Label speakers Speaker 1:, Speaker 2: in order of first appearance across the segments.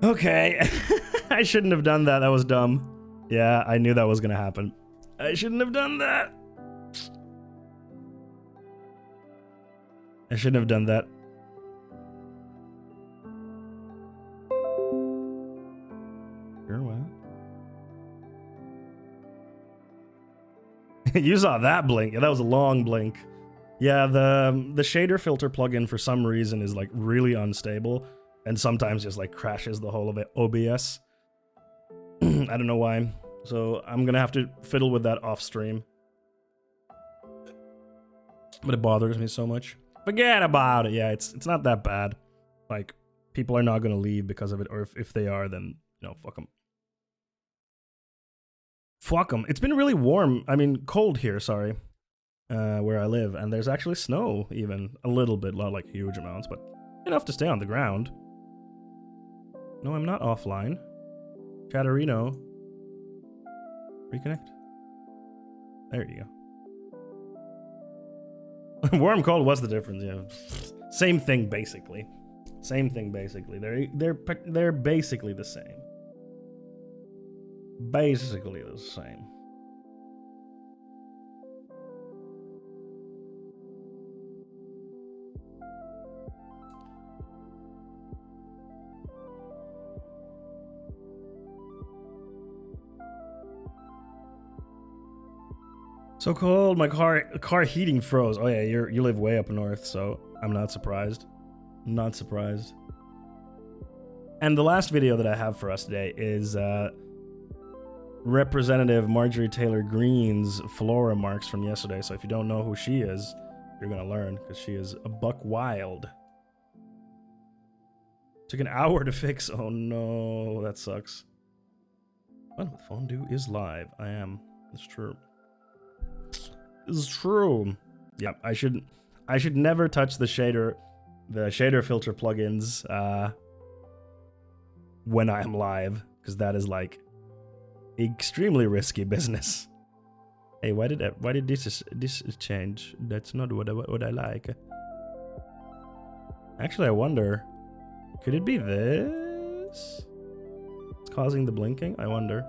Speaker 1: Okay. I shouldn't have done that. That was dumb. Yeah, I knew that was gonna happen. I shouldn't have done that. I shouldn't have done that. Sure, what? You saw that blink. Yeah, that was a long blink. Yeah, the shader filter plugin for some reason is like really unstable and sometimes just like crashes the whole of it. OBS. I don't know why. So I'm gonna have to fiddle with that off stream. But it bothers me so much. Forget about it. Yeah, it's not that bad. Like, people are not gonna leave because of it, or if they are, then, you know, fuck them. Fuck them. It's been really warm. I mean, cold here, sorry. Where I live, and there's actually snow, even. A little bit, not like huge amounts, but enough to stay on the ground. No, I'm not offline. Chatterino. Reconnect. There you go. Warm, cold, what's the difference? Yeah, same thing basically. Same thing basically. They're basically the same. Basically the same. So cold, my car heating froze. Oh yeah, you live way up north, so I'm not surprised. Not surprised. And the last video that I have for us today is Representative Marjorie Taylor Greene's Flora marks from yesterday. So if you don't know who she is, you're gonna learn, because she is a buck wild. Took an hour to fix. Oh no, that sucks. Fun with Fondue is live. I am. It's true. It's true. Yeah, I should never touch the shader filter plugins when I am live, because that is like extremely risky business. Hey, why did this change? That's not what I like. Actually, I wonder, could it be this? It's causing the blinking? I wonder.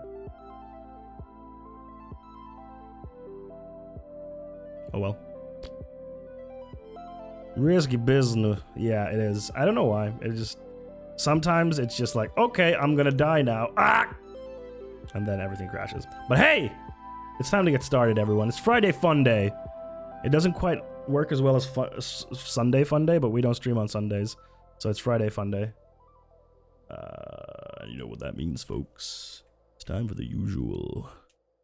Speaker 1: Oh well. Risky business. Yeah, it is. I don't know why. It just... Sometimes it's just like, okay, I'm gonna die now. Ah! And then everything crashes. But hey! It's time to get started, everyone. It's Friday Fun Day. It doesn't quite work as well as Sunday Fun Day, but we don't stream on Sundays. So it's Friday Fun Day. You know what that means, folks. It's time for the usual.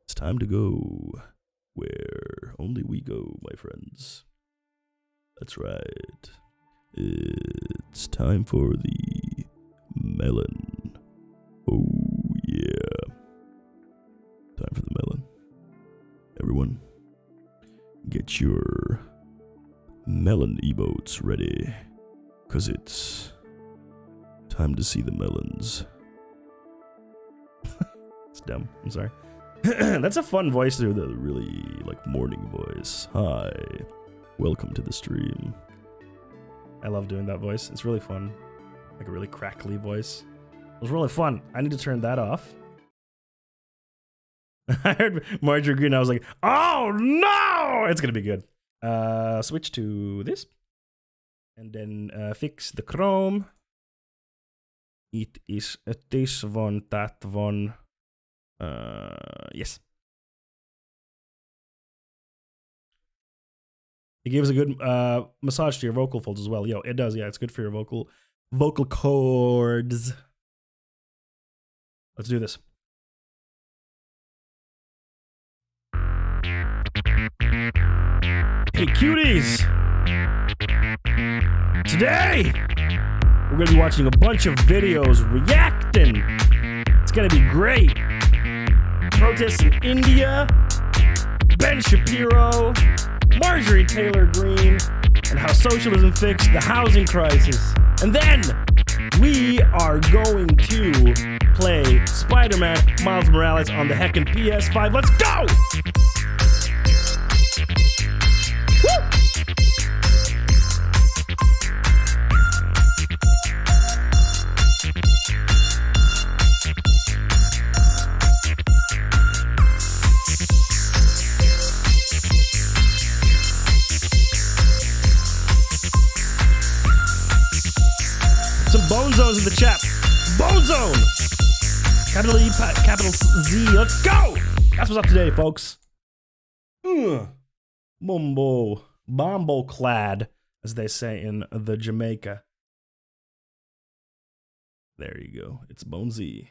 Speaker 1: It's time to go where only we go, my friends. That's right. It's time for the melon. Oh yeah. Time for the melon. Everyone, get your melon emotes ready, 'cause it's time to see the melons. It's dumb. I'm sorry. That's a fun voice to do, the really, like, morning voice. Hi, welcome to the stream. I love doing that voice. It's really fun. Like a really crackly voice. It was really fun. I need to turn that off. I heard Marjorie Greene. I was like, oh no! It's gonna be good. Switch to this. And then fix the Chrome. It is this one, that one. Yes. It gives a good massage to your vocal folds as well. Yo, it does. Yeah, it's good for your vocal cords. Let's do this. Hey, cuties! Today, we're gonna be watching a bunch of videos reacting. It's gonna be great. Protests in India, Ben Shapiro, Marjorie Taylor Greene, and how socialism fixed the housing crisis. And then we are going to play Spider-Man Miles Morales on the heckin' PS5. Let's go! Woo!
Speaker 2: Some Bone Zones in the chat. Bone Zone! Capital E, capital Z. Let's go! That's what's up today, folks. Bombo clad, as they say in the Jamaica. There you go. It's Bonesy.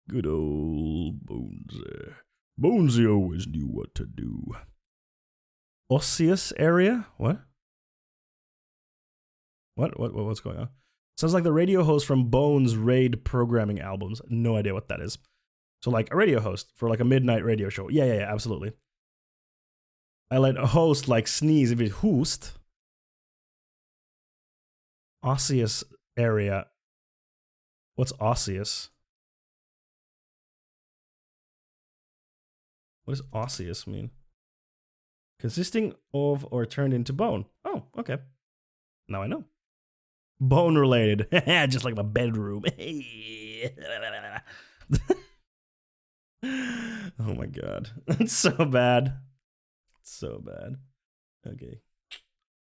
Speaker 2: Good old Bonesy. Bonesy always knew what to do. Osseous area? What? What's going on? Sounds like the radio host from Bones' Raid programming albums. No idea what that is. So like a radio host for like a midnight radio show. Yeah, absolutely. I let a host like sneeze if it host. Osseous area. What's osseous? What does osseous mean? Consisting of or turned into bone. Oh, okay. Now I know. Bone related. Just like my bedroom. Oh my god. It's so bad. It's so bad. Okay,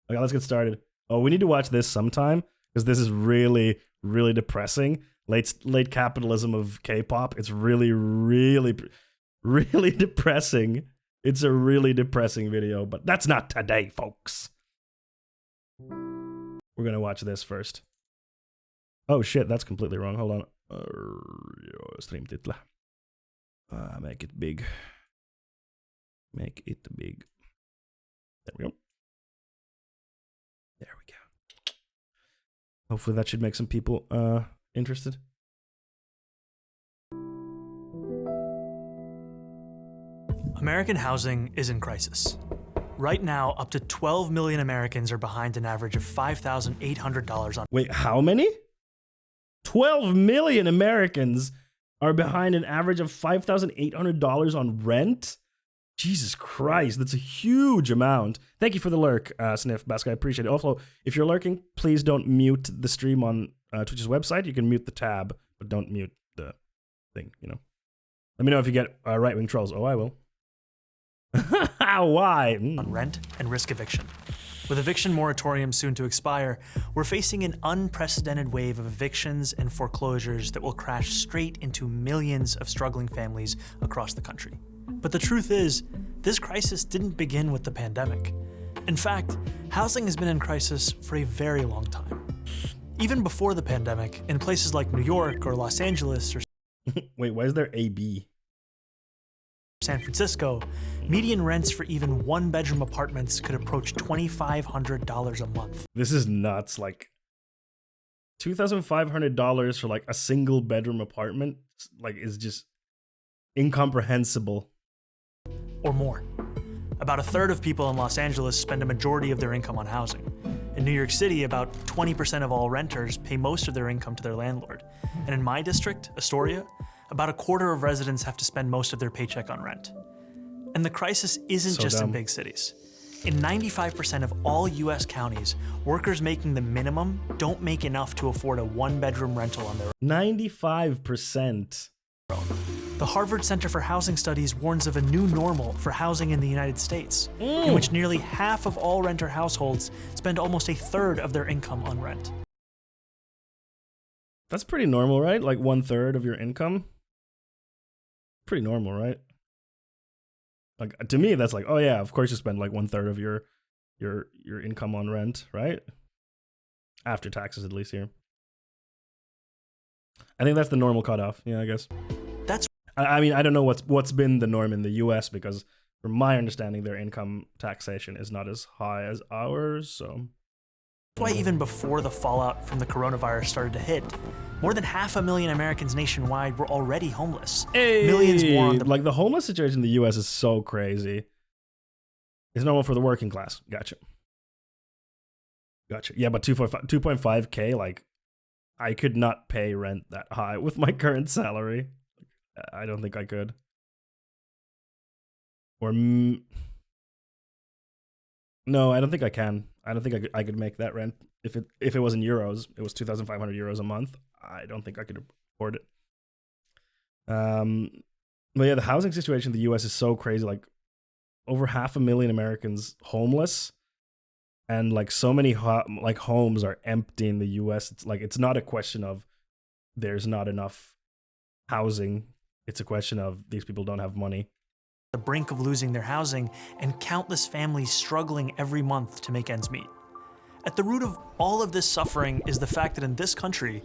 Speaker 2: let's get started. Oh, we need to watch this sometime because this is really, really depressing. Late capitalism of K-pop. It's really, really, really depressing. It's a really depressing video, but that's not today, folks. We're gonna watch this first. Oh shit, that's completely wrong. Hold on. Stream title. Make it big. Make it big. There we go. There we go. Hopefully that should make some people interested.
Speaker 3: American housing is in crisis. Right now, up to 12 million Americans are behind an average of $5,800 on...
Speaker 2: Wait, how many? 12 million Americans are behind an average of $5,800 on rent? Jesus Christ, that's a huge amount. Thank you for the lurk, Sniff Bask. I appreciate it. Also, if you're lurking, please don't mute the stream on Twitch's website. You can mute the tab, but don't mute the thing, you know. Let me know if you get right-wing trolls. Oh, I will. Why?
Speaker 3: On rent and risk eviction. With eviction moratoriums soon to expire, we're facing an unprecedented wave of evictions and foreclosures that will crash straight into millions of struggling families across the country. But the truth is, this crisis didn't begin with the pandemic. In fact, housing has been in crisis for a very long time. Even before the pandemic, in places like New York or Los Angeles or
Speaker 2: Wait, why is there AB?
Speaker 3: San Francisco, median rents for even one-bedroom apartments could approach $2,500 a month.
Speaker 2: This is nuts. Like $2,500 for like a single bedroom apartment, like, is just incomprehensible.
Speaker 3: Or more. About a third of people in Los Angeles spend a majority of their income on housing. In New York City, about 20% of all renters pay most of their income to their landlord. And in my district, Astoria, about a quarter of residents have to spend most of their paycheck on rent. And the crisis isn't
Speaker 2: So
Speaker 3: just
Speaker 2: dumb.
Speaker 3: in big cities. In 95% of all US counties, workers making the minimum don't make enough to afford a one-bedroom rental on their own.
Speaker 2: 95%.
Speaker 3: The Harvard Center for Housing Studies warns of a new normal for housing in the United States, in which nearly half of all renter households spend almost a third of their income on rent.
Speaker 2: That's pretty normal, right? Like 1/3 of your income. Pretty normal, right? Like, to me, that's like, oh yeah, of course you spend like 1/3 of your income on rent, right? After taxes, at least here. I think that's the normal cutoff. Yeah, I guess.
Speaker 3: That's
Speaker 2: I mean, I don't know what's been the norm in the U.S. because, from my understanding, their income taxation is not as high as ours. So
Speaker 3: why even before the fallout from the coronavirus started to hit, more than 500,000 Americans nationwide were already homeless. Millions more on the...
Speaker 2: Like, the homeless situation in the U.S. is so crazy. It's normal for the working class. Gotcha. Yeah, but 2.5K, like, I could not pay rent that high with my current salary. I don't think I could. Or no, I don't think I can. I don't think I could make that rent if it was in euros. It was 2,500 euros a month. I don't think I could afford it. But yeah, the housing situation in the U.S. is so crazy. Like, over 500,000 Americans homeless. and like so many like homes are empty in the US. It's like it's not a question of there's not enough housing. It's a question of these people don't have money.
Speaker 3: The brink of losing their housing, and countless families struggling every month to make ends meet. At the root of all of this suffering is the fact that in this country,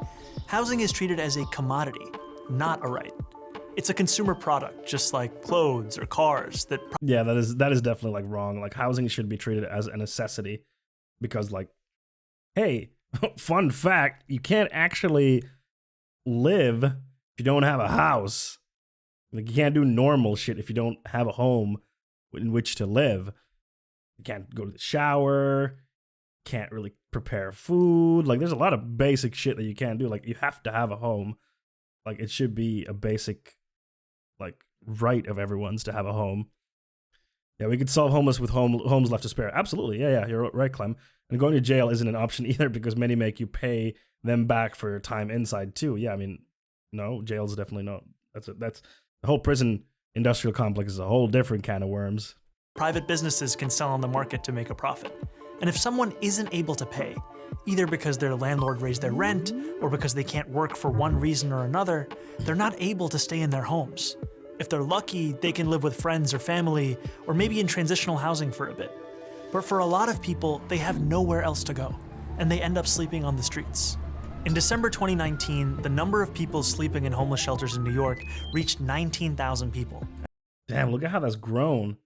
Speaker 3: housing is treated as a commodity, not a right. It's a consumer product, just like clothes or cars that...
Speaker 2: Yeah, that is definitely like wrong. Like housing should be treated as a necessity because like, hey, fun fact, you can't actually live if you don't have a house. Like you can't do normal shit if you don't have a home in which to live. You can't go to the shower, can't really prepare food. Like there's a lot of basic shit that you can't do. Like you have to have a home. Like it should be a basic like right of everyone's to have a home. Yeah, we could solve homeless with homes left to spare. Absolutely. Yeah, you're right, Clem. And going to jail isn't an option either because many make you pay them back for your time inside too. Yeah, I mean, no, jail's definitely not. That's the whole prison industrial complex is a whole different can of worms.
Speaker 3: Private businesses can sell on the market to make a profit. And if someone isn't able to pay, either because their landlord raised their rent or because they can't work for one reason or another, they're not able to stay in their homes. If they're lucky, they can live with friends or family, or maybe in transitional housing for a bit. But for a lot of people, they have nowhere else to go, and they end up sleeping on the streets. In December 2019, the number of people sleeping in homeless shelters in New York reached 19,000 people.
Speaker 2: Damn, look at how that's grown.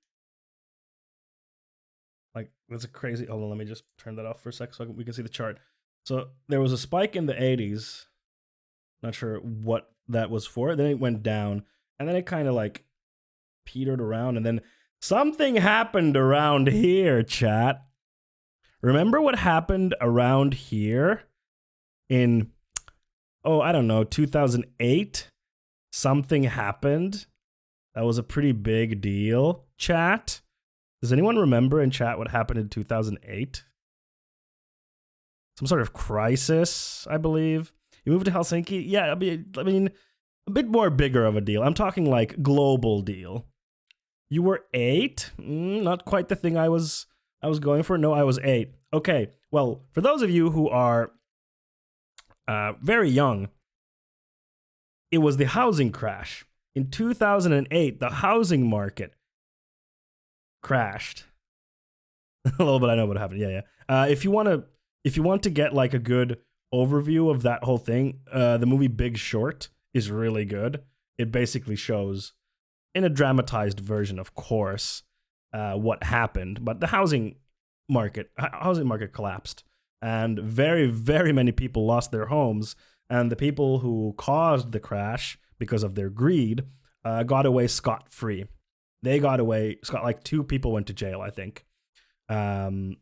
Speaker 2: Like, that's a crazy... Hold on, let me just turn that off for a sec so we can see the chart. So there was a spike in the 80s. Not sure what that was for. Then it went down. And then it kind of like petered around. And then something happened around here, chat. Remember what happened around here in, I don't know, 2008? Something happened. That was a pretty big deal, chat. Does anyone remember in chat what happened in 2008? Some sort of crisis, I believe. You moved to Helsinki? Yeah, I mean, a bit more bigger of a deal. I'm talking like global deal. You were 8? Not quite the thing I was going for. No, I was 8. Okay, well, for those of you who are very young, it was the housing crash. In 2008, the housing market crashed. A little bit, I know what happened. Yeah. If you want to get like a good overview of that whole thing, the movie Big Short is really good. It basically shows, in a dramatized version, of course, what happened. But the housing market collapsed, and very, very many people lost their homes. And the people who caused the crash, because of their greed, got away scot-free. They got away scot. Like 2 people went to jail, I think. Oh,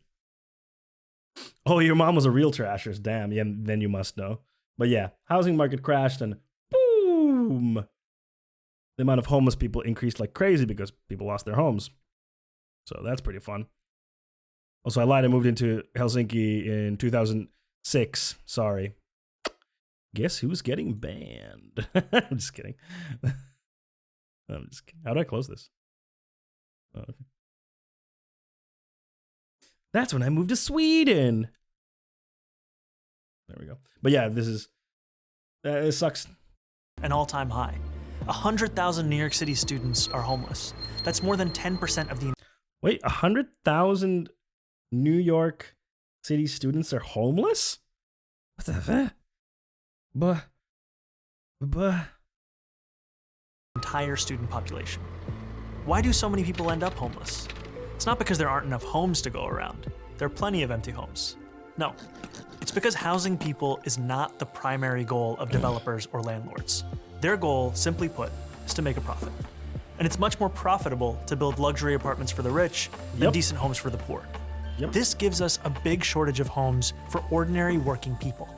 Speaker 2: your mom was a realtor, Ashers. Damn. Yeah, then you must know. But yeah, housing market crashed and boom! The amount of homeless people increased like crazy because people lost their homes. So that's pretty fun. Also, I lied. I moved into Helsinki in 2006. Sorry. Guess who's getting banned? I'm just kidding. I'm just kidding. How do I close this? Oh, okay. That's when I moved to Sweden. There we go. But yeah, this is... it sucks.
Speaker 3: An all-time high. 100,000 New York City students are homeless. That's more than 10% of the...
Speaker 2: Wait, 100,000 New York City students are homeless? What the fuck?
Speaker 3: entire student population. Why do so many people end up homeless? It's not because there aren't enough homes to go around. There are plenty of empty homes. No, it's because housing people is not the primary goal of developers or landlords. Their goal, simply put, is to make a profit. And it's much more profitable to build luxury apartments for the rich than decent homes for the poor. This gives us a big shortage of homes for ordinary working people.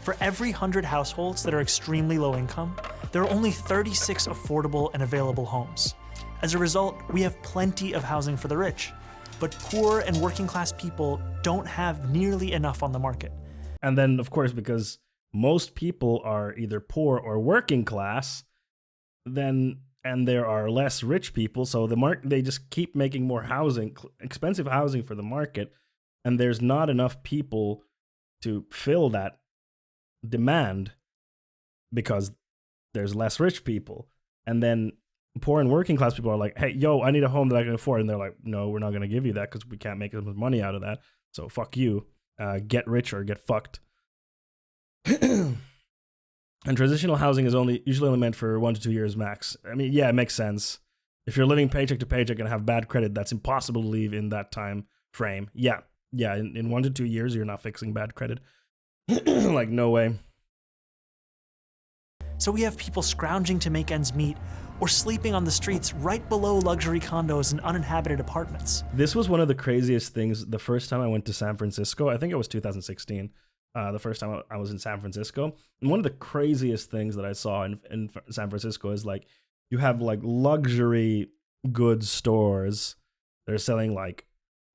Speaker 3: For every 100 households that are extremely low income, there are only 36 affordable and available homes. As a result, we have plenty of housing for the rich, but poor and working class people don't have nearly enough on the market.
Speaker 2: And then, of course, because most people are either poor or working class, and there are less rich people, so they just keep making more housing, expensive housing for the market, and there's not enough people to fill that demand because there's less rich people. And then poor and working class people are like, hey, yo, I need a home that I can afford. And they're like, no, we're not going to give you that because we can't make as much money out of that. So fuck you. Get rich or get fucked. And transitional housing is usually only meant for 1 to 2 years max. I mean, yeah, it makes sense. If you're living paycheck to paycheck and have bad credit, that's impossible to leave in that time frame. Yeah. In 1 to 2 years, you're not fixing bad credit. Like, no way.
Speaker 3: So we have people scrounging to make ends meet or sleeping on the streets right below luxury condos and uninhabited apartments.
Speaker 2: This was one of the craziest things the first time I went to San Francisco. I think it was 2016. The first time I was in San Francisco. And one of the craziest things that I saw in San Francisco is like, you have like luxury goods stores that are selling like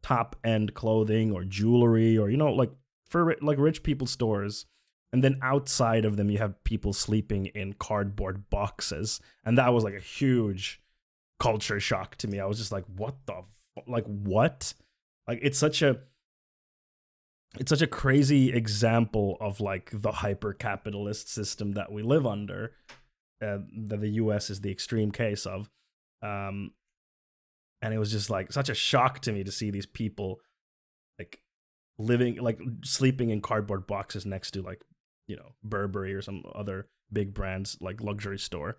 Speaker 2: top end clothing or jewelry or, you know, like for like rich people stores. And then outside of them, you have people sleeping in cardboard boxes. And that was like a huge culture shock to me. I was just like, what the, like, what? Like, it's such a crazy example of like the hyper-capitalist system that we live under, that the US is the extreme case of. And it was just like such a shock to me to see these people like living, like sleeping in cardboard boxes next to like, you know, Burberry or some other big brands like luxury store.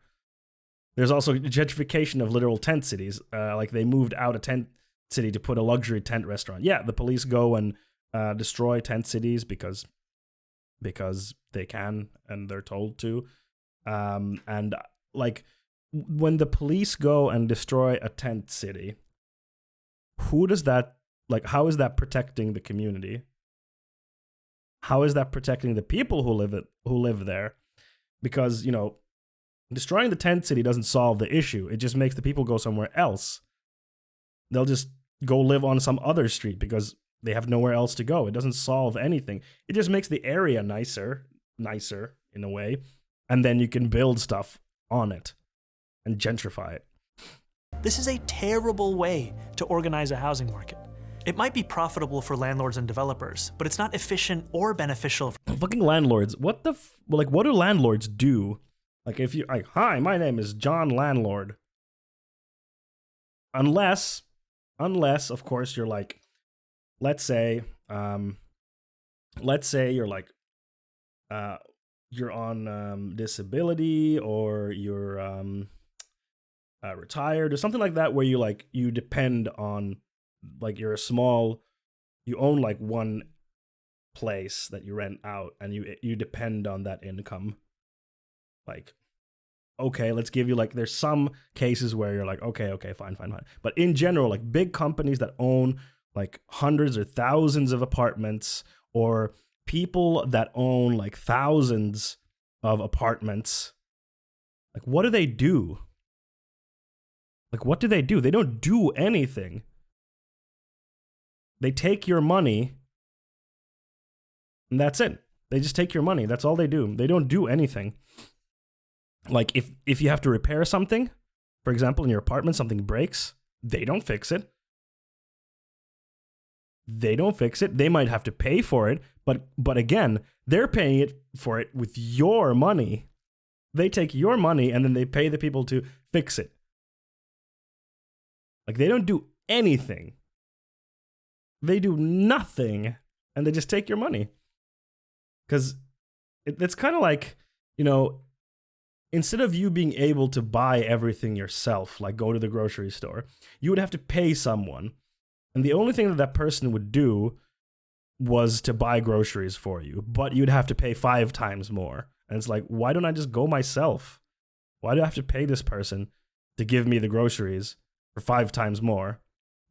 Speaker 2: There's also gentrification of literal tent cities. Like they moved out a tent city to put a luxury tent restaurant. Yeah, the police go and destroy tent cities because they can and they're told to. And like when the police go and destroy a tent city, who does that, like, how is that protecting the community? How is that protecting the people who live there? Because, you know, destroying the tent city doesn't solve the issue. It just makes the people go somewhere else. They'll just go live on some other street because they have nowhere else to go. It doesn't solve anything. It just makes the area nicer in a way. And then you can build stuff on it and gentrify it.
Speaker 3: This is a terrible way to organize a housing market. It might be profitable for landlords and developers, but it's not efficient or beneficial.
Speaker 2: Fucking landlords. What the like, what do landlords do? Like, if you like, hi, my name is John Landlord. Unless of course you're like, let's say you're like, you're on disability or you're retired or something like that, where you depend on, like, you own like one place that you rent out and you depend on that income. Like, okay, let's give you, like, there's some cases where you're like, okay, fine. But in general, like big companies that own like hundreds or thousands of apartments, or people that own like thousands of apartments, like, what do they do? Like, what do? They don't do anything. They take your money, and that's it. They just take your money. That's all they do. They don't do anything. Like, if you have to repair something, for example, in your apartment, something breaks, they don't fix it. They might have to pay for it, but again, they're paying for it with your money. They take your money and then they pay the people to fix it. Like, they don't do anything. They do nothing, and they just take your money. Because it's kind of like, you know, instead of you being able to buy everything yourself, like go to the grocery store, you would have to pay someone. And the only thing that person would do was to buy groceries for you, but you'd have to pay 5 times more. And it's like, why don't I just go myself? Why do I have to pay this person to give me the groceries for 5 times more?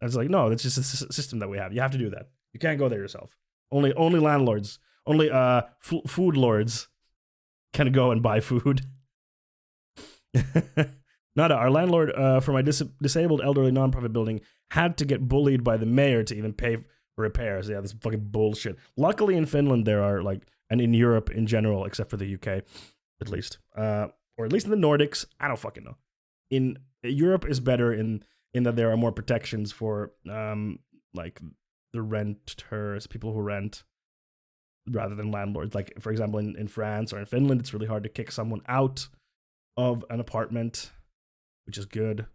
Speaker 2: And it's like, no, that's just a system that we have. You have to do that. You can't go there yourself. Only landlords, only food lords can go and buy food. Nada, our landlord for my disabled elderly nonprofit building had to get bullied by the mayor to even pay for repairs. Yeah, this is fucking bullshit. Luckily in Finland there are, like, and in Europe in general, except for the UK, at least, or at least in the Nordics, I don't fucking know. In Europe is better in that there are more protections for like renters, people who rent, rather than landlords. Like, for example, in France or in Finland, it's really hard to kick someone out of an apartment, which is good.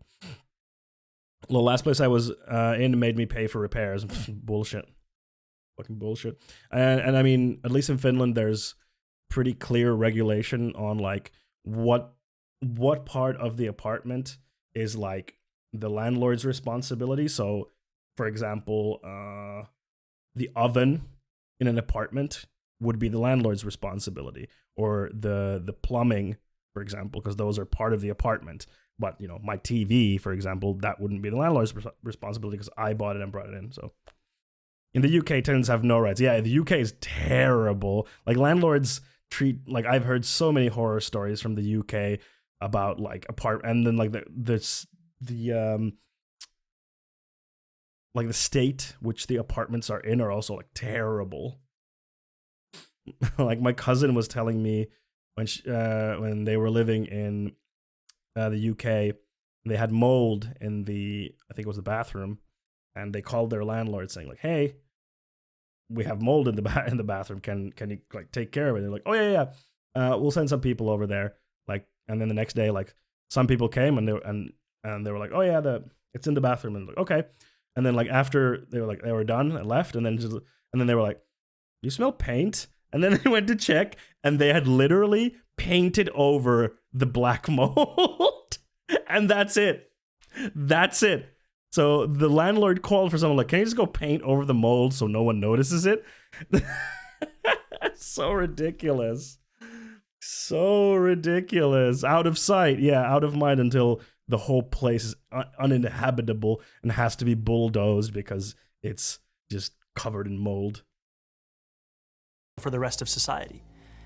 Speaker 2: The last place I was in made me pay for repairs. Bullshit. Fucking bullshit. And I mean, at least in Finland, there's pretty clear regulation on like what part of the apartment is like the landlord's responsibility. So, for example, the oven in an apartment would be the landlord's responsibility, or the plumbing, for example, because those are part of the apartment. But, you know, my TV, for example, that wouldn't be the landlord's responsibility because I bought it and brought it in. So in the UK, tenants have no rights. Yeah, the UK is terrible. Like, landlords treat, like, I've heard so many horror stories from the UK about like and then like the state which the apartments are in are also like terrible. Like, my cousin was telling me when they were living in the UK, they had mold in I think it was the bathroom, and they called their landlord saying like, "Hey, we have mold in the bathroom. Can you like take care of it?" And they're like, "Oh yeah, we'll send some people over there." Like, and then the next day, like, some people came and they were like, "Oh yeah, it's in the bathroom." And like, okay. And then like after they were done and left, and then they were like, "You smell paint?" And then they went to check, and they had literally painted over the black mold. And that's it. That's it. So the landlord called for someone like, "Can you just go paint over the mold so no one notices it?" So ridiculous. So ridiculous. Out of sight. Yeah, out of mind until the whole place is uninhabitable and has to be bulldozed because it's just covered in mold.
Speaker 3: For the rest of society.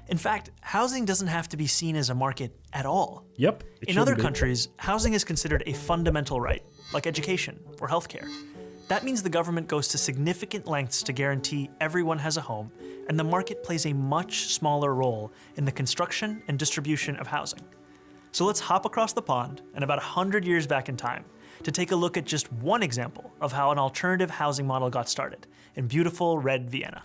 Speaker 3: In fact, housing doesn't have to be seen as a market at all.
Speaker 2: Yep.
Speaker 3: In other countries, housing is considered a fundamental right, like education or healthcare. That means the government goes to significant lengths to guarantee everyone has a home, and the market plays a much smaller role in the construction and distribution of housing. So let's hop across the pond and about 100 years back in time to take a look at just one example of how an alternative housing model got started in beautiful red Vienna.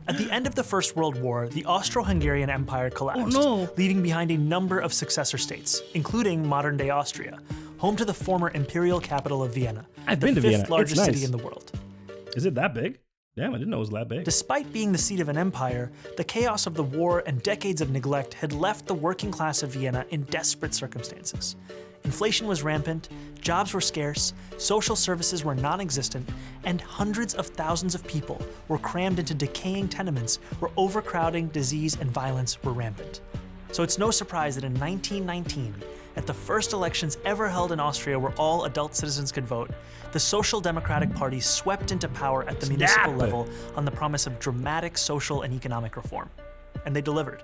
Speaker 3: At the end of the First World War, the Austro-Hungarian Empire collapsed, leaving behind a number of successor states, including modern-day Austria, home to the former imperial capital of Vienna,
Speaker 2: I've been to Vienna.
Speaker 3: the fifth largest
Speaker 2: It's nice.
Speaker 3: city in the world.
Speaker 2: Is it that big? Damn, I didn't know it was that big.
Speaker 3: Despite being the seat of an empire, the chaos of the war and decades of neglect had left the working class of Vienna in desperate circumstances. Inflation was rampant, jobs were scarce, social services were non-existent, and hundreds of thousands of people were crammed into decaying tenements where overcrowding, disease, and violence were rampant. So it's no surprise that in 1919, at the first elections ever held in Austria where all adult citizens could vote, the Social Democratic Party swept into power at the municipal level on the promise of dramatic social and economic reform. And they delivered.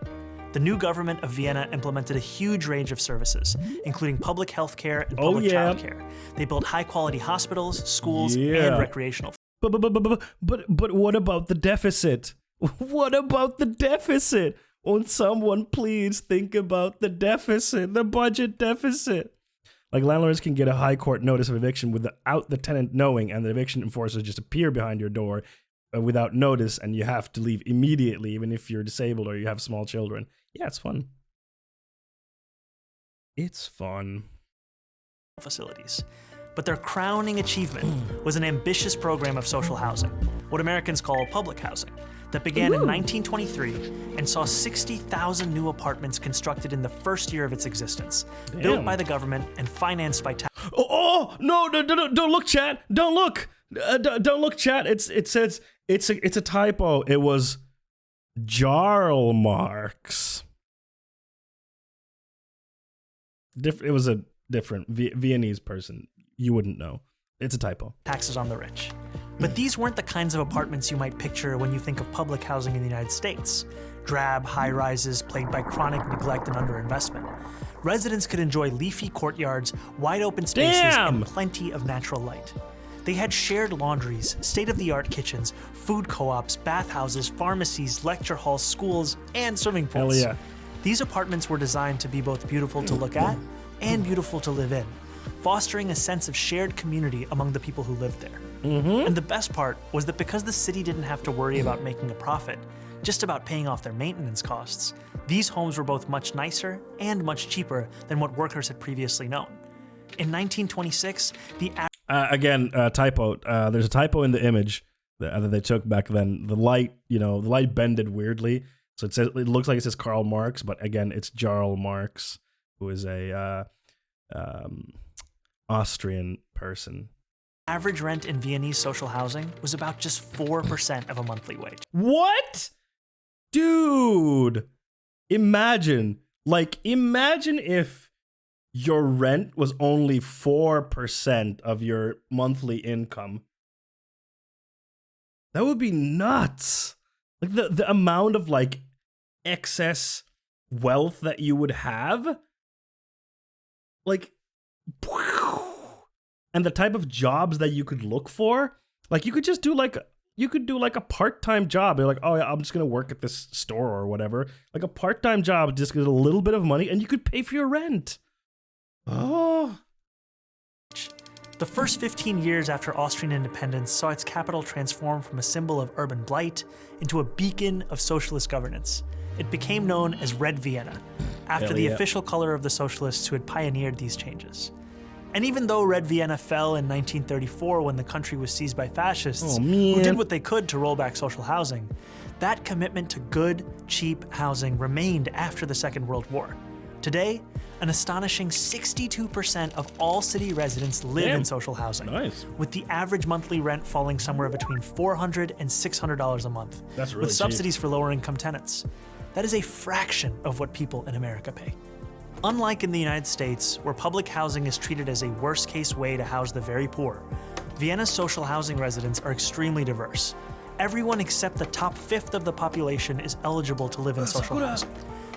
Speaker 3: The new government of Vienna implemented a huge range of services, including public health care and public child care. They built high-quality hospitals, schools, and recreational.
Speaker 2: But what about the deficit? What about the deficit? Won't someone please think about the deficit, the budget deficit? Like, landlords can get a high court notice of eviction without the tenant knowing, and the eviction enforcers just appear behind your door without notice, and you have to leave immediately, even if you're disabled or you have small children. Yeah, it's fun. It's fun.
Speaker 3: Facilities. But their crowning achievement was an ambitious program of social housing, what Americans call public housing, that began in 1923 and saw 60,000 new apartments constructed in the first year of its existence, built by the government and financed by tax.
Speaker 2: No, don't look, chat. Don't look. Don't look, chat. It says it's a typo. It was Jarl Marx. It was a different Viennese person. You wouldn't know. It's a typo.
Speaker 3: Taxes on the rich. But these weren't the kinds of apartments you might picture when you think of public housing in the United States. Drab high-rises plagued by chronic neglect and underinvestment. Residents could enjoy leafy courtyards, wide-open spaces, and plenty of natural light. They had shared laundries, state-of-the-art kitchens, food co-ops, bathhouses, pharmacies, lecture halls, schools, and swimming pools.
Speaker 2: Hell yeah.
Speaker 3: These apartments were designed to be both beautiful to look at and beautiful to live in, fostering a sense of shared community among the people who lived there. And the best part was that because the city didn't have to worry about making a profit, just about paying off their maintenance costs, these homes were both much nicer and much cheaper than what workers had previously known. In 1926,
Speaker 2: typo. There's a typo in the image that they took back then. The light bended weirdly, so it looks like it says Karl Marx, but again, it's Jarl Marx, who is a Austrian person.
Speaker 3: Average rent in Viennese social housing was about just 4% of a monthly wage.
Speaker 2: What? Dude, imagine if your rent was only 4% of your monthly income. That would be nuts. Like the amount of like excess wealth that you would have. Like, and the type of jobs that you could look for. Like you could do like a part-time job. You're like, oh yeah, I'm just gonna work at this store or whatever. Like a part-time job, just get a little bit of money and you could pay for your rent. Oh.
Speaker 3: The first 15 years after Austrian independence saw its capital transform from a symbol of urban blight into a beacon of socialist governance. It became known as Red Vienna, after the official color of the socialists who had pioneered these changes. And even though Red Vienna fell in 1934 when the country was seized by fascists who did what they could to roll back social housing, that commitment to good, cheap housing remained after the Second World War. Today, an astonishing 62% of all city residents live in social housing, with the average monthly rent falling somewhere between $400 and $600 a month,
Speaker 2: That's really
Speaker 3: with subsidies for lower income tenants. That is a fraction of what people in America pay. Unlike in the United States, where public housing is treated as a worst-case way to house the very poor, Vienna's social housing residents are extremely diverse. Everyone except the top fifth of the population is eligible to live in social housing.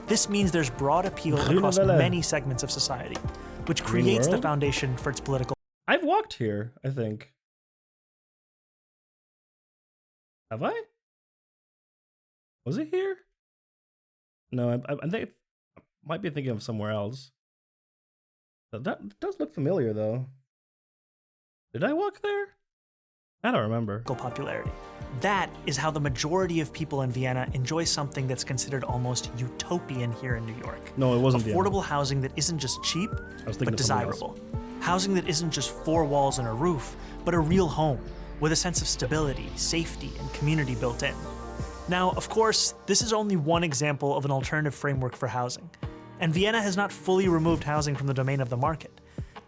Speaker 3: This means there's broad appeal across many segments of society, which creates the foundation for its political.
Speaker 2: I've walked here, I think. Have I? Was it here? No, I think I might be thinking of somewhere else. That does look familiar, though. Did I walk there? I don't remember.
Speaker 3: Popularity. That is how the majority of people in Vienna enjoy something that's considered almost utopian here in New York.
Speaker 2: No, it wasn't
Speaker 3: affordable housing that isn't just cheap, but desirable. Housing that isn't just four walls and a roof, but a real home with a sense of stability, safety, and community built in. Now, of course, this is only one example of an alternative framework for housing, and Vienna has not fully removed housing from the domain of the market.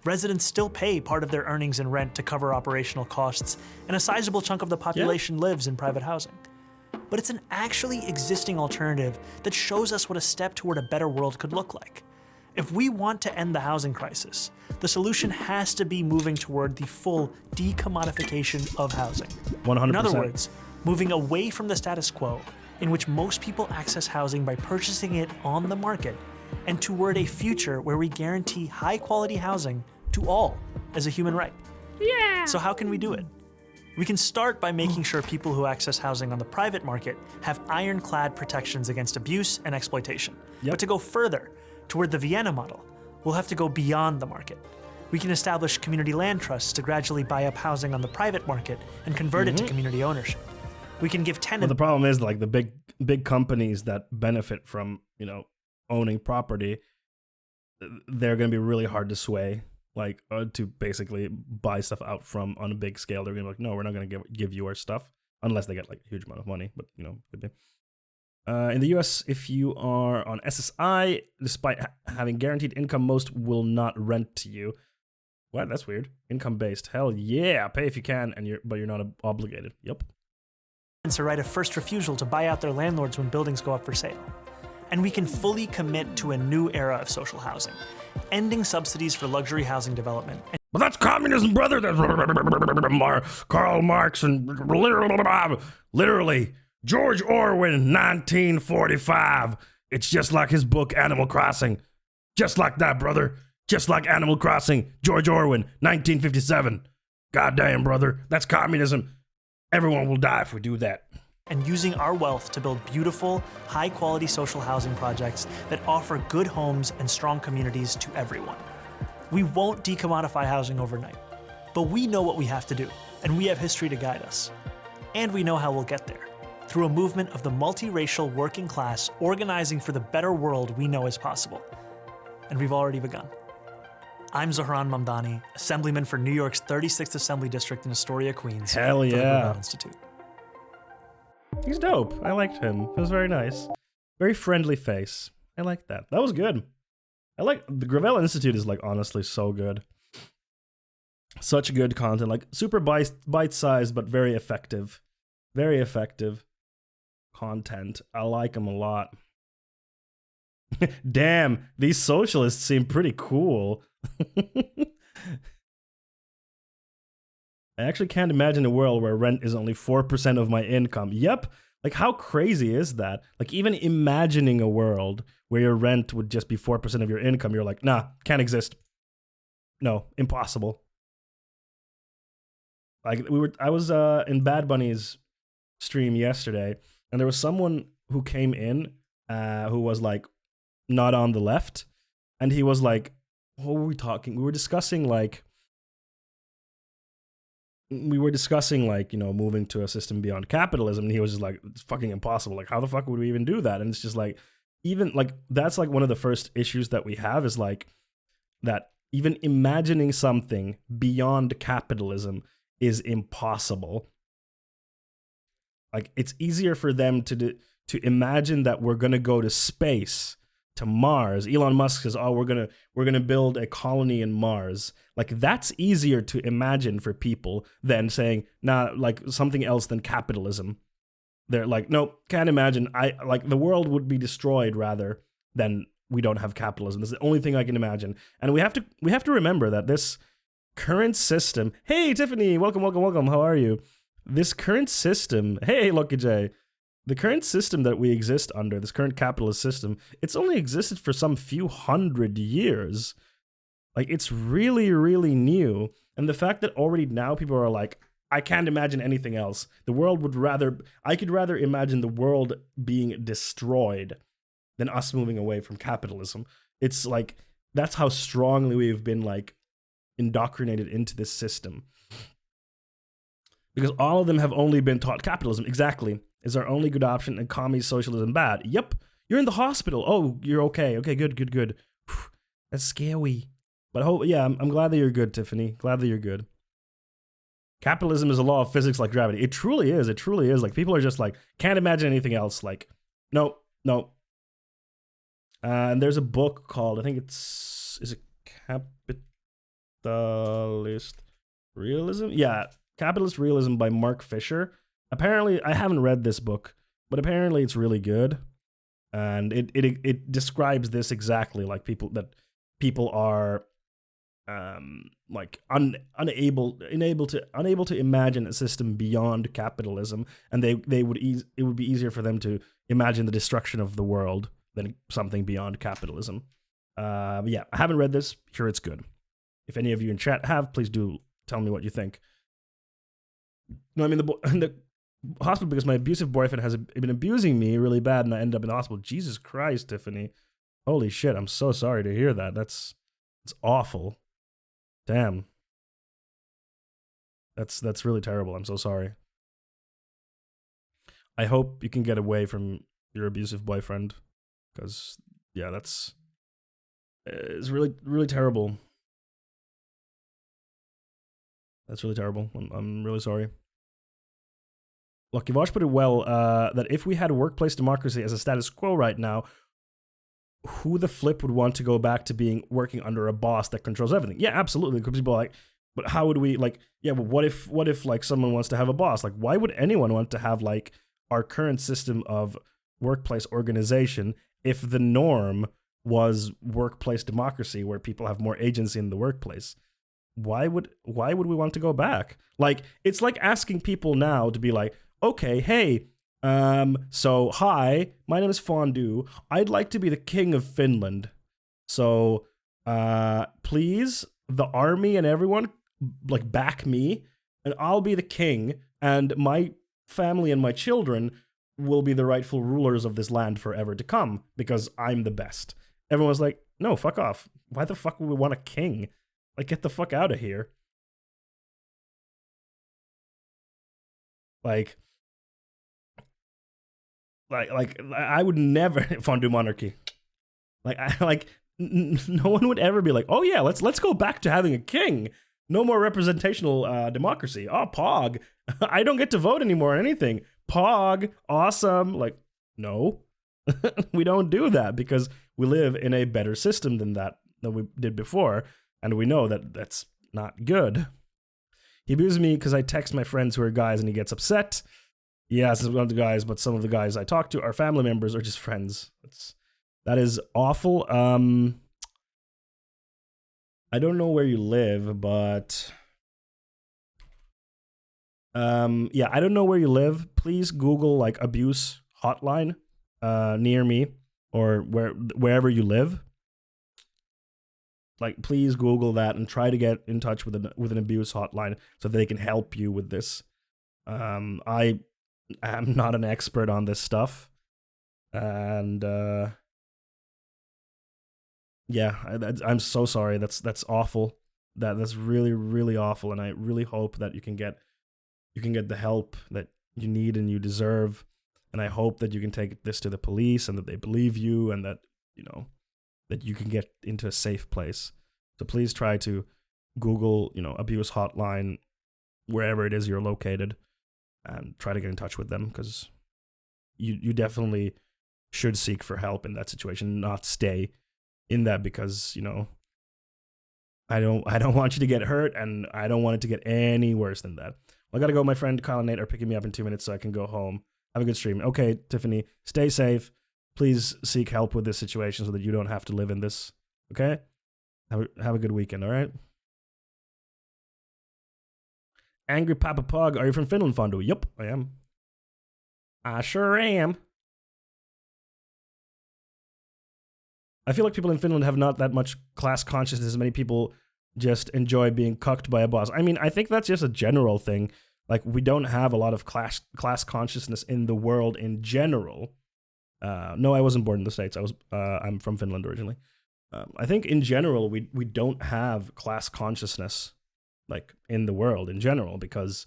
Speaker 3: Residents still pay part of their earnings in rent to cover operational costs, and a sizable chunk of the population lives in private housing. But it's an actually existing alternative that shows us what a step toward a better world could look like. If we want to end the housing crisis, the solution has to be moving toward the full decommodification of housing.
Speaker 2: 100%.
Speaker 3: In other words, moving away from the status quo, in which most people access housing by purchasing it on the market, and toward a future where we guarantee high-quality housing to all as a human right. Yeah. So how can we do it? We can start by making sure people who access housing on the private market have ironclad protections against abuse and exploitation. But to go further, toward the Vienna model, we'll have to go beyond the market. We can establish community land trusts to gradually buy up housing on the private market and convert it to community ownership. We can give tenants.
Speaker 2: Well, the problem is like the big companies that benefit from, owning property, they're going to be really hard to sway, to basically buy stuff out from on a big scale. They're going to be like, no, we're not going to give you our stuff unless they get like a huge amount of money, but could be. In the US, if you are on SSI, despite having guaranteed income, most will not rent to you. What? That's weird. Income based. Hell yeah, pay if you can, but you're not obligated. Yep.
Speaker 3: A right of first refusal to buy out their landlords when buildings go up for sale. And we can fully commit to a new era of social housing, ending subsidies for luxury housing development.
Speaker 2: But that's communism, brother. That's Karl Marx and literally George Orwell, 1945. It's just like his book Animal Crossing. Just like that, brother. Just like Animal Crossing, George Orwell, 1957. Goddamn, brother. That's communism. Everyone will die if we do that.
Speaker 3: And using our wealth to build beautiful, high-quality social housing projects that offer good homes and strong communities to everyone. We won't decommodify housing overnight, but we know what we have to do. And we have history to guide us. And we know how we'll get there, through a movement of the multiracial working class organizing for the better world we know is possible. And we've already begun. I'm Zohran Mamdani, Assemblyman for New York's 36th Assembly District in Astoria, Queens.
Speaker 2: Hell
Speaker 3: for the
Speaker 2: yeah.
Speaker 3: Gravel Institute.
Speaker 2: He's dope. I liked him. It was very nice. Very friendly face. I like that. That was good. I like the Gravel Institute is like honestly so good. Such good content, like super bite-sized but very effective. Very effective content. I like them a lot. Damn, these socialists seem pretty cool. I actually can't imagine a world where rent is only 4% of my income. Yep. Like, how crazy is that? Like, even imagining a world where your rent would just be 4% of your income, you're like, nah, can't exist. No, impossible. Like, I was in Bad Bunny's stream yesterday, and there was someone who came in who was like not on the left, and he was like, what were we talking? We were discussing like, you know, moving to a system beyond capitalism, and he was just like, it's fucking impossible. Like, how the fuck would we even do that? And it's just like, even like, that's like one of the first issues that we have is like that even imagining something beyond capitalism is impossible. Like, it's easier for them to imagine that we're gonna go to space, to Mars. Elon Musk says, "Oh, we're gonna build a colony in Mars." Like, that's easier to imagine for people than saying, "Nah, like something else than capitalism." They're like, "Nope, can't imagine. I like the world would be destroyed rather than we don't have capitalism." That's the only thing I can imagine. And we have to remember that this current system. Hey, Tiffany, welcome. How are you? This current system. Hey, Lucky J. The current system that we exist under, this current capitalist system, it's only existed for some few hundred years. Like, it's really, really new. And the fact that already now people are like, I can't imagine anything else. I could rather imagine the world being destroyed than us moving away from capitalism. It's like, that's how strongly we've been like indoctrinated into this system. Because all of them have only been taught capitalism. Exactly. Is our only good option, and commie socialism bad. Yep. You're in the hospital. Oh, you're okay. Okay, good. That's scary. But I'm glad that you're good, Tiffany. Glad that you're good. Capitalism is a law of physics like gravity. It truly is. Like, people are just like, can't imagine anything else. Like, no. And there's a book called, I think is it Capitalist Realism? Yeah, Capitalist Realism by Mark Fisher. Apparently, I haven't read this book, but apparently it's really good. And it describes this exactly, like people are like unable to imagine a system beyond capitalism, and it would be easier for them to imagine the destruction of the world than something beyond capitalism. Yeah, I haven't read this. Sure, it's good. If any of you in chat have, please do tell me what you think. No, I mean the hospital because my abusive boyfriend has been abusing me really bad, and I ended up in the hospital. Jesus Christ, Tiffany! Holy shit! I'm so sorry to hear that. It's awful. Damn. That's really terrible. I'm so sorry. I hope you can get away from your abusive boyfriend, because yeah, it's really, really terrible. That's really terrible. I'm really sorry. Look, Yavash put it well, that if we had workplace democracy as a status quo right now, who the flip would want to go back to working under a boss that controls everything? Yeah, absolutely. Because people are like, but how would we, like, yeah, but what if like someone wants to have a boss? Like, why would anyone want to have like our current system of workplace organization if the norm was workplace democracy where people have more agency in the workplace? Why would we want to go back? Like, it's like asking people now to be like, okay, hey, so hi, my name is Fondue. I'd like to be the king of Finland. So, please, the army and everyone, like, back me, and I'll be the king, and my family and my children will be the rightful rulers of this land forever to come, because I'm the best. Everyone's like, no, fuck off. Why the fuck would we want a king? Like, get the fuck out of here. Like I would never fondue monarchy. No one would ever be like, oh yeah, let's go back to having a king. No more representational democracy. Oh, Pog. I don't get to vote anymore on anything. Pog, awesome. Like, no, we don't do that because we live in a better system than we did before, and we know that that's not good. He abuses me because I text my friends who are guys, and he gets upset. Yes, it's one of the guys, but some of the guys I talk to are family members or just friends. That is awful. I don't know where you live, but yeah, I don't know where you live. Please Google like abuse hotline near me or wherever you live. Like, please Google that and try to get in touch with an abuse hotline so that they can help you with this. I am not an expert on this stuff, and yeah, I'm so sorry. That's awful. That's really, really awful, and I really hope that you can get the help that you need and you deserve. And I hope that you can take this to the police and that they believe you and that that you can get into a safe place. So please try to Google abuse hotline wherever it is you're located and try to get in touch with them, because you definitely should seek for help in that situation, not stay in that, because I don't want you to get hurt, and I don't want it to get any worse than that. Well, I gotta go. My friend Kyle and Nate are picking me up in 2 minutes so I can go home. Have a good stream. Okay, Tiffany, stay safe. Please seek help with this situation so that you don't have to live in this. Okay? Have a good weekend, all right? Angry Papa Pug, are you from Finland, Fondue? Yup, I am. I sure am. I feel like people in Finland have not that much class consciousness. Many people just enjoy being cucked by a boss. I mean, I think that's just a general thing. Like, we don't have a lot of class consciousness in the world in general. No, I wasn't born in the States. I'm from Finland originally. I think in general we don't have class consciousness like in the world in general, because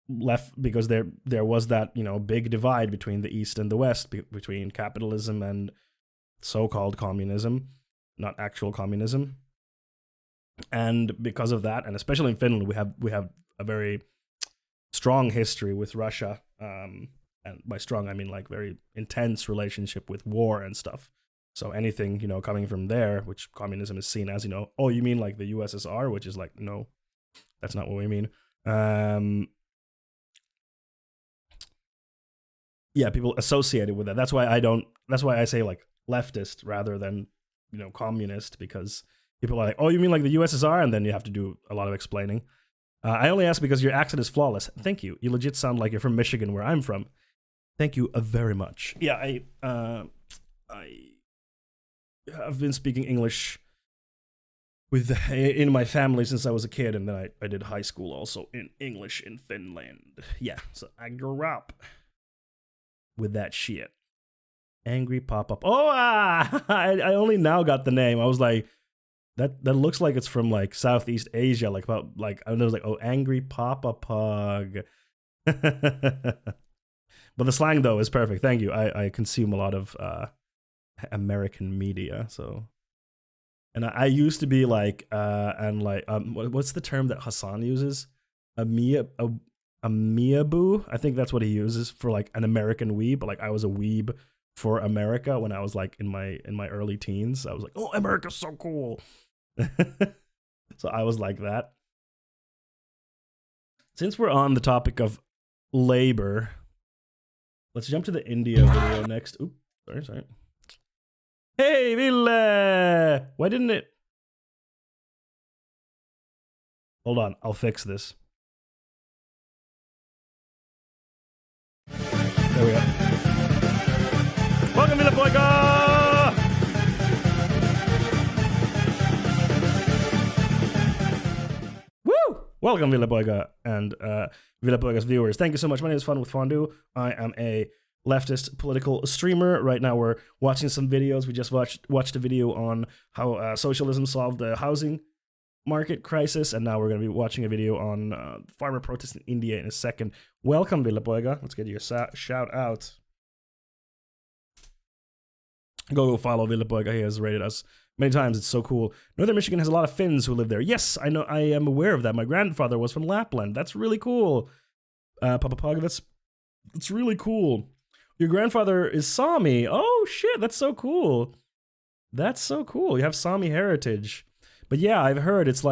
Speaker 2: there was that big divide between the East and the West, between capitalism and so-called communism, not actual communism. And because of that, and especially in Finland, we have a very strong history with Russia, and by strong I mean like very intense relationship with war and stuff. So anything coming from there, which communism is seen as, oh, you mean like the USSR, which is like, no, that's not what we mean. Yeah, people associated with that. That's why I say like leftist rather than communist, because people are like, oh, you mean like the USSR, and then you have to do a lot of explaining. I only ask because your accent is flawless. Thank you. You legit sound like you're from Michigan, where I'm from. Thank you very much. Yeah, I've been speaking English in my family since I was a kid, and then I did high school also in English in Finland. Yeah, so I grew up with that shit. Angry Pop-Up. Oh, I only now got the name. I was like, that looks like it's from like Southeast Asia, like I was like, oh, Angry Papa Pug. But the slang though is perfect. Thank you. I consume a lot of American media, so, and I used to be like what's the term that Hassan uses? A meaboo. I think that's what he uses for like an American weeb. But like I was a weeb for America when I was like in my early teens. I was like, oh, America's so cool. So I was like that. Since we're on the topic of labor, let's jump to the India video next. Oops, sorry. Hey, Ville! Why didn't it? Hold on, I'll fix this. There we go. Welcome, Ville Poika! Woo! Welcome, Ville Poika and Ville Poika's viewers. Thank you so much. My name is Fun with Fondue. I am a leftist political streamer. Right now we're watching some videos. We just watched a video on how socialism solved the housing market crisis, and now we're going to be watching a video on farmer protests in India in a second. Welcome, Villapoiga. Let's get you a shout out. Go follow Villapoiga. He has rated us many times. It's so cool. Northern Michigan has a lot of Finns who live there. Yes, I know. I am aware of that. My grandfather was from Lapland. That's really cool. Papa Pog, that's really cool. Your grandfather is Sami. Oh shit, that's so cool. That's so cool. You have Sami heritage. But yeah, I've heard it's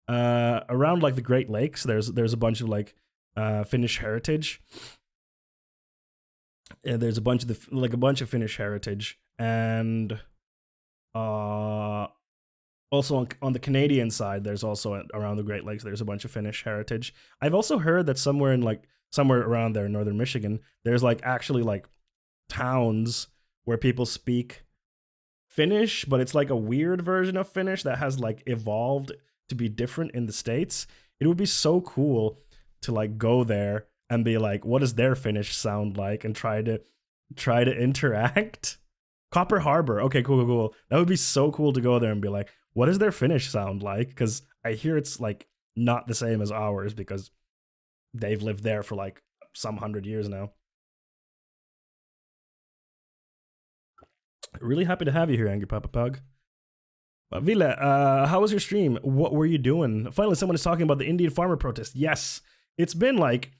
Speaker 2: around like the Great Lakes. There's a bunch of like Finnish heritage. And there's a bunch of Finnish heritage, and also on the Canadian side, there's also around the Great Lakes, there's a bunch of Finnish heritage. I've also heard that somewhere around there in northern Michigan, there's like actually like towns where people speak Finnish, but it's like a weird version of Finnish that has like evolved to be different in the States. It would be so cool to like go there and be like, what does their Finnish sound like, and try to interact. Copper Harbor. Okay, cool. That would be so cool to go there and be like, what does their Finnish sound like? Because I hear it's like not the same as ours because they've lived there for like some 100 years now. Really happy to have you here, Angry Papa Pug. Ville, how was your stream? What were you doing? Finally, someone is talking about the Indian farmer protest. Yes, it's been like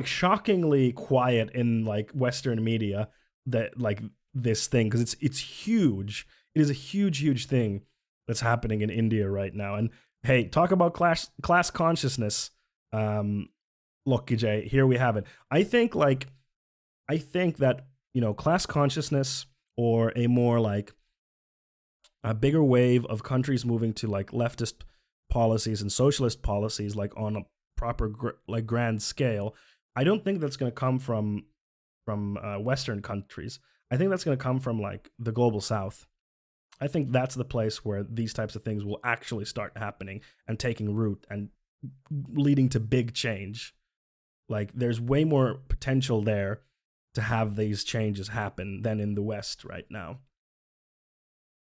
Speaker 2: shockingly quiet in like Western media that like this thing, because it's huge. It is a huge thing that's happening in India right now. And hey, talk about class consciousness. Look, Jay, here we have it. I think that, you know, class consciousness, or a more like a bigger wave of countries moving to like leftist policies and socialist policies, like on a proper like grand scale. I don't think that's going to come from Western countries. I think that's going to come from like the global South. I think that's the place where these types of things will actually start happening and taking root and leading to big change. Like there's way more potential there to have these changes happen than in the West right now.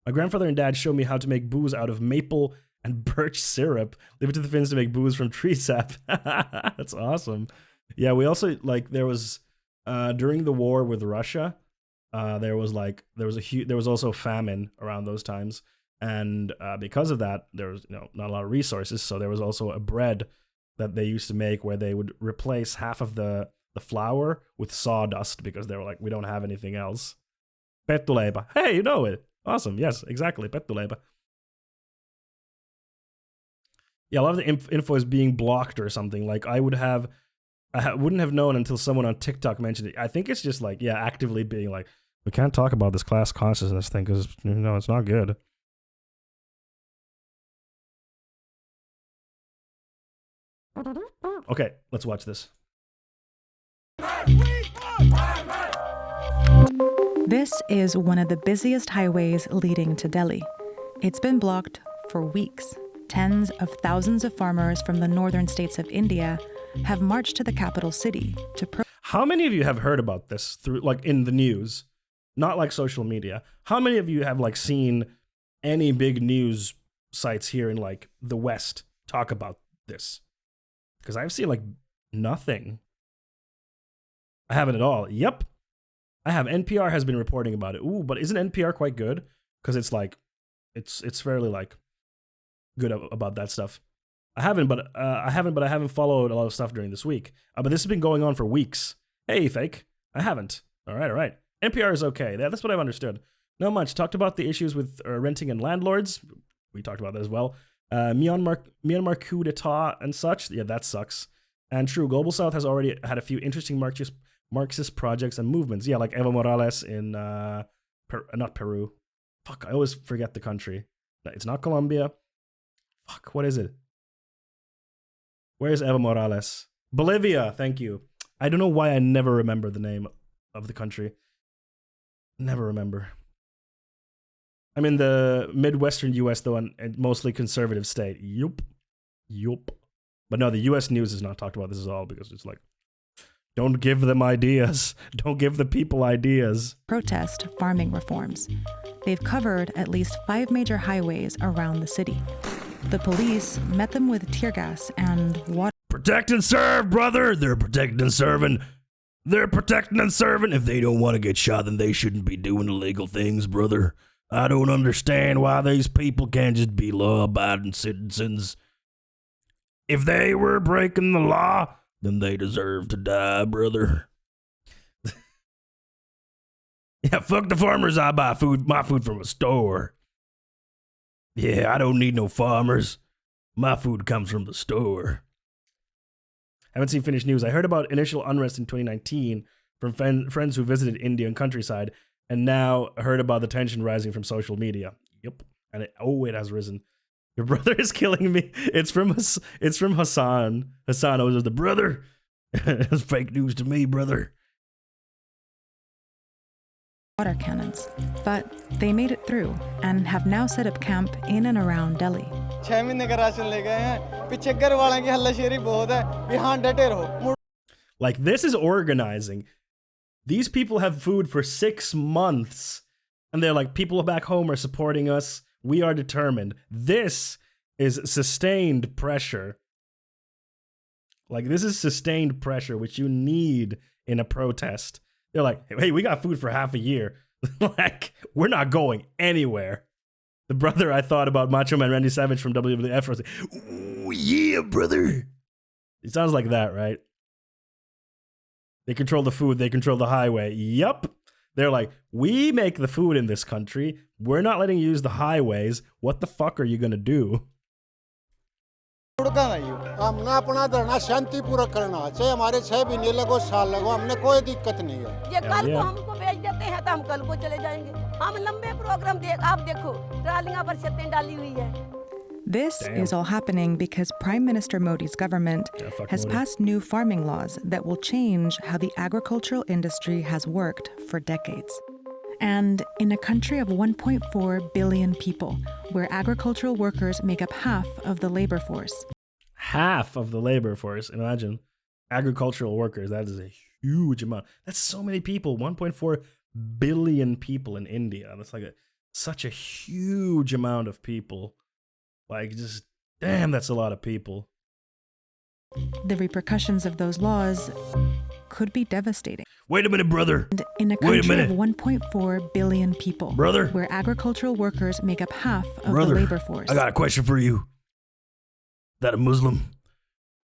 Speaker 2: My grandfather and dad showed me how to make booze out of maple and birch syrup. Leave it to the Finns to make booze from tree sap. That's awesome. Yeah, we also like there was during the war with Russia, there was also famine around those times, and because of that, there was not a lot of resources. So there was also a bread that they used to make where they would replace half of the flour with sawdust because they were like, we don't have anything else. Pettuleipä. Hey, you know it. Awesome. Yes, exactly. Pettuleipä. Yeah, a lot of the info is being blocked or something. Like I wouldn't have known until someone on TikTok mentioned it. I think it's just like, yeah, actively being like, we can't talk about this class consciousness thing because, it's not good. Okay, let's watch this.
Speaker 4: This is one of the busiest highways leading to Delhi. It's been blocked for weeks. Tens of thousands of farmers from the northern states of India have marched to the capital city to
Speaker 2: How many of you have heard about this through like in the news, not like social media? How many of you have like seen any big news sites here in like the West talk about this? Because I've seen like nothing. I haven't at all. Yep. I have. NPR has been reporting about it. Ooh, but isn't NPR quite good? Because it's like, it's fairly like good about that stuff. I haven't, but I haven't followed a lot of stuff during this week. But this has been going on for weeks. Hey, fake. I haven't. All right. NPR is okay. That's what I've understood. Not much. Talked about the issues with renting and landlords. We talked about that as well. Myanmar coup d'etat and such. Yeah, that sucks. And true, Global South has already had a few interesting Marxist projects and movements. Yeah, like Evo Morales in not Peru. Fuck, I always forget the country. It's not Colombia. Fuck, what is it? Where's Evo Morales? Bolivia, thank you. I don't know why I never remember the name of the country. Never remember. I'm in the Midwestern US, though, and mostly conservative state. Yup. But no, the US news has not talked about this at all because it's like, don't give them ideas. Don't give the people ideas.
Speaker 4: Protest farming reforms. They've covered at least 5 major highways around the city. The police met them with tear gas and water.
Speaker 2: Protect and serve, brother. They're protecting and serving. They're protecting and serving. If they don't want to get shot, then they shouldn't be doing illegal things, brother. I don't understand why these people can't just be law-abiding citizens. If they were breaking the law, then they deserve to die, brother. Yeah, fuck the farmers. I buy my food from a store. Yeah, I don't need no farmers. My food comes from the store. Haven't seen finished news. I heard about initial unrest in 2019 from friends who visited India and countryside, and now heard about the tension rising from social media. Yep, and it has risen. Your brother is killing me. It's from Hassan. Hassan was the brother. It's fake news to me, brother.
Speaker 4: Water cannons, but they made it through and have now set up camp in and around Delhi.
Speaker 5: 6 महीने का ration ले गए हैं पीछे घर वालों की हल्लाशेरी बहुत है यहाँ डटे रहो.
Speaker 2: Like, this is organizing. These people have food for 6 months, and they're like, people back home are supporting us. We are determined. This is sustained pressure. Like, this is sustained pressure, which you need in a protest. They're like, hey, we got food for half a year. Like, we're not going anywhere. The brother I thought about, Macho Man Randy Savage from WWF, was like, ooh, yeah, brother. It sounds like that, right? They control the food. They control the highway. Yup. They're like, we make the food in this country. We're not letting you use the highways. What the fuck are you going to do?
Speaker 6: हमने अपना धरना शांतिपूर्वक करना है चाहे हमारे 6 महीने लगो साल लगो हमने कोई दिक्कत नहीं है
Speaker 7: ये कल को हमको भेज देते हैं तो हम कल को चले जाएंगे हम लंबे प्रोग्राम आप देखो ट्रालियां पर छतें डाली हुई है.
Speaker 4: This is all happening because Prime Minister Modi's government has passed new farming laws that will change how the agricultural industry has worked for decades. And in a country of 1.4 billion people, where agricultural workers make up half of the labor force.
Speaker 2: Half of the labor force, imagine. Agricultural workers, that is a huge amount. That's so many people, 1.4 billion people in India. That's like such a huge amount of people. Like, just, damn, that's a lot of people.
Speaker 4: The repercussions of those laws could be devastating.
Speaker 2: Wait a minute, brother.
Speaker 4: And in a country of 1.4 billion people,
Speaker 2: brother,
Speaker 4: where agricultural workers make up half of
Speaker 2: brother,
Speaker 4: the labor force.
Speaker 2: I got a question for you. Is that a Muslim?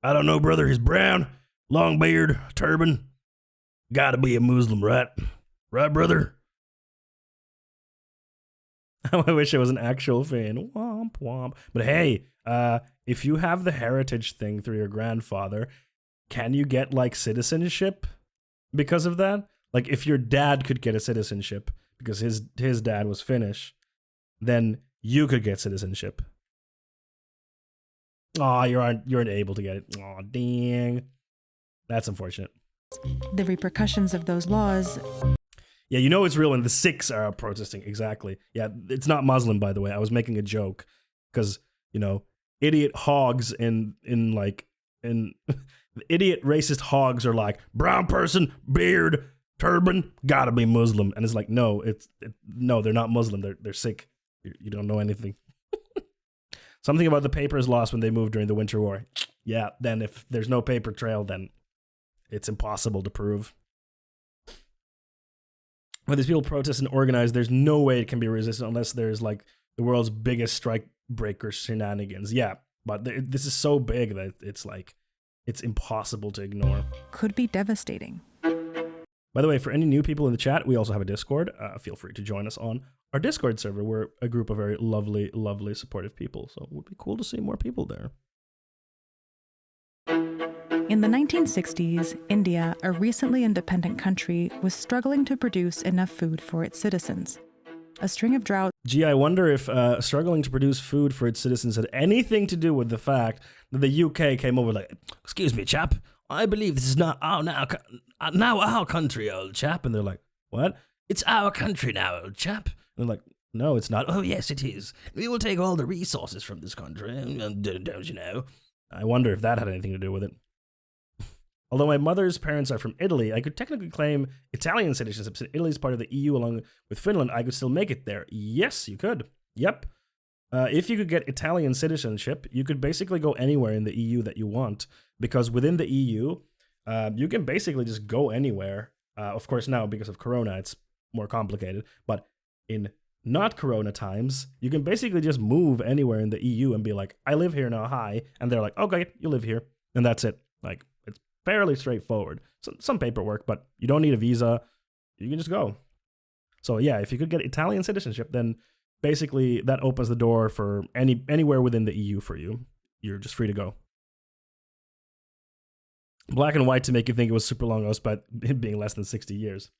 Speaker 2: I don't know, brother. He's brown, long beard, turban. Gotta be a Muslim, right? Right, brother? I wish it was an actual fan. Womp womp. But hey, if you have the heritage thing through your grandfather, can you get like citizenship because of that? Like, if your dad could get a citizenship because his dad was Finnish, then you could get citizenship. Oh, you aren't able to get it. Oh, dang. That's unfortunate.
Speaker 4: The repercussions of those laws.
Speaker 2: Yeah, you know it's real when the Sikhs are out protesting. Exactly. Yeah, it's not Muslim, by the way. I was making a joke because, you know, idiot hogs in idiot racist hogs are like, brown person, beard, turban, gotta be Muslim. And it's like, no, no, they're not Muslim. They're Sikh. You don't know anything. Something about the papers lost when they moved during the Winter War. Yeah, then if there's no paper trail, then it's impossible to prove. When these people protest and organize, there's no way it can be resisted unless there's like the world's biggest strike breaker shenanigans. Yeah, but this is so big that it's like, it's impossible to ignore.
Speaker 4: Could be devastating.
Speaker 2: By the way, for any new people in the chat, we also have a Discord. Feel free to join us on our Discord server. We're a group of very lovely, lovely, supportive people. So it would be cool to see more people there.
Speaker 4: In the 1960s, India, a recently independent country, was struggling to produce enough food for its citizens. A string of droughts.
Speaker 2: Gee, I wonder if struggling to produce food for its citizens had anything to do with the fact that the UK came over like, excuse me, chap, I believe this is not now our country, old chap. And they're like, what? It's our country now, old chap. And they're like, no, it's not. Oh, yes, it is. We will take all the resources from this country, don't you know? I wonder if that had anything to do with it. Although my mother's parents are from Italy, I could technically claim Italian citizenship since Italy is part of the EU along with Finland. I could still make it there. Yes, you could. Yep. If you could get Italian citizenship, you could basically go anywhere in the EU that you want, because within the EU, you can basically just go anywhere. Of course, now because of Corona, it's more complicated. But in not Corona times, you can basically just move anywhere in the EU and be like, I live here now, hi. And they're like, okay, you live here. And that's it. Like, it's fairly straightforward. Some paperwork, but you don't need a visa. You can just go. So yeah, if you could get Italian citizenship, then basically that opens the door for anywhere within the EU for you. You're just free to go. Black and white to make you think it was super long, but it being less than 60 years.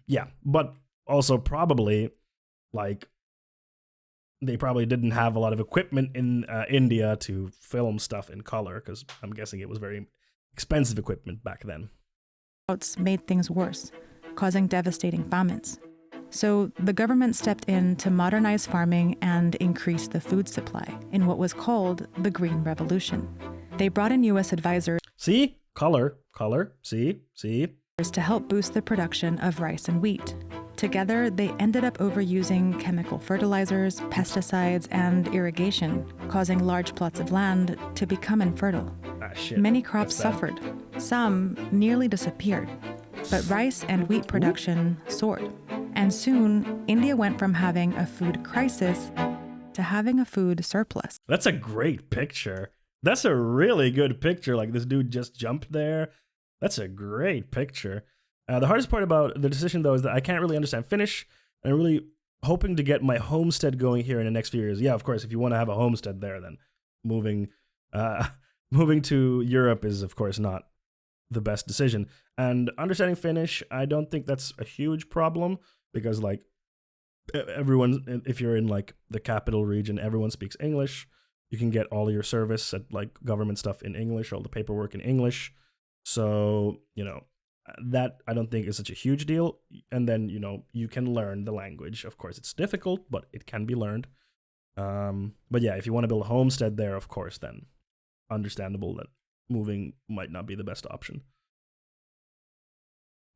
Speaker 2: Yeah, but also probably, like, they probably didn't have a lot of equipment in India to film stuff in color, because I'm guessing it was very expensive equipment back then.
Speaker 4: Droughts made things worse, causing devastating famines. So the government stepped in to modernize farming and increase the food supply in what was called the Green Revolution. They brought in U.S. advisors
Speaker 2: See? Color. See?
Speaker 4: to help boost the production of rice and wheat. Together, they ended up overusing chemical fertilizers, pesticides, and irrigation, causing large plots of land to become infertile.
Speaker 2: Shit.
Speaker 4: Many crops
Speaker 2: That's bad.
Speaker 4: suffered. Some nearly disappeared. But rice and wheat production soared. And soon, India went from having a food crisis to having a food surplus.
Speaker 2: That's a great picture. That's a really good picture. Like, this dude just jumped there. That's a great picture. The hardest part about the decision, though, is that I can't really understand Finnish. And I'm really hoping to get my homestead going here in the next few years. Yeah, of course, if you want to have a homestead there, then moving to Europe is, of course, not the best decision. And understanding Finnish, I don't think that's a huge problem, because, like, everyone, if you're in, like, the capital region, everyone speaks English. You can get all your service at, like, government stuff in English, all the paperwork in English. So, you know, that I don't think is such a huge deal. And then, you know, you can learn the language. Of course, it's difficult, but it can be learned. But yeah, if you want to build a homestead there, of course, then understandable that moving might not be the best option.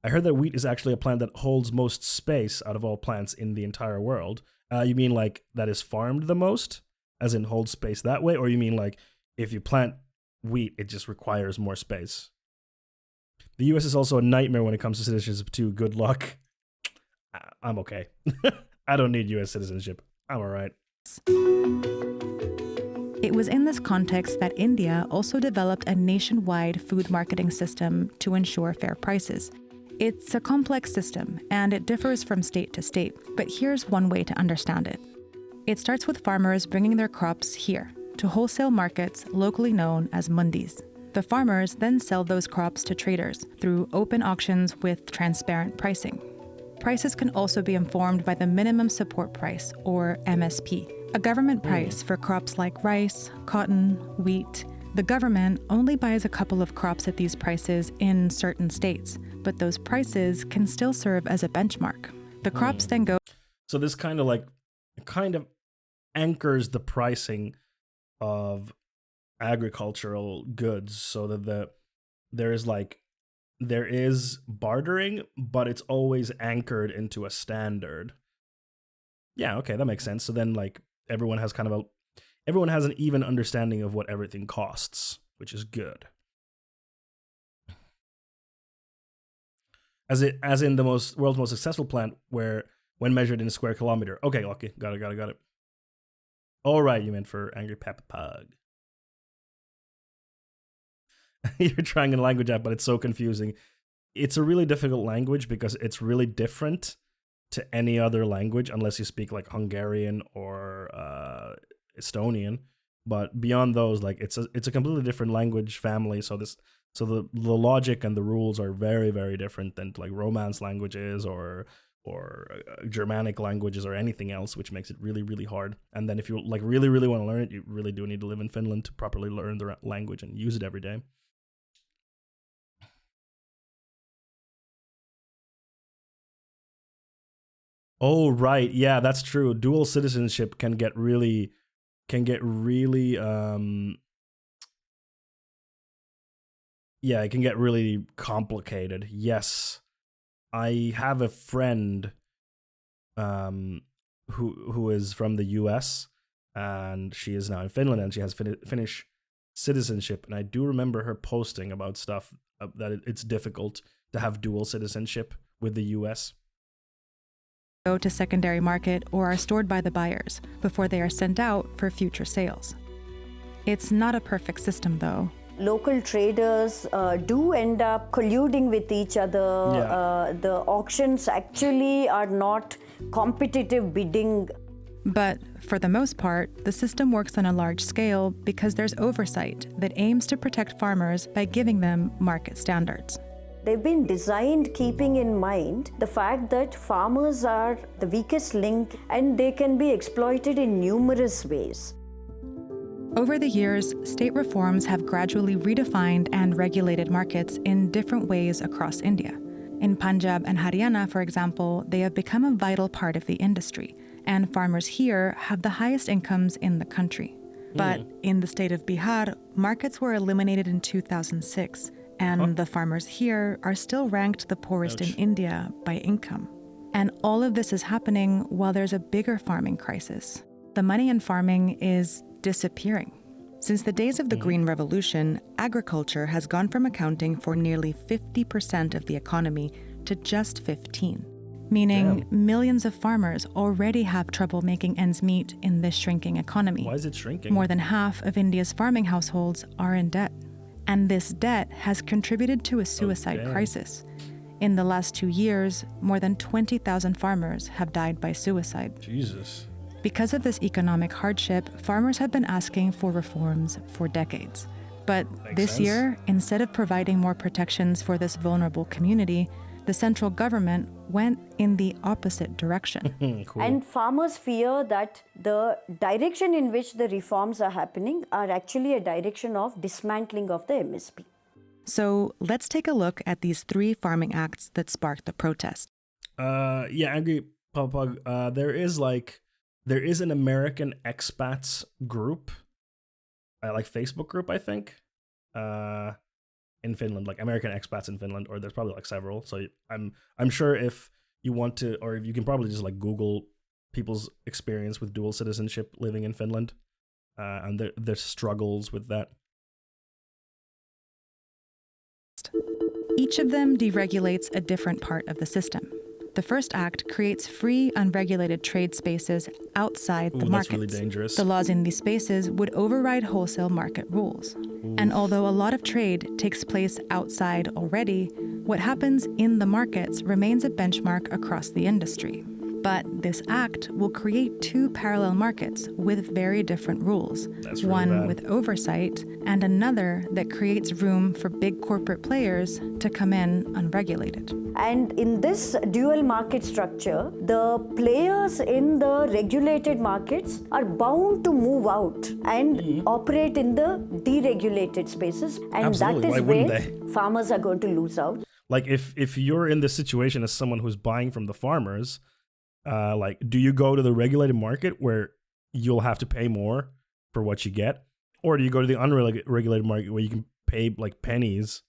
Speaker 2: I heard that wheat is actually a plant that holds most space out of all plants in the entire world. You mean like that is farmed the most, as in holds space that way? Or you mean like if you plant wheat, it just requires more space? The US is also a nightmare when it comes to citizenship too. Good luck. I'm okay. I don't need US citizenship. I'm all right.
Speaker 4: It was in this context that India also developed a nationwide food marketing system to ensure fair prices. It's a complex system, and it differs from state to state, but here's one way to understand it. It starts with farmers bringing their crops here, to wholesale markets locally known as mundis. The farmers then sell those crops to traders through open auctions with transparent pricing. Prices can also be informed by the minimum support price, or MSP, a government price for crops like rice, cotton, wheat. The government only buys a couple of crops at these prices in certain states, but those prices can still serve as a benchmark. The crops then go.
Speaker 2: So this kind of anchors the pricing of agricultural goods, so that there is bartering, but it's always anchored into a standard. Yeah, okay, that makes sense. So then, like, everyone has an even understanding of what everything costs, which is good. As in the world's most successful plant, where when measured in a square kilometer. Okay, got it. All right, you meant for Angry Peppa Pug. You're trying a language app, but it's so confusing. It's a really difficult language because it's really different to any other language, unless you speak like Hungarian or Estonian. But beyond those, like, it's a completely different language family. So the logic and the rules are very, very different than like Romance languages or Germanic languages or anything else, which makes it really, really hard. And then if you like really, really want to learn it, you really do need to live in Finland to properly learn the language and use it every day. Oh, right. Yeah, that's true. Dual citizenship can get really yeah, it can get really complicated. Yes, I have a friend who is from the US, and she is now in Finland, and she has Finnish citizenship. And I do remember her posting about stuff that it's difficult to have dual citizenship with the US.
Speaker 4: Go to secondary market or are stored by the buyers before they are sent out for future sales. It's not a perfect system, though.
Speaker 8: Local traders do end up colluding with each other.
Speaker 2: Yeah.
Speaker 8: The auctions actually are not competitive bidding.
Speaker 4: But for the most part, the system works on a large scale because there's oversight that aims to protect farmers by giving them market standards.
Speaker 8: They've been designed keeping in mind the fact that farmers are the weakest link and they can be exploited in numerous ways.
Speaker 4: Over the years, state reforms have gradually redefined and regulated markets in different ways across India. In Punjab and Haryana, for example, they have become a vital part of the industry, and farmers here have the highest incomes in the country. But in the state of Bihar, markets were eliminated in 2006, and the farmers here are still ranked the poorest in India by income. And all of this is happening while there's a bigger farming crisis. The money in farming is disappearing. Since the days of the Green Revolution, agriculture has gone from accounting for nearly 50% of the economy to just 15%, meaning millions of farmers already have trouble making ends meet in this shrinking economy.
Speaker 2: Why is it shrinking?
Speaker 4: More than half of India's farming households are in debt. And this debt has contributed to a suicide crisis. In the last 2 years, more than 20,000 farmers have died by suicide.
Speaker 2: Jesus.
Speaker 4: Because of this economic hardship, farmers have been asking for reforms for decades. But this
Speaker 2: sense.
Speaker 4: year, instead of providing more protections for this vulnerable community, the central government went in the opposite direction.
Speaker 2: Cool.
Speaker 8: And farmers fear that the direction in which the reforms are happening are actually a direction of dismantling of the MSP.
Speaker 4: So let's take a look at these 3 farming acts that sparked the protest.
Speaker 2: Yeah, Angry Pug. There is an American expats group, like Facebook group, I think, in Finland, like American expats in Finland, or there's probably like several. So I'm sure if you want to, or if you can probably just like Google people's experience with dual citizenship living in Finland, and their struggles with that.
Speaker 4: Each of them deregulates a different part of the system. The first act creates free, unregulated trade spaces outside the
Speaker 2: Ooh,
Speaker 4: markets.
Speaker 2: that's really dangerous.
Speaker 4: The laws in these spaces would override wholesale market rules. And although a lot of trade takes place outside already, what happens in the markets remains a benchmark across the industry. But this act will create 2 parallel markets with very different rules.
Speaker 2: That's really
Speaker 4: One
Speaker 2: bad.
Speaker 4: with oversight, and another that creates room for big corporate players to come in unregulated.
Speaker 8: And in this dual market structure, the players in the regulated markets are bound to move out and operate in the deregulated spaces. And
Speaker 2: Absolutely.
Speaker 8: that
Speaker 2: Why
Speaker 8: is
Speaker 2: wouldn't
Speaker 8: where farmers are going to lose out.
Speaker 2: Like if you're in this situation as someone who's buying from the farmers, like, do you go to the regulated market where you'll have to pay more for what you get? Or do you go to the unregulated market where you can pay like pennies,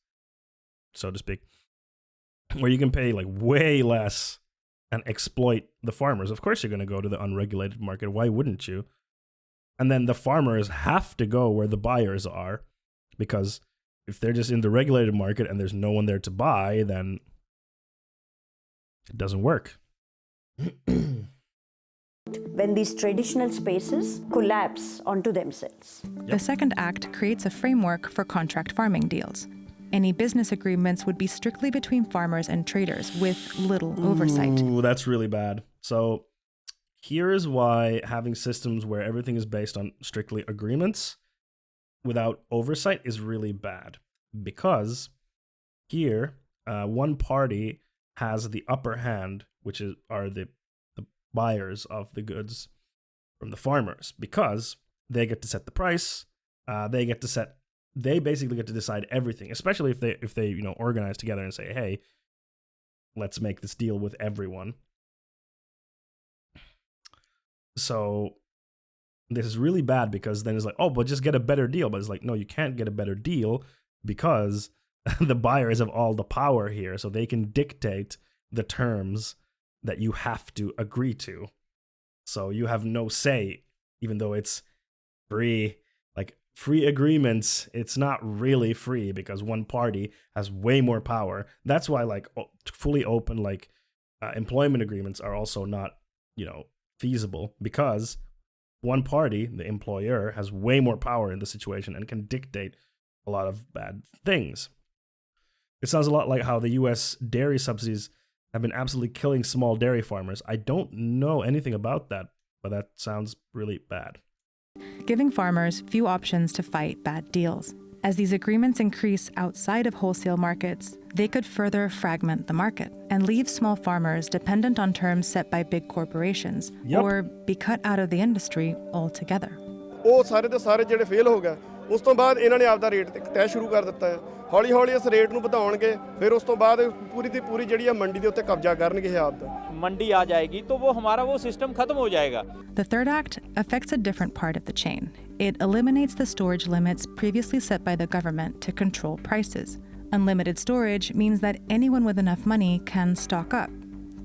Speaker 2: so to speak, where you can pay like way less and exploit the farmers? Of course you're going to go to the unregulated market. Why wouldn't you? And then the farmers have to go where the buyers are, because if they're just in the regulated market and there's no one there to buy, then it doesn't work.
Speaker 8: When these traditional spaces collapse onto themselves.
Speaker 4: The second act creates a framework for contract farming deals. Any business agreements would be strictly between farmers and traders with little oversight.
Speaker 2: Ooh, that's really bad. So here's why having systems where everything is based on strictly agreements without oversight is really bad. Because here, one party has the upper hand, which are the buyers of the goods from the farmers, because they get to set the price. They basically get to decide everything, especially if they organize together and say, hey, let's make this deal with everyone. So this is really bad, because then it's like, oh, but just get a better deal. But it's like, no, you can't get a better deal because the buyers have all the power here, so they can dictate the terms that you have to agree to. So you have no say, even though it's free. Like free agreements, it's not really free because one party has way more power. That's why like fully open like employment agreements are also not, feasible, because one party, the employer, has way more power in the situation and can dictate a lot of bad things. It sounds a lot like how the US dairy subsidies have been absolutely killing small dairy farmers. I don't know anything about that, but that sounds really bad.
Speaker 4: Giving farmers few options to fight bad deals. As these agreements increase outside of wholesale markets, they could further fragment the market and leave small farmers dependent on terms set by big corporations, or be cut out of the industry altogether.
Speaker 9: ਉਹ ਸਾਰੇ ਦੇ ਸਾਰੇ ਜਿਹੜੇ fail ਹੋ ਗਏ, ਉਸ ਤੋਂ ਬਾਅਦ ਇਹਨਾਂ ਨੇ ਆਪਦਾ ਰੇਟ ਤੈਅ ਸ਼ੁਰੂ ਕਰ ਦਿੱਤਾ ਹੈ। ਹੌਲੀ ਹੌਲੀ ਇਸ ਰੇਟ ਨੂੰ ਵਧਾਉਣਗੇ, ਫਿਰ ਉਸ ਤੋਂ ਬਾਅਦ ਪੂਰੀ ਦੀ ਪੂਰੀ ਜਿਹੜੀ ਆ ਮੰਡੀ ਦੇ ਉੱਤੇ ਕਬਜ਼ਾ ਕਰਨਗੇ ਆਪਦਾ।
Speaker 10: मंडी आ जाएगी तो वो हमारा वो सिस्टम खत्म हो जाएगा।
Speaker 4: The third act affects a different part of the chain. It eliminates the storage limits previously set by the government to control prices. Unlimited storage means that anyone with enough money can stock up.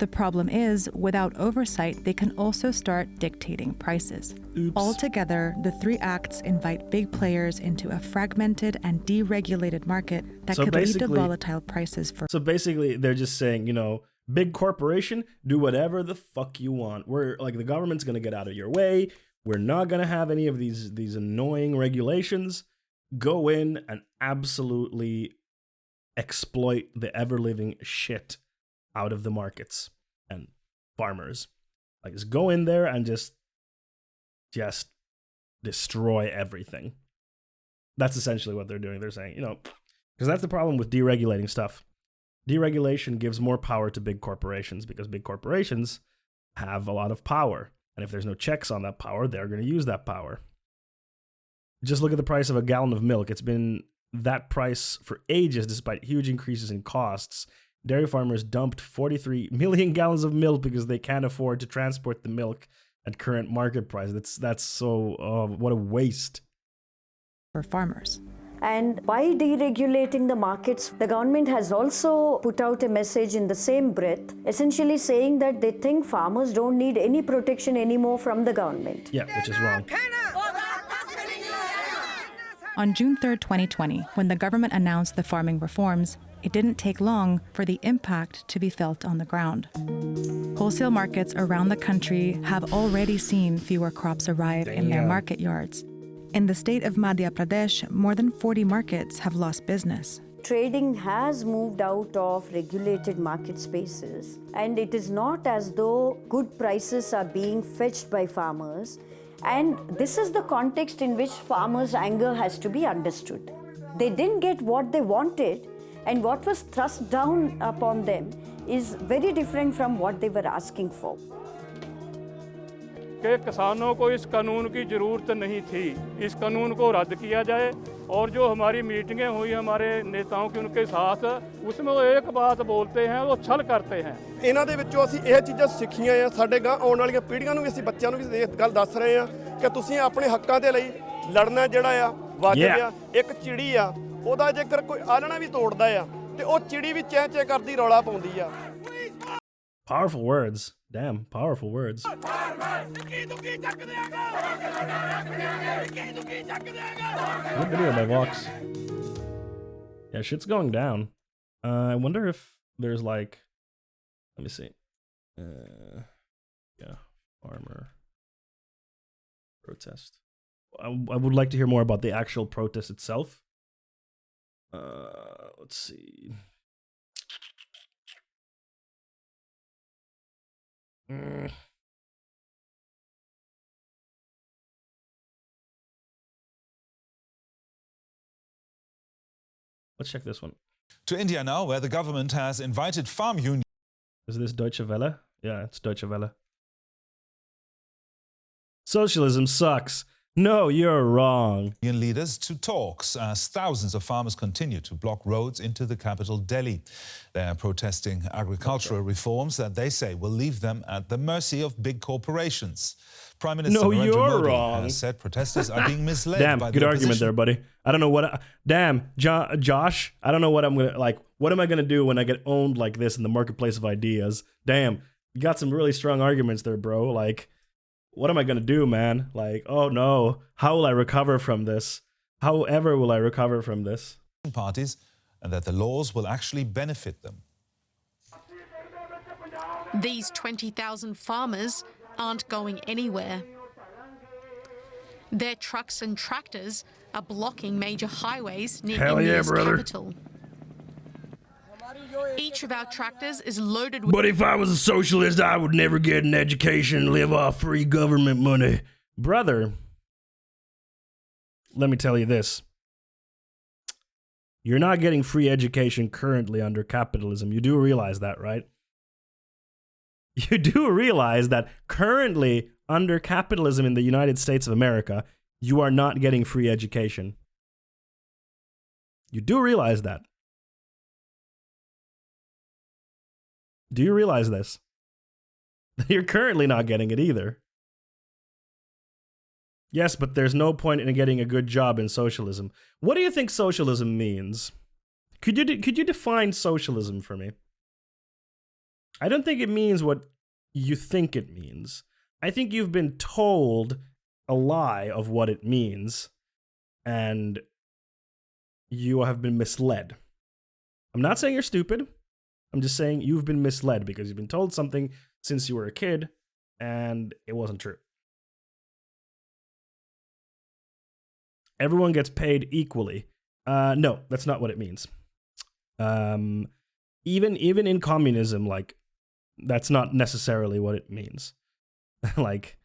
Speaker 4: The problem is, without oversight, they can also start dictating prices.
Speaker 2: Oops.
Speaker 4: Altogether, the three acts invite big players into a fragmented and deregulated market that could lead to volatile prices for.
Speaker 2: So basically, they're just saying, big corporation, do whatever the fuck you want. We're like, the government's gonna get out of your way. We're not gonna have any of these annoying regulations. Go in and absolutely exploit the ever-living shit out of the markets and farmers. Like, just go in there and just destroy everything. That's essentially what they're doing. They're saying, because that's the problem with deregulating stuff. Deregulation gives more power to big corporations because big corporations have a lot of power. And if there's no checks on that power, they're going to use that power. Just look at the price of a gallon of milk. It's been that price for ages despite huge increases in costs. Dairy farmers dumped 43 million gallons of milk because they can't afford to transport the milk at current market price. That's so, what a waste.
Speaker 4: For farmers.
Speaker 8: And by deregulating the markets, the government has also put out a message in the same breath, essentially saying that they think farmers don't need any protection anymore from the government.
Speaker 2: Yeah, which is wrong.
Speaker 4: On June 3rd, 2020, when the government announced the farming reforms, it didn't take long for the impact to be felt on the ground. Wholesale markets around the country have already seen fewer crops arrive in their market yards. In the state of Madhya Pradesh, more than 40 markets have lost business.
Speaker 8: Trading has moved out of regulated market spaces, and it is not as though good prices are being fetched by farmers. And this is the context in which farmers' anger has to be understood. They didn't get what they wanted, and what was thrust down upon them is very different from what they were asking for.
Speaker 11: कि किसानों को इस कानून की ज़रूरत नहीं थी, इस कानून को रद्द किया जाए। और जो हमारी मीटिंगें हुई हमारे नेताओं की उनके साथ, उसमें वो एक बात बोलते हैं, वो छल करते हैं।
Speaker 9: ਇਹਨਾਂ ਦੇ ਵਿੱਚੋਂ ਅਸੀਂ ਇਹ ਚੀਜ਼ਾਂ ਸਿੱਖੀਆਂ ਆ, ਸਾਡੇ ਗਾਂ ਆਉਣ ਵਾਲੀਆਂ ਪੀੜ੍ਹੀਆਂ ਨੂੰ ਵੀ ਅਸੀਂ ਬੱਚਿਆਂ ਨੂੰ ਵੀ ਇਹ ਗੱਲ ਦੱਸ ਰਹੇ ਆ ਕਿ ਤੁਸੀਂ ਆਪਣੇ ਹੱਕਾਂ ਦੇ ਲਈ ਲੜਨਾ ਜਿਹੜਾ ਆ ਵਾਜਬ ਆ। ਇੱਕ ਚਿੜੀ ਆ, ਉਹਦਾ ਜੇਕਰ ਕੋਈ ਆਲਣਾ ਵੀ ਤੋੜਦਾ ਆ ਤੇ ਉਹ ਚਿੜੀ ਵੀ ਚੈਂ ਚੈਂ ਕਰਦੀ ਰੌਲਾ ਪਾਉਂਦੀ ਆ।
Speaker 2: Powerful words. Damn, powerful words. Good video by Vox. Yeah, shit's going down. I wonder if there's like, let me see. Yeah, farmer protest. I would like to hear more about the actual protest itself. Let's see. Let's check this one.
Speaker 12: To India now, where the government has invited farm unions.
Speaker 2: Is this Deutsche Welle? Yeah, it's Deutsche Welle. Socialism sucks. No, you're wrong.
Speaker 12: Leaders to talks as thousands of farmers continue to block roads into the capital, Delhi. They are protesting agricultural reforms that they say will leave them at the mercy of big corporations. Prime Minister Narendra Modi has said protesters are being misled
Speaker 2: Damn,
Speaker 12: by the
Speaker 2: good argument
Speaker 12: opposition.
Speaker 2: there, buddy. I don't know what. Josh, I don't know what I'm gonna like. What am I gonna do when I get owned like this in the marketplace of ideas? Damn, you got some really strong arguments there, bro. Like, what am I gonna do, man? Like, oh no, how will I recover from this? However, will I recover from this?
Speaker 12: Parties, and that the laws will actually benefit them.
Speaker 13: These 20,000 farmers aren't going anywhere. Their trucks and tractors are blocking major highways near India's capital. Each of our tractors is loaded with...
Speaker 2: But if I was a socialist, I would never get an education, live off free government money. Brother, let me tell you this. You're not getting free education currently under capitalism. You do realize that, right? You do realize that currently under capitalism in the United States of America, you are not getting free education. You do realize that. Do you realize this? You're currently not getting it either. Yes, but there's no point in getting a good job in socialism. What do you think socialism means? Could you define socialism for me? I don't think it means what you think it means. I think you've been told a lie of what it means, and you have been misled. I'm not saying you're stupid. I'm just saying you've been misled because you've been told something since you were a kid, and it wasn't true. Everyone gets paid equally. No, that's not what it means. Even in communism, like, that's not necessarily what it means. Like,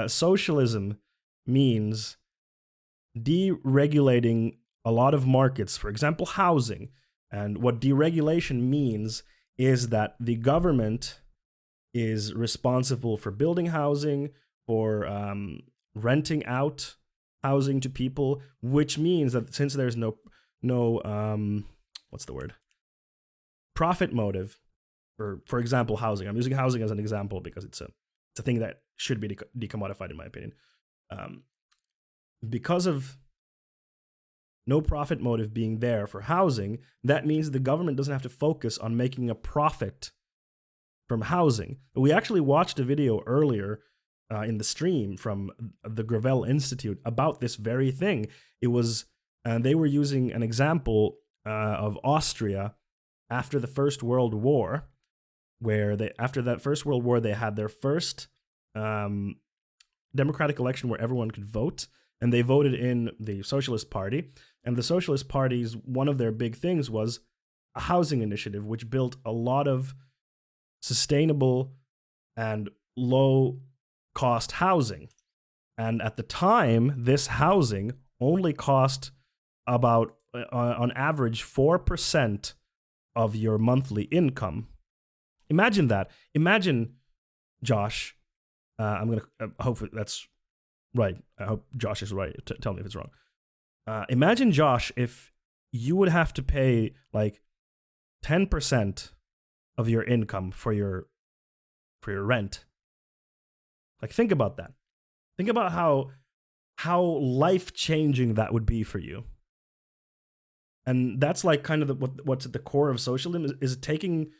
Speaker 2: socialism means deregulating a lot of markets, for example, housing. And what deregulation means is that the government is responsible for building housing, for renting out housing to people, which means that since there's no what's the word? Profit motive, for example, housing. I'm using housing as an example because it's a thing that should be decommodified in my opinion. Because of no profit motive being there for housing, that means the government doesn't have to focus on making a profit from housing. We actually watched a video earlier in the stream from the Gravel Institute about this very thing. It was, they were using an example of Austria after the First World War, where after that First World War, they had their first democratic election where everyone could vote, and they voted in the Socialist Party. And the Socialist Party's, one of their big things was a housing initiative, which built a lot of sustainable and low-cost housing. And at the time, this housing only cost about, on average, 4% of your monthly income. Imagine that. Imagine, Josh, I'm going to hope that's right. I hope Josh is right. Tell me if it's wrong. Imagine, Josh, if you would have to pay like 10% of your income for your rent. Like, think about that. Think about how life-changing that would be for you. And that's like kind of what's at the core of socialism is taking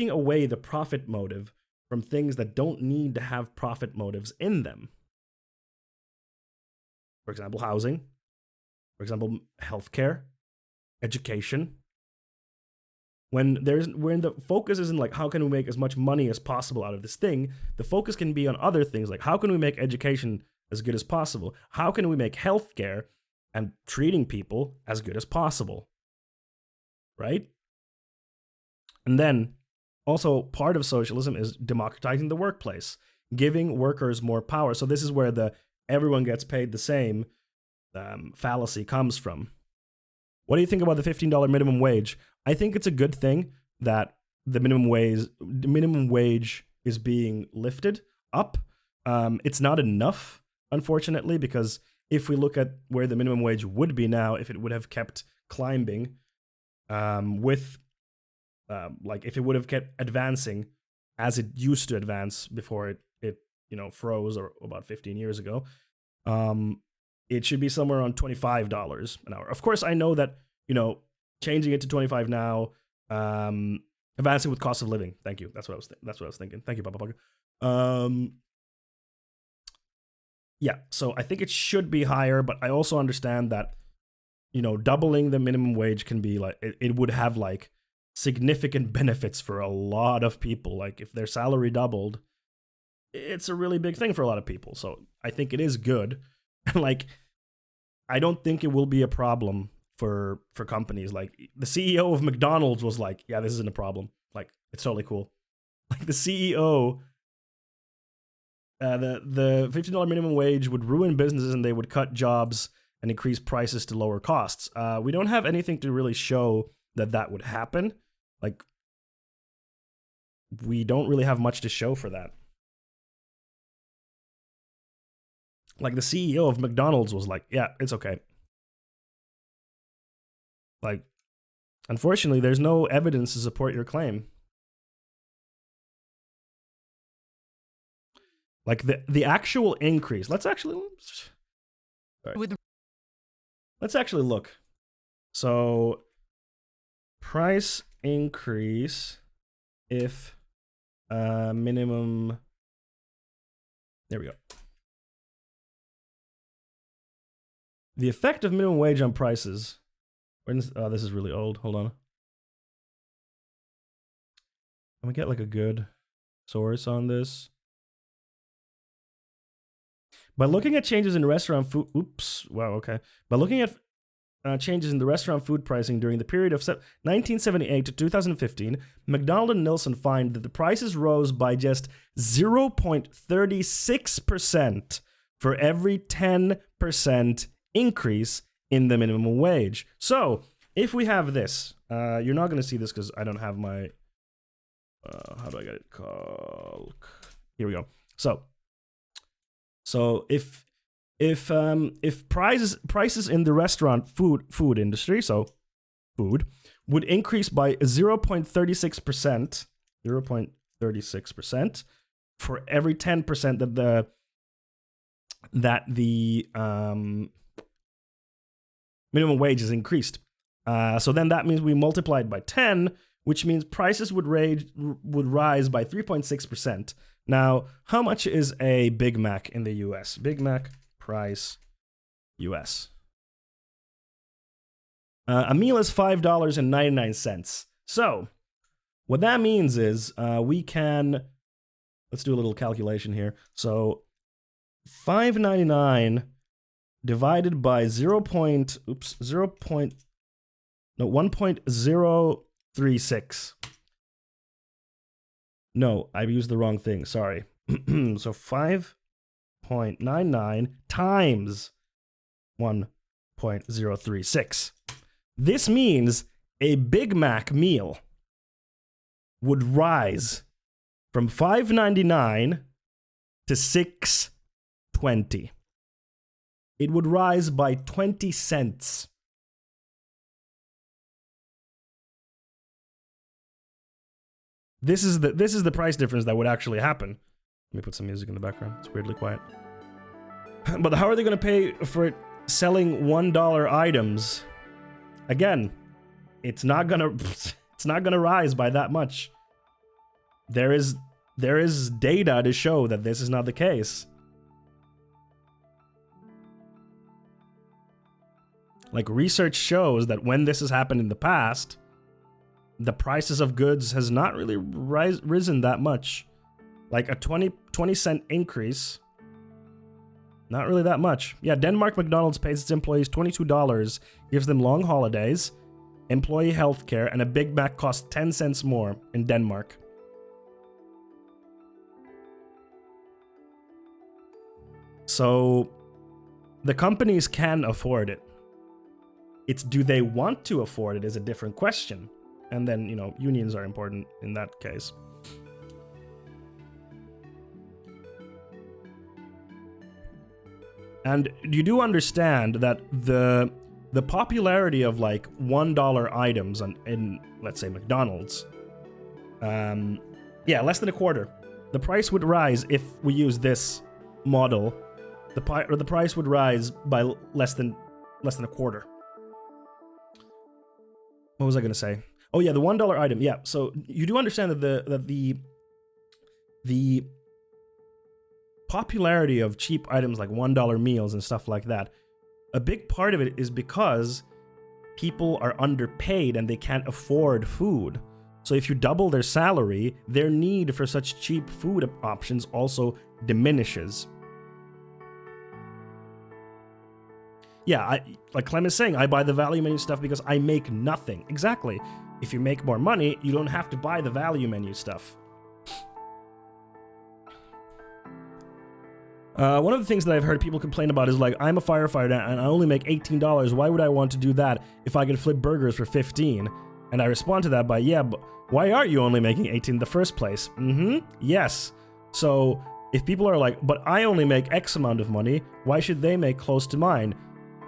Speaker 2: away the profit motive from things that don't need to have profit motives in them. For example, housing. For example, healthcare, education. When the focus isn't like, how can we make as much money as possible out of this thing, the focus can be on other things like, how can we make education as good as possible? How can we make healthcare and treating people as good as possible? Right? And then also part of socialism is democratizing the workplace, giving workers more power. So this is where the everyone gets paid the same fallacy comes from. What do you think about the $15 minimum wage? I think it's a good thing that the minimum wage is being lifted up. It's not enough, unfortunately, because if we look at where the minimum wage would be now, if it would have kept climbing, if it would have kept advancing as it used to advance before it froze or about 15 years ago, it should be somewhere around $25 an hour. Of course, I know that, changing it to 25 now, advancing with cost of living. Thank you. That's what I was thinking. Thank you, Papa Pugger. Yeah, so I think it should be higher, but I also understand that, doubling the minimum wage can be like, it would have like significant benefits for a lot of people. Like if their salary doubled, it's a really big thing for a lot of people. So I think it is good. Like, I don't think it will be a problem for companies. Like the CEO of McDonald's was like, yeah, this isn't a problem. Like, it's totally cool. Like the CEO, the $15 minimum wage would ruin businesses and they would cut jobs and increase prices to lower costs. We don't have anything to really show that would happen. Like, we don't really have much to show for that. Like the CEO of McDonald's was like, yeah, it's okay. Like, unfortunately, there's no evidence to support your claim. Like the actual increase. Let's actually look. So, price increase if minimum. There we go. The effect of minimum wage on prices. Oh, this is really old. Hold on. Can we get like a good source on this? By looking at changes in restaurant food. Oops. Wow. Okay. By looking at changes in the restaurant food pricing during the period of 1978 to 2015, McDonald and Nielsen find that the prices rose by just 0.36% for every 10% increase in the minimum wage. So, if we have this, you're not going to see this because I don't have my, how do I get it? Here we go. So if prices in the restaurant food industry, so food, would increase by 0.36% for every 10% that the minimum wage is increased. So then that means we multiplied by 10, which means prices would rise by 3.6%. Now, how much is a Big Mac in the US? Big Mac price US. A meal is $5.99. So, what that means is we can, let's do a little calculation here. So, $5.99 divided by 1.036. No, I used the wrong thing. Sorry. So 5.99 times 1.036. This means a Big Mac meal would rise from $5.99 to $6.20. It would rise by 20 cents. This is the price difference that would actually happen. Let me put some music in the background. It's weirdly quiet. But how are they going to pay for it selling $1 items? Again, it's not gonna rise by that much. There is data to show that this is not the case. Like, research shows that when this has happened in the past, the prices of goods has not really risen that much. Like a 20 cent increase, not really that much. Yeah, Denmark McDonald's pays its employees $22, gives them long holidays, employee health care, and a Big Mac costs 10 cents more in Denmark. So, the companies can afford it. It's do they want to afford it is a different question. And then, unions are important in that case. And you do understand that the popularity of like $1 items in let's say McDonald's, less than a quarter. The price would rise if we use this model. The price would rise by less than a quarter. What was I going to say? Oh yeah, the $1 item. Yeah, so you do understand that the popularity of cheap items like $1 meals and stuff like that, a big part of it is because people are underpaid and they can't afford food. So if you double their salary, their need for such cheap food options also diminishes. Yeah, like Clem is saying, I buy the value menu stuff because I make nothing. Exactly. If you make more money, you don't have to buy the value menu stuff. One of the things that I've heard people complain about is like, I'm a firefighter and I only make $18. Why would I want to do that if I could flip burgers for $15? And I respond to that by, yeah, but why aren't you only making $18 in the first place? Yes. So if people are like, but I only make X amount of money, why should they make close to mine?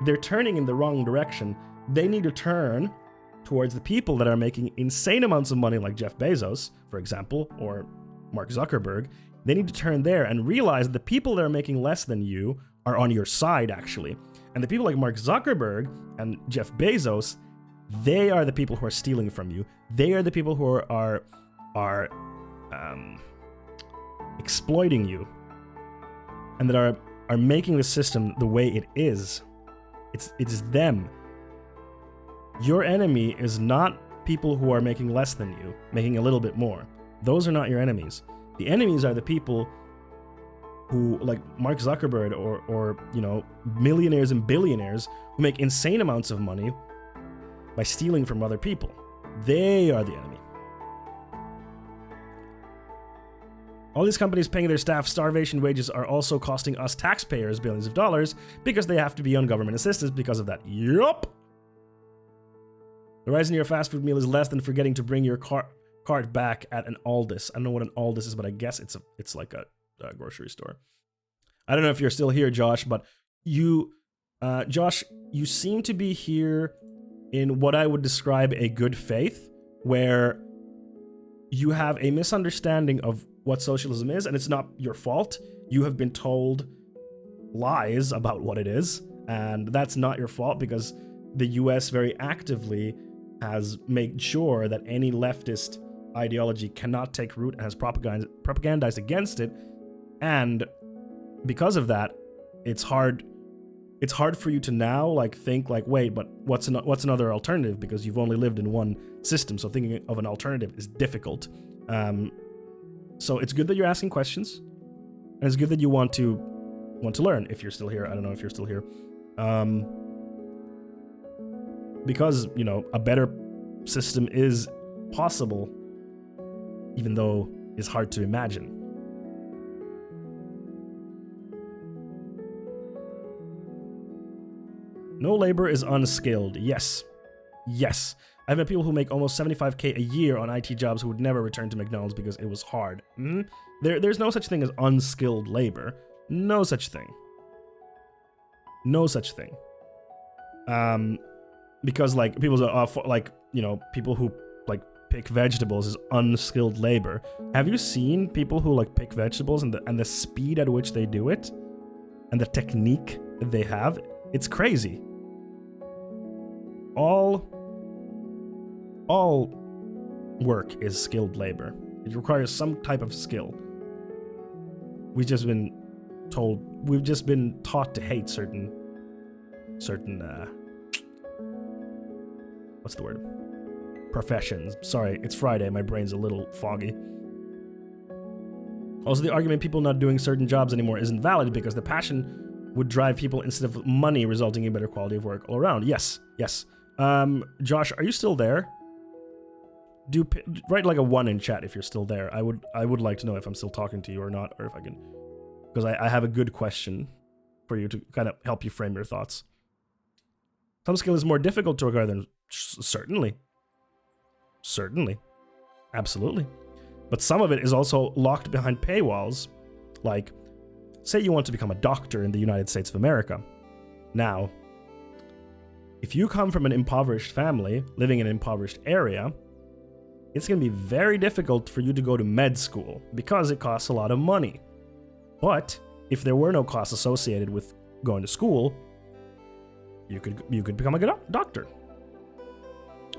Speaker 2: They're turning in the wrong direction. They need to turn towards the people that are making insane amounts of money, like Jeff Bezos, for example, or Mark Zuckerberg. They need to turn there and realize the people that are making less than you are on your side, actually. And the people like Mark Zuckerberg and Jeff Bezos, they are the people who are stealing from you. They are the people who are exploiting you, and that are making the system the way it is. It's them. Your enemy is not people who are making less than you, making a little bit more. Those are not your enemies. The enemies are the people who, like Mark Zuckerberg or you know, millionaires and billionaires who make insane amounts of money by stealing from other people. They are the enemy. All these companies paying their staff starvation wages are also costing us taxpayers billions of dollars because they have to be on government assistance because of that. Yup! The rise in your fast food meal is less than forgetting to bring your cart back at an Aldis. I don't know what an Aldis is, but I guess it's like a grocery store. I don't know if you're still here, Josh, but Josh, you seem to be here in what I would describe a good faith, where you have a misunderstanding of what socialism is, and it's not your fault. You have been told lies about what it is, and that's not your fault because the US very actively has made sure that any leftist ideology cannot take root and has propagandized against it. And because of that, it's hard for you to now like think like, wait, but what's another alternative, because you've only lived in one system, so thinking of an alternative is difficult. So it's good that you're asking questions, and it's good that you want to learn. If you're still here, I don't know if you're still here, because you know a better system is possible, even though it's hard to imagine. No labor is unskilled. Yes. I've met people who make almost $75K a year on IT jobs who would never return to McDonald's because it was hard. There's no such thing as unskilled labor. No such thing. Because like people are like, you know, people who like pick vegetables is unskilled labor. Have you seen people who like pick vegetables and the speed at which they do it and the technique that they have? It's crazy. All work is skilled labor. It requires some type of skill. We've just been taught to hate certain what's the word? Professions. Sorry, it's Friday, my brain's a little foggy. Also, the argument people not doing certain jobs anymore isn't valid because the passion would drive people instead of money, resulting in better quality of work all around. Yes. Josh, are you still there? Write like a 1 in chat if you're still there. I would like to know if I'm still talking to you or not, or if I can, because I have a good question for you to kind of help you frame your thoughts. Some skill is more difficult to acquire than certainly, absolutely, but some of it is also locked behind paywalls. Like say you want to become a doctor in the United States of America. Now, if you come from an impoverished family, living in an impoverished area, it's going to be very difficult for you to go to med school because it costs a lot of money. But if there were no costs associated with going to school, you could become a good doctor.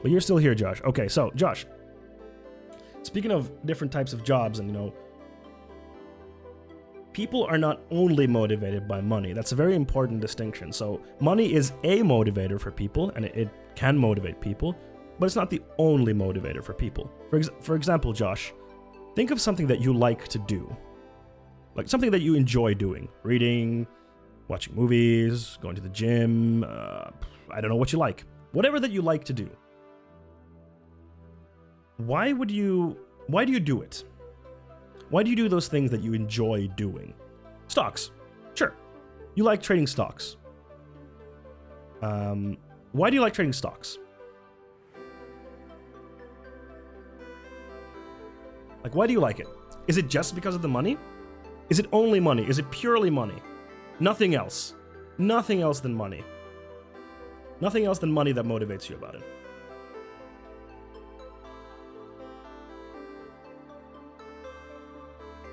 Speaker 2: But you're still here, Josh. Okay, so Josh, speaking of different types of jobs, and people are not only motivated by money. That's a very important distinction. So money is a motivator for people, and it can motivate people, but it's not the only motivator for people. For example, Josh, think of something that you like to do. Like something that you enjoy doing. Reading, watching movies, going to the gym, I don't know what you like. Whatever that you like to do. Why do you do it? Why do you do those things that you enjoy doing? Stocks. Sure. You like trading stocks. Why do you like trading stocks? Like, why do you like it? Is it just because of the money? Is it only money? Is it purely money? Nothing else. Nothing else than money. Nothing else than money that motivates you about it.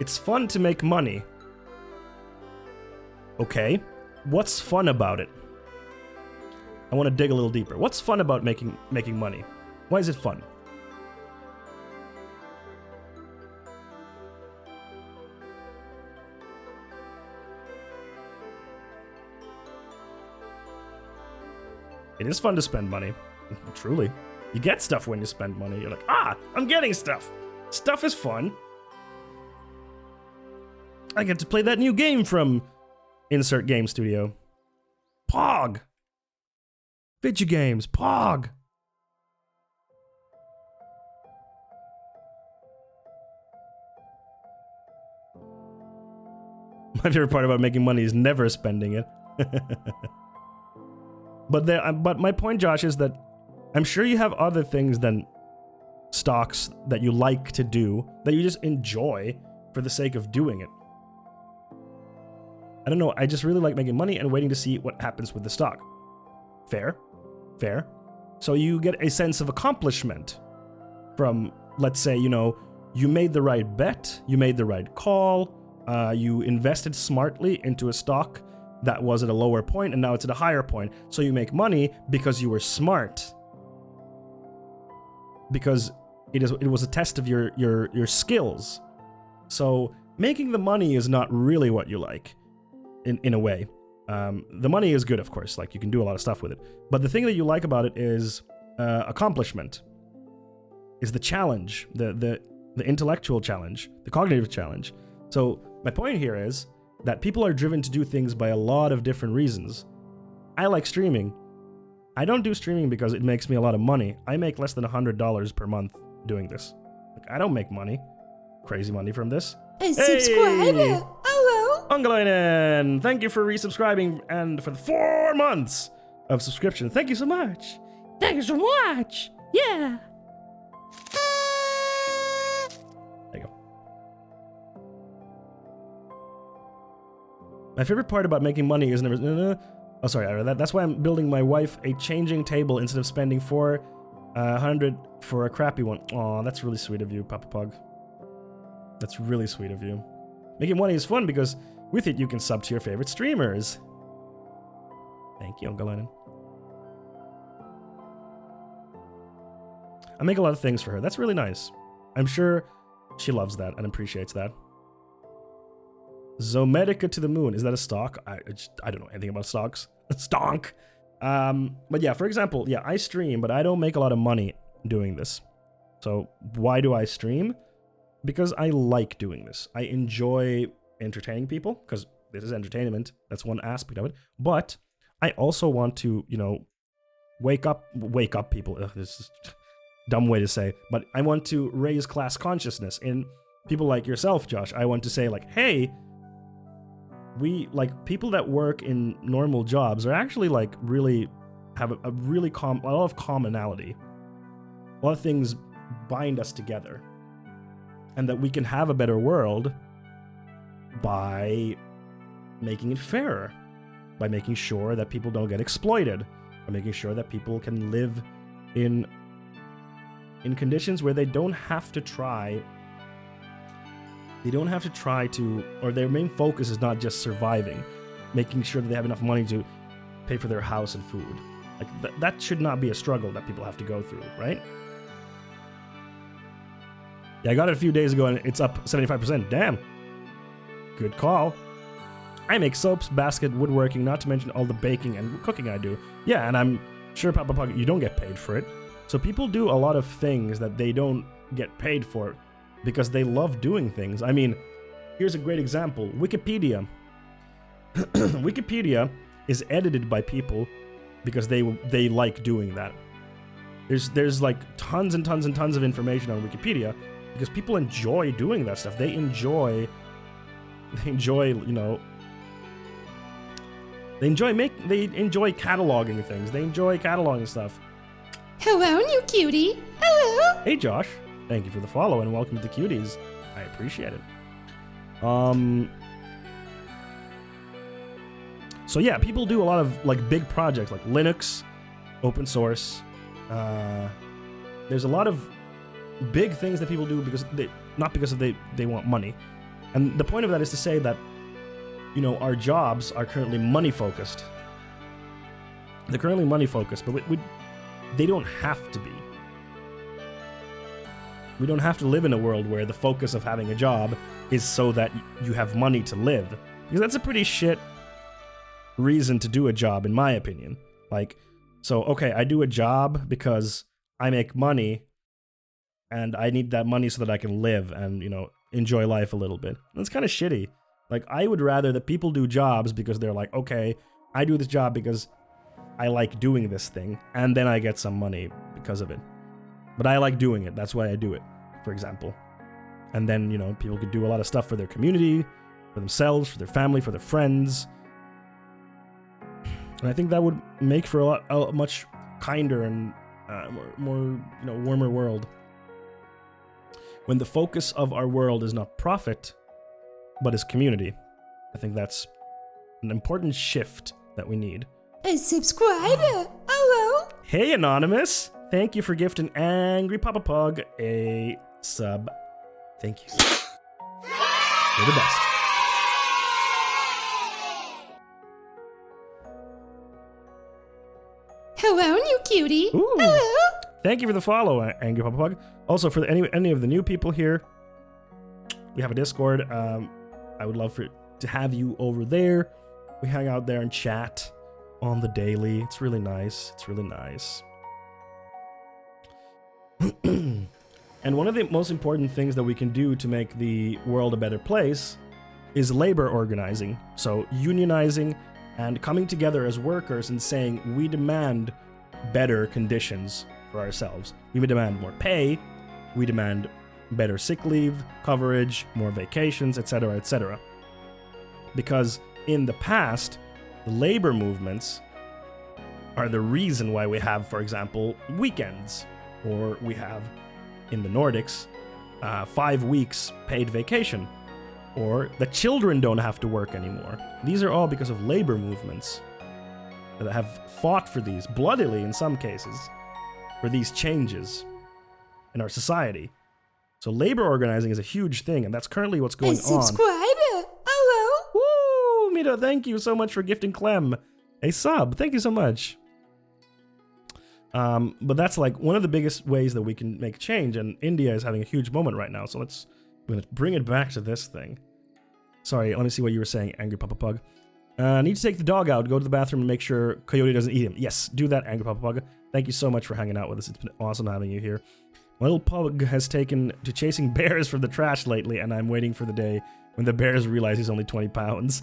Speaker 2: It's fun to make money. Okay. What's fun about it? I want to dig a little deeper. What's fun about making money? Why is it fun? It is fun to spend money. Truly. You get stuff when you spend money. You're like, I'm getting stuff. Stuff is fun. I get to play that new game from insert game studio. Pog. Video games. Pog. My favorite part about making money is never spending it. But my point, Josh, is that I'm sure you have other things than stocks that you like to do, that you just enjoy for the sake of doing it. I don't know, I just really like making money and waiting to see what happens with the stock. Fair. Fair. So you get a sense of accomplishment from, let's say, you made the right bet, you made the right call, you invested smartly into a stock that was at a lower point and now it's at a higher point. So you make money because you were smart. Because it was a test of your skills. So making the money is not really what you like, in a way. The money is good, of course, like you can do a lot of stuff with it. But the thing that you like about it is accomplishment, is the challenge, the intellectual challenge, the cognitive challenge. So my point here is that people are driven to do things by a lot of different reasons. I like streaming. I don't do streaming because it makes me a lot of money. I make less than $100 per month doing this. Like, I don't make crazy money from this.
Speaker 14: A subscriber! Hello!
Speaker 2: Ungalainen! Thank you for resubscribing and for the 4 months of subscription. Thank you so much.
Speaker 14: Thank you so much! Yeah!
Speaker 2: There you go. My favorite part about making money is never... Oh, sorry, that's why I'm building my wife a changing table instead of spending $400 for a crappy one. Aw, that's really sweet of you, Papa Pug. That's really sweet of you. Making money is fun because with it you can sub to your favorite streamers. Thank you, Ungalainen. I make a lot of things for her. That's really nice. I'm sure she loves that and appreciates that. Zomedica to the moon. Is that a stock? I don't know anything about stocks. Stonk. But yeah, for example, yeah, I stream, but I don't make a lot of money doing this. So why do I stream? Because I like doing this. I enjoy entertaining people, because this is entertainment. That's one aspect of it. But I also want to, wake up people. Ugh, this is a dumb way to say, but I want to raise class consciousness in people like yourself, Josh. I want to say, like, hey, we, like, people that work in normal jobs are actually, like, really have a lot of commonality. A lot of things bind us together. And that we can have a better world by making it fairer, by making sure that people don't get exploited, by making sure that people can live in conditions where they don't have to try. They don't have to try to, or their main focus is not just surviving, making sure that they have enough money to pay for their house and food. Like that should not be a struggle that people have to go through, right? Yeah, I got it a few days ago and it's up 75%. Damn. Good call. I make soaps, basket, woodworking, not to mention all the baking and cooking I do. Yeah, and I'm sure, Papa Pug, you don't get paid for it. So people do a lot of things that they don't get paid for because they love doing things. I mean, here's a great example. Wikipedia. Wikipedia is edited by people because they like doing that. There's like tons and tons and tons of information on Wikipedia because people enjoy doing that stuff. They enjoy, you know, they enjoy cataloging things. They enjoy cataloging stuff.
Speaker 14: Hello, new cutie. Hello.
Speaker 2: Hey, Josh. Thank you for the follow and welcome to Cuties. I appreciate it. So yeah, people do a lot of like big projects like Linux, open source. There's a lot of big things that people do because they want money. And the point of that is to say that, you know, our jobs are currently money focused. They're currently money focused, but they don't have to be. We don't have to live in a world where the focus of having a job is so that you have money to live. Because that's a pretty shit reason to do a job, in my opinion. Like, so, okay, I do a job because I make money and I need that money so that I can live and, you know, enjoy life a little bit. That's kind of shitty. Like, I would rather that people do jobs because they're like, okay, I do this job because I like doing this thing, and then I get some money because of it. But I like doing it. That's why I do it, for example. And then, you know, people could do a lot of stuff for their community, for themselves, for their family, for their friends. And I think that would make for a much kinder and more, you know, warmer world. When the focus of our world is not profit, but is community. I think that's an important shift that we need.
Speaker 14: A subscriber. Hello.
Speaker 2: Hey, Anonymous. Thank you for gifting Angry Papa Pug a sub. Thank you. You're the best.
Speaker 14: Hello, new cutie.
Speaker 2: Ooh.
Speaker 14: Hello.
Speaker 2: Thank you for the follow, Angry Papa Pug. Also, for any of the new people here, we have a Discord. I would love to have you over there. We hang out there and chat on the daily. It's really nice. It's really nice. And one of the most important things that we can do to make the world a better place is labor organizing. So unionizing and coming together as workers and saying we demand better conditions for ourselves. We demand more pay. We demand better sick leave coverage, more vacations, etc., etc. Because in the past, the labor movements are the reason why we have, for example, weekends, or we have, in the Nordics, 5 weeks paid vacation, or the children don't have to work anymore. These are all because of labor movements that have fought for these, bloodily in some cases, for these changes in our society. So labor organizing is a huge thing, and that's currently what's going on.
Speaker 14: Subscriber. Hello.
Speaker 2: Woo! Mira, thank you so much for gifting Clem a sub. Thank you so much. But that's like one of the biggest ways that we can make change, and India is having a huge moment right now. So I'm going to bring it back to this thing. Sorry, let me see what you were saying, Angry Papa Pug. Need to take the dog out, go to the bathroom, and make sure Coyote doesn't eat him. Yes, do that, Angry Papa Pug. Thank you so much for hanging out with us. It's been awesome having you here. My little pug has taken to chasing bears from the trash lately, and I'm waiting for the day when the bears realize he's only 20 pounds.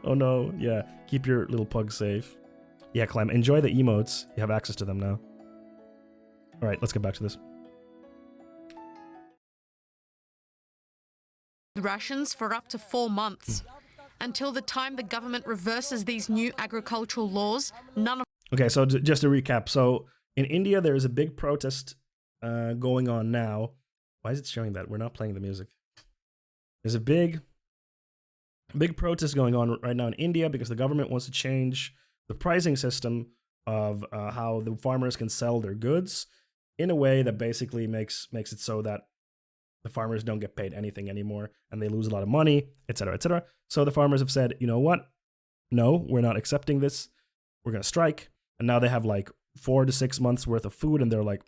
Speaker 2: Oh no, yeah. Keep your little pug safe. Yeah, Clem, enjoy the emotes. You have access to them now. Alright, let's get back to this.
Speaker 13: Rations for up to 4 months. Until the time the government reverses these new agricultural laws, none of...
Speaker 2: Okay, so just to recap. So, in India, there is a big protest going on now. Why is it showing that? We're not playing the music. There's a big Big protests going on right now in India because the government wants to change the pricing system of how the farmers can sell their goods in a way that basically makes it so that the farmers don't get paid anything anymore and they lose a lot of money, etc., etc. So the farmers have said, you know what? No, we're not accepting this. We're going to strike. And now they have like 4 to 6 months worth of food, and they're like,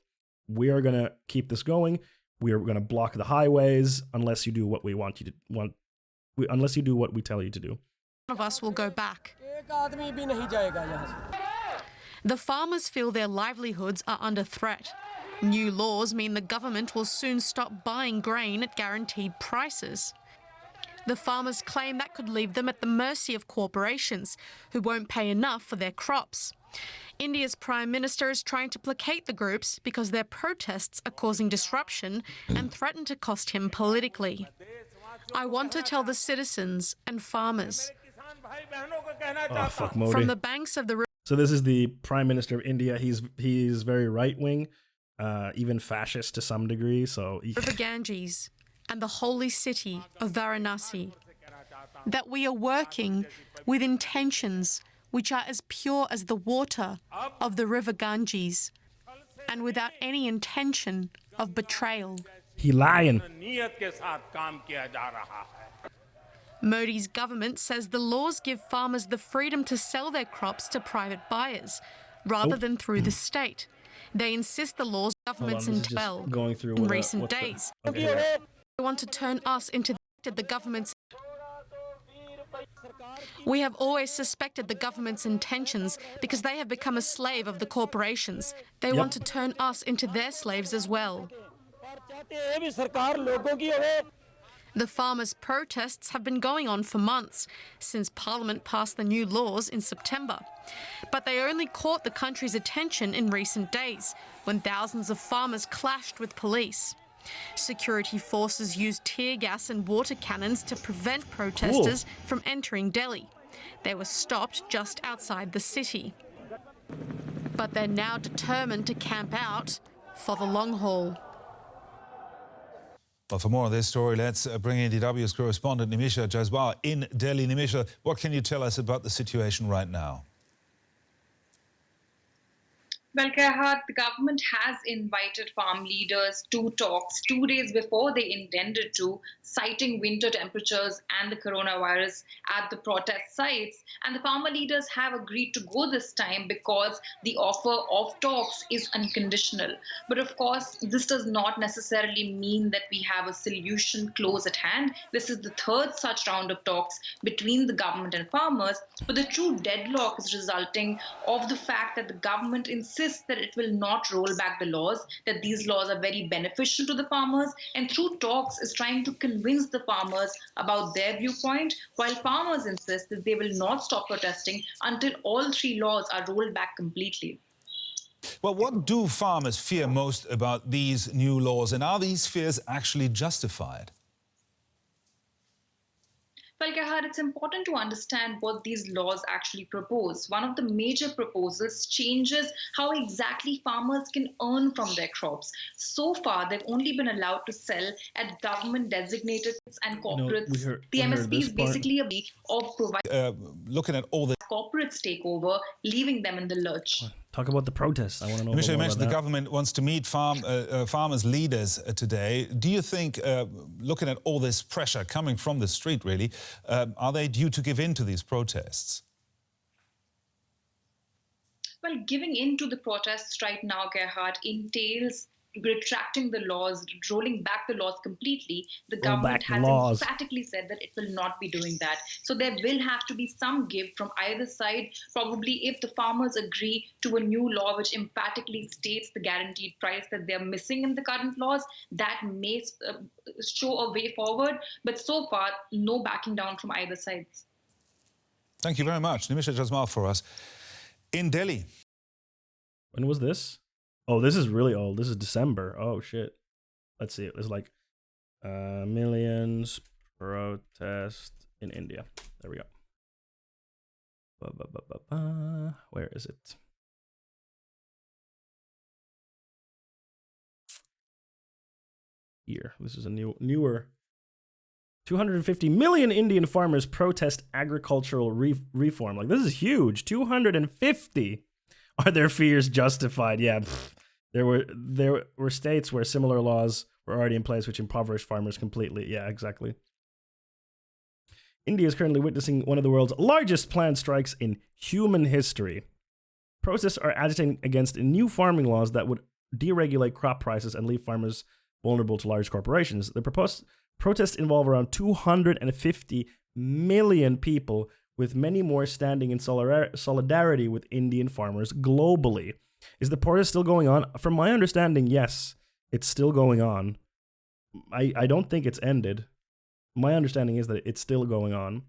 Speaker 2: we are going to keep this going. We are going to block the highways unless you do what we want you to unless you do what we tell you to do.
Speaker 13: None of us will go back. The farmers feel their livelihoods are under threat. New laws mean the government will soon stop buying grain at guaranteed prices. The farmers claim that could leave them at the mercy of corporations who won't pay enough for their crops. India's Prime Minister is trying to placate the groups because their protests are causing disruption and threaten to cost him politically. I want to tell the citizens and farmers.
Speaker 2: Oh, fuck Modi.
Speaker 13: From the banks of the river.
Speaker 2: So this is the Prime Minister of India. He's very right-wing, even fascist to some degree. So
Speaker 13: River Ganges and the holy city of Varanasi, that we are working with intentions which are as pure as the water of the river Ganges, and without any intention of betrayal.
Speaker 2: He lying.
Speaker 13: Modi's government says the laws give farmers the freedom to sell their crops to private buyers, rather than through the state. They insist the laws governments entail in recent days. They want to turn us into the government's. We have always suspected the government's intentions because they have become a slave of the corporations. They want to turn us into their slaves as well. The farmers' protests have been going on for months, since Parliament passed the new laws in September. But they only caught the country's attention in recent days, when thousands of farmers clashed with police. Security forces used tear gas and water cannons to prevent protesters from entering Delhi. They were stopped just outside the city. But they're now determined to camp out for the long haul.
Speaker 12: Well, for more on this story, let's bring in DW's correspondent Nimisha Jaswal in Delhi. Nimisha, what can you tell us about the situation right now?
Speaker 15: Well, Gerhard, the government has invited farm leaders to talks 2 days before they intended to, citing winter temperatures and the coronavirus at the protest sites. And the farmer leaders have agreed to go this time because the offer of talks is unconditional. But of course, this does not necessarily mean that we have a solution close at hand. This is the third such round of talks between the government and farmers. But the true deadlock is resulting of the fact that the government insists that it will not roll back the laws, that these laws are very beneficial to the farmers, and through talks is trying to convince the farmers about their viewpoint, while farmers insist that they will not stop protesting until all three laws are rolled back completely.
Speaker 12: Well, what do farmers fear most about these new laws, and are these fears actually justified?
Speaker 15: Well, Gerhard, it's important to understand what these laws actually propose. One of the major proposals changes how exactly farmers can earn from their crops. So far, they've only been allowed to sell at government-designated and corporates. The MSP is basically a way of providing
Speaker 12: looking at all the
Speaker 15: corporates take over, leaving them in the lurch.
Speaker 2: Talk about the protests. I want to know.
Speaker 12: Commissioner, you mentioned the government wants to meet farmers' leaders today. Do you think, looking at all this pressure coming from the street, really, are they due to give in to these protests?
Speaker 15: Well, giving in to the protests right now, Gerhard, entails retracting the laws, rolling back the laws completely. The government has emphatically said that it will not be doing that. So there will have to be some give from either side. Probably if the farmers agree to a new law which emphatically states the guaranteed price that they're missing in the current laws, that may show a way forward. But so far, no backing down from either side.
Speaker 12: Thank you very much. Nimisha Jaswal for us in Delhi.
Speaker 2: When was this? Oh, this is really old. This is December. Oh, shit. Let's see. It was like millions protest in India. There we go. Where is it? Here. This is a newer 250 million Indian farmers protest agricultural reform. Like, this is huge. 250. Are their fears justified? Yeah. There were states where similar laws were already in place, which impoverished farmers completely. Yeah, exactly. India is currently witnessing one of the world's largest plant strikes in human history. Protests are agitating against new farming laws that would deregulate crop prices and leave farmers vulnerable to large corporations. The proposed protests involve around 250 million people, with many more standing in solidarity with Indian farmers globally. Is the protest still going on? From my understanding, yes, it's still going on. I don't think it's ended. My understanding is that it's still going on.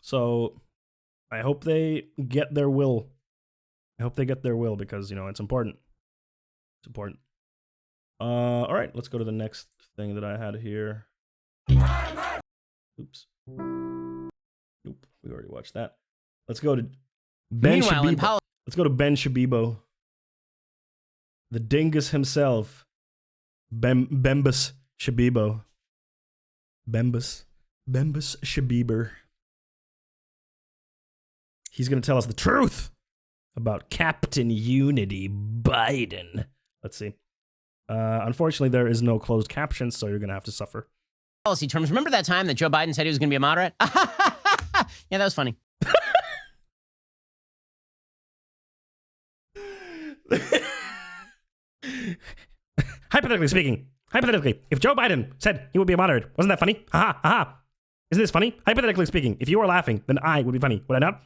Speaker 2: So I hope they get their will. I hope they get their will because, you know, it's important. It's important. All right, let's go to the next thing that I had here. Oops. Nope, we already watched that. Let's go to Ben Shabibo. Let's go to Ben Shabibo. The dingus himself. Bembus Shabibo. Bembus Shabiber. He's going to tell us the truth about Captain Unity Biden. Let's see. Unfortunately, there is no closed captions, so you're going to have to suffer.
Speaker 16: Policy terms. Remember that time that Joe Biden said he was going to be a moderate? Yeah, that was funny.
Speaker 2: Hypothetically speaking, if Joe Biden said he would be a moderate, wasn't that funny? Ha ha. Isn't this funny? Hypothetically speaking, if you were laughing, then I would be funny. Would I not?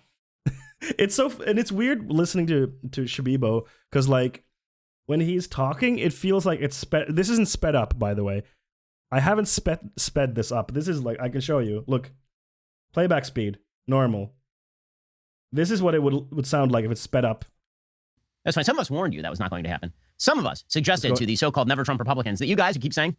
Speaker 2: It's so, and it's weird listening to Shabibo, because like when he's talking, it feels like it's sped. This isn't sped up, by the way. I haven't sped this up. This is like, I can show you. Look, playback speed, normal. This is what it would sound like if it's sped up.
Speaker 16: That's fine. Some of us warned you that was not going to happen. Some of us suggested to the so-called never Trump Republicans that you guys who keep saying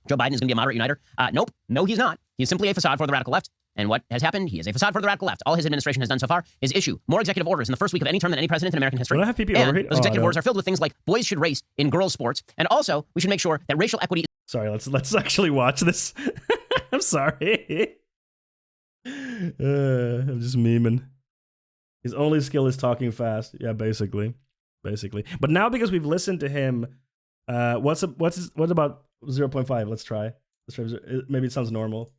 Speaker 16: Joe Biden is going to be a moderate uniter. Nope. No, he's not. He's simply a facade for the radical left. And what has happened? He is a facade for the radical left. All his administration has done so far is issue more executive orders in the first week of any term than any president in American history.
Speaker 2: Don't I have PP
Speaker 16: and
Speaker 2: overheat?
Speaker 16: those executive orders are filled with things like boys should race in girls' sports. And also, we should make sure that racial equity...
Speaker 2: Sorry, let's actually watch this. I'm sorry. I'm just memeing. His only skill is talking fast. Yeah, basically. But now because we've listened to him, what about 0.5? Let's try. Maybe it sounds normal.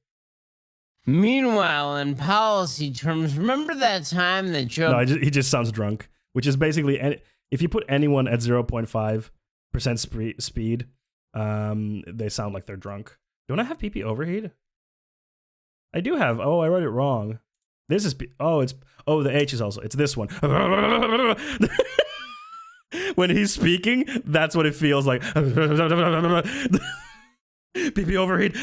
Speaker 16: Meanwhile, in policy terms, remember that time that Joe...
Speaker 2: No, he just sounds drunk, which is basically, if you put anyone at 0.5% speed, they sound like they're drunk. Don't I have PP overheat? I do have. Oh, I wrote it wrong. This is... the H is also... It's this one. When he's speaking, that's what it feels like. PP overheat.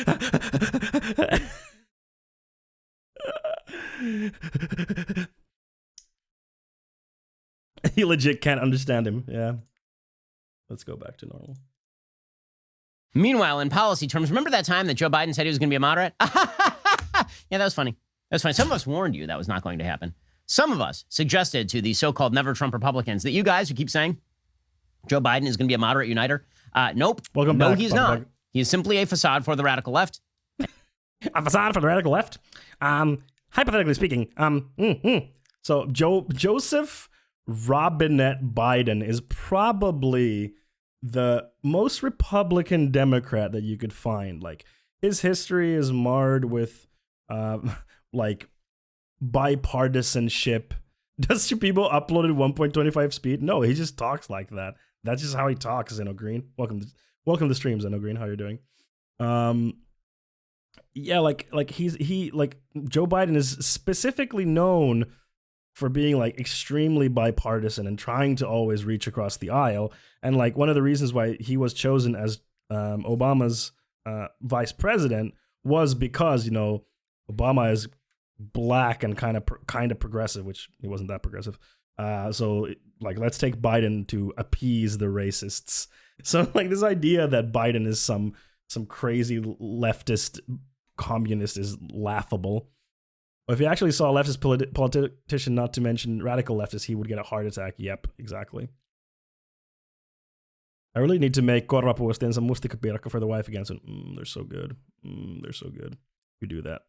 Speaker 2: He legit can't understand him. Yeah. Let's go back to normal.
Speaker 16: Meanwhile, in policy terms, remember that time that Joe Biden said he was going to be a moderate? Yeah, that was funny. That's fine. Some of us warned you that was not going to happen. Some of us suggested to the so-called never Trump Republicans that you guys who keep saying Joe Biden is going to be a moderate uniter. Nope.
Speaker 2: Welcome back.
Speaker 16: He's not. He is simply a facade for the radical left.
Speaker 2: A facade for the radical left? Hypothetically speaking, so Joseph Robinette Biden is probably the most Republican Democrat that you could find. Like, his history is marred with, like, bipartisanship. Does Shabibo upload at 1.25 speed? No, he just talks like that. That's just how he talks, Zeno Green. Welcome to stream, Zeno Green. How you doing? Yeah, like Joe Biden is specifically known for being like extremely bipartisan and trying to always reach across the aisle. And like one of the reasons why he was chosen as Obama's vice president was because, you know, Obama is black and kind of progressive, which he wasn't that progressive. So like, let's take Biden to appease the racists. So like this idea that Biden is some crazy leftist communist is laughable. If you actually saw a leftist politician, not to mention radical leftist, he would get a heart attack. Yep, exactly. I really need to make korvapuusta and some mustikkapiirakka for the wife again. So, they're so good. They're so good. You do that.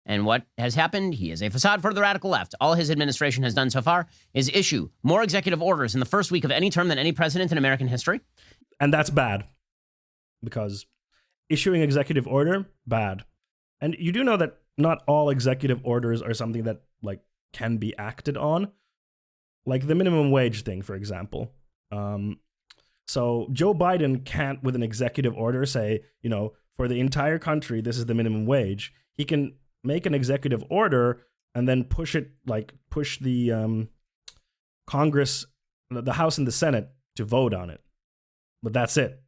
Speaker 16: And what has happened? He is a facade for the radical left. All his administration has done so far is issue more executive orders in the first week of any term than any president in American history.
Speaker 2: And that's bad. Because issuing executive order, bad. And you do know that not all executive orders are something that like can be acted on. Like the minimum wage thing, for example. So Joe Biden can't, with an executive order, say, you know, for the entire country, this is the minimum wage. He can make an executive order and then push the Congress, the House and the Senate to vote on it. But that's it.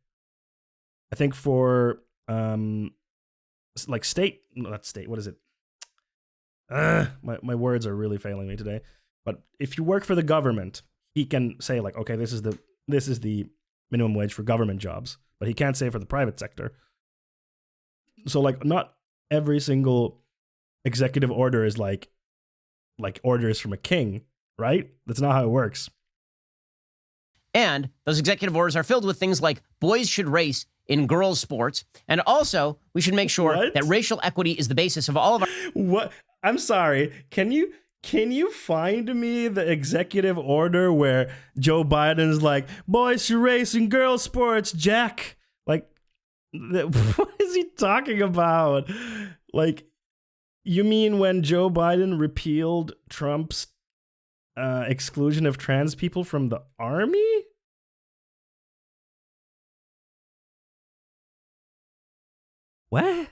Speaker 2: I think for like what is it? My words are really failing me today. But if you work for the government, he can say like, okay, this is the minimum wage for government jobs, but he can't say for the private sector. So like not every single executive order is like orders from a king, right? That's not how it works.
Speaker 16: And those executive orders are filled with things like boys should race in girls' sports. And also, we should make sure that racial equity is the basis of all of our...
Speaker 2: What? I'm sorry. Can you find me the executive order where Joe Biden's like, boys should race in girls' sports, Jack? Like, what is he talking about? Like, you mean when Joe Biden repealed Trump's exclusion of trans people from the army? What?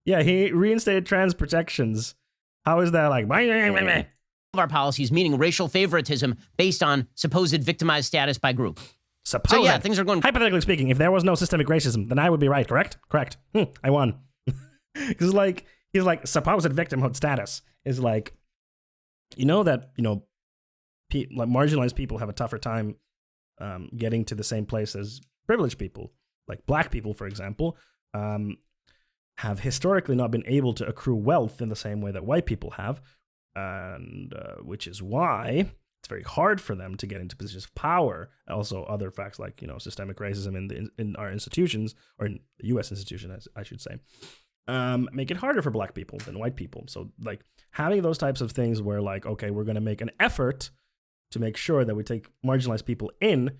Speaker 2: Yeah, he reinstated trans protections. How is that like?
Speaker 16: Of our policies, meaning racial favoritism based on supposed victimized status by group. So yeah, things are going...
Speaker 2: Hypothetically speaking, if there was no systemic racism, then I would be right, correct? Correct. I won. Because like, he's like, supposed victimhood status is like, you know that, you know, like marginalized people have a tougher time getting to the same place as privileged people. Like black people, for example, have historically not been able to accrue wealth in the same way that white people have, and which is why it's very hard for them to get into positions of power. Also, other facts like, you know, systemic racism in our institutions, or in the U.S. institution, as I should say, make it harder for black people than white people. So, like, having those types of things where, like, okay, we're going to make an effort to make sure that we take marginalized people in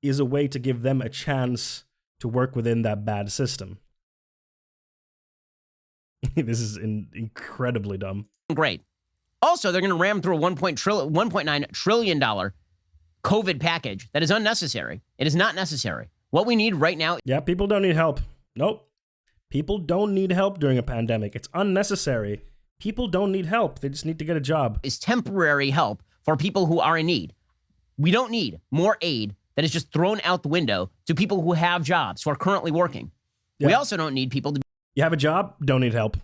Speaker 2: is a way to give them a chance to work within that bad system. This is incredibly dumb.
Speaker 16: Great. Also, they're going to ram through a $1.9 trillion COVID package that is unnecessary. It is not necessary. What we need right now...
Speaker 2: Yeah, people don't need help. Nope. People don't need help during a pandemic. It's unnecessary. People don't need help. They just need to get a job.
Speaker 16: ...is temporary help for people who are in need. We don't need more aid that is just thrown out the window to people who have jobs, who are currently working. Yeah. We also don't need people to...
Speaker 2: You have a job? Don't need help.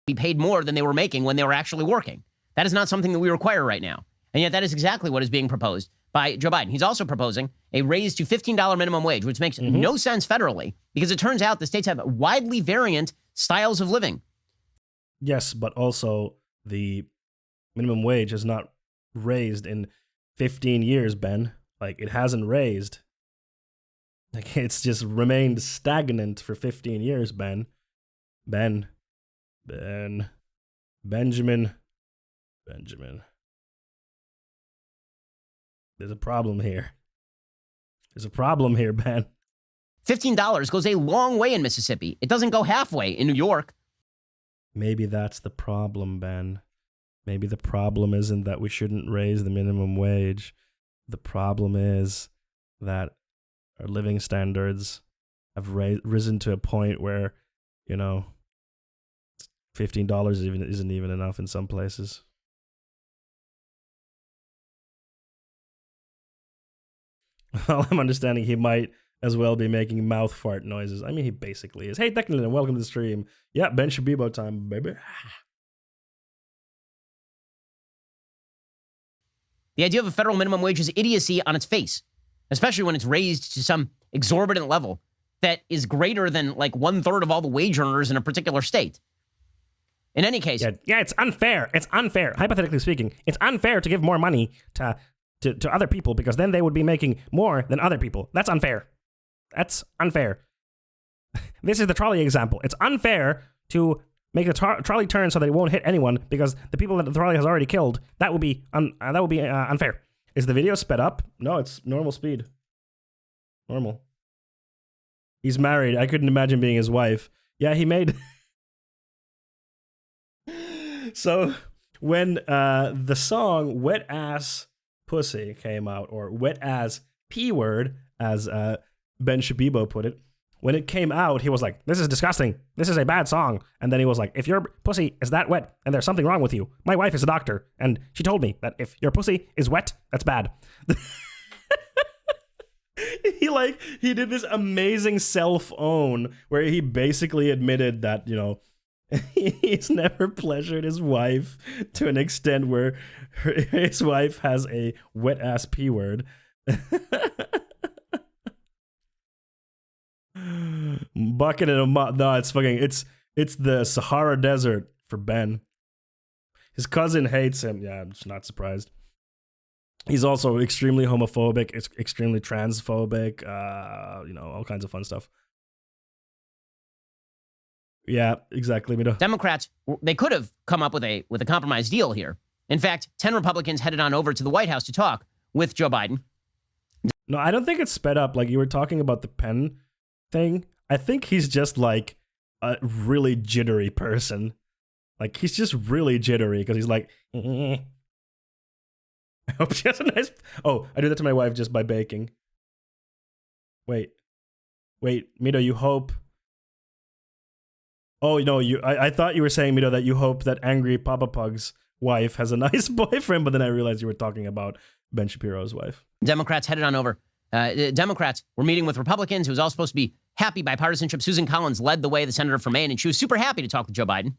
Speaker 16: ...be paid more than they were making when they were actually working. That is not something that we require right now. And yet that is exactly what is being proposed by Joe Biden. He's also proposing a raise to $15 minimum wage, which makes no sense federally, because it turns out the states have widely variant styles of living.
Speaker 2: Yes, but also the minimum wage has not raised in 15 years, Ben. Like, it hasn't raised. Like, it's just remained stagnant for 15 years, Ben. Benjamin. There's a problem here. Ben.
Speaker 16: $15 goes a long way in Mississippi. It doesn't go halfway in New York.
Speaker 2: Maybe that's the problem, Ben. Maybe the problem isn't that we shouldn't raise the minimum wage. The problem is that our living standards have risen to a point where, you know, $15 isn't even enough in some places. Well, I'm understanding he might as well be making mouth fart noises. I mean, he basically is. Hey, Technolin, welcome to the stream. Yeah, Ben Shabibo time, baby.
Speaker 16: The idea of a federal minimum wage is idiocy on its face, especially when it's raised to some exorbitant level that is greater than like 1/3 of all the wage earners in a particular state. In any case,
Speaker 2: yeah, it's unfair. It's unfair. Hypothetically speaking, it's unfair to give more money to other people because then they would be making more than other people. That's unfair. That's unfair. This is the trolley example. It's unfair to make the trolley turn so that it won't hit anyone because the people that the trolley has already killed. That would be unfair. Is the video sped up? No, it's normal speed. Normal. He's married. I couldn't imagine being his wife. Yeah, he made. So when the song "Wet Ass Pussy" came out, or "Wet Ass P Word," as Ben Shabibo put it, when it came out, he was like, "This is disgusting. This is a bad song." And then he was like, "If your pussy is that wet and there's something wrong with you, my wife is a doctor, and she told me that if your pussy is wet, that's bad." He did this amazing self-own where he basically admitted that, you know, he's never pleasured his wife to an extent where his wife has a wet ass P word. Bucket in a no, it's the Sahara Desert for Ben. His cousin hates him. Yeah, I'm just not surprised. He's also extremely homophobic, extremely transphobic, you know, all kinds of fun stuff. Yeah, exactly.
Speaker 16: Democrats, they could have come up with a compromise deal here. In fact, 10 Republicans headed on over to the White House to talk with Joe Biden.
Speaker 2: No, I don't think it's sped up. Like you were talking about the pen thing. I think he's just like a really jittery person. Like he's just really jittery because he's like, I hope she has a nice. Oh, I do that to my wife just by baking. Wait, Mito, you hope. Oh, no, I thought you were saying, Mito, that you hope that angry Papa Pug's wife has a nice boyfriend, but then I realized you were talking about Ben Shapiro's wife.
Speaker 16: Democrats headed on over. Democrats were meeting with Republicans. It was all supposed to be happy bipartisanship. Susan Collins led the way, the senator from Maine, and she was super happy to talk with Joe Biden.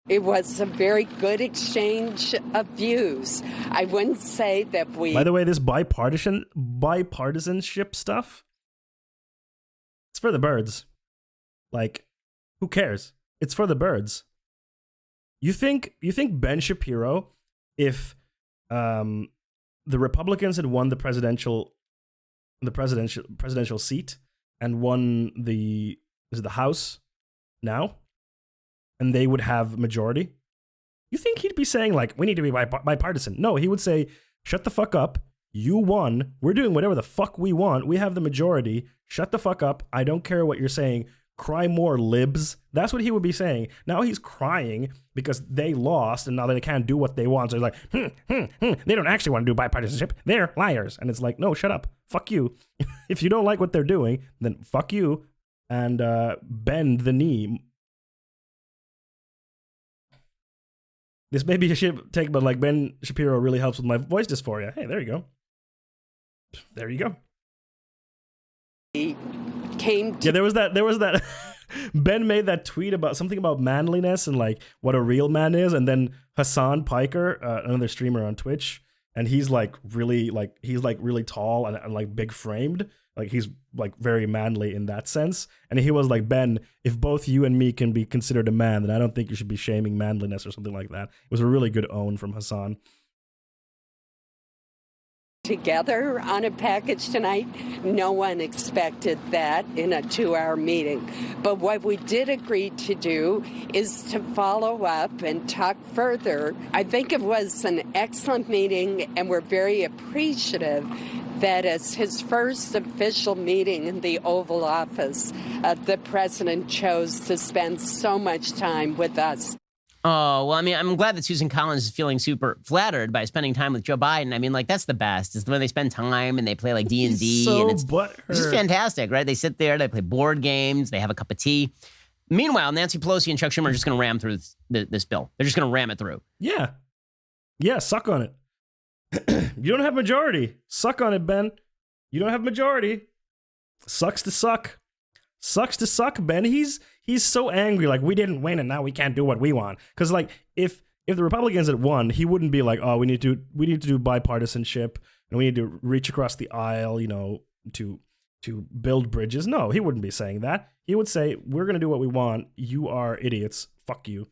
Speaker 17: It was a very good exchange of views. I wouldn't say that we...
Speaker 2: By the way, this bipartisanship stuff, it's for the birds. Like, who cares? It's for the birds. You think Ben Shapiro, if the Republicans had won the presidential seat and won the House now, and they would have majority, you think he'd be saying like, we need to be bipartisan? No, he would say, shut the fuck up. You won. We're doing whatever the fuck we want. We have the majority. Shut the fuck up. I don't care what you're saying. Cry more, libs. That's what he would be saying. Now he's crying because they lost and now they can't do what they want. So he's like, they don't actually want to do bipartisanship. They're liars. And it's like, no, shut up. Fuck you. If you don't like what they're doing, then fuck you and bend the knee. This may be a shit take, but like Ben Shapiro really helps with my voice dysphoria. Hey, there you go. There you go. Yeah, there was that Ben made that tweet about something about manliness and like what a real man is, and then Hassan Piker, another streamer on Twitch, and he's really tall and like big framed, like he's like very manly in that sense, and he was like, Ben, if both you and me can be considered a man, then I don't think you should be shaming manliness or something like that. It was a really good own from Hassan.
Speaker 17: Together on a package tonight. No one expected that in a 2-hour meeting. But what we did agree to do is to follow up and talk further. I think it was an excellent meeting, and we're very appreciative that as his first official meeting in the Oval Office, the president chose to spend so much time with us.
Speaker 16: Oh, well, I mean, I'm glad that Susan Collins is feeling super flattered by spending time with Joe Biden. I mean, like, that's the best. It's when they spend time and they play, like, D&D.
Speaker 2: So
Speaker 16: and it's just fantastic, right? They sit there, they play board games, they have a cup of tea. Meanwhile, Nancy Pelosi and Chuck Schumer are just going to ram through this bill. They're just going to ram it through.
Speaker 2: Yeah. Yeah, suck on it. You don't have majority. Suck on it, Ben. You don't have majority. Sucks to suck. Sucks to suck, Ben. He's so angry, like, we didn't win and now we can't do what we want. Because like if the Republicans had won, he wouldn't be like, oh, we need to do bipartisanship and we need to reach across the aisle, you know, to build bridges. No, he wouldn't be saying that. He would say, we're gonna do what we want. You are idiots. Fuck you.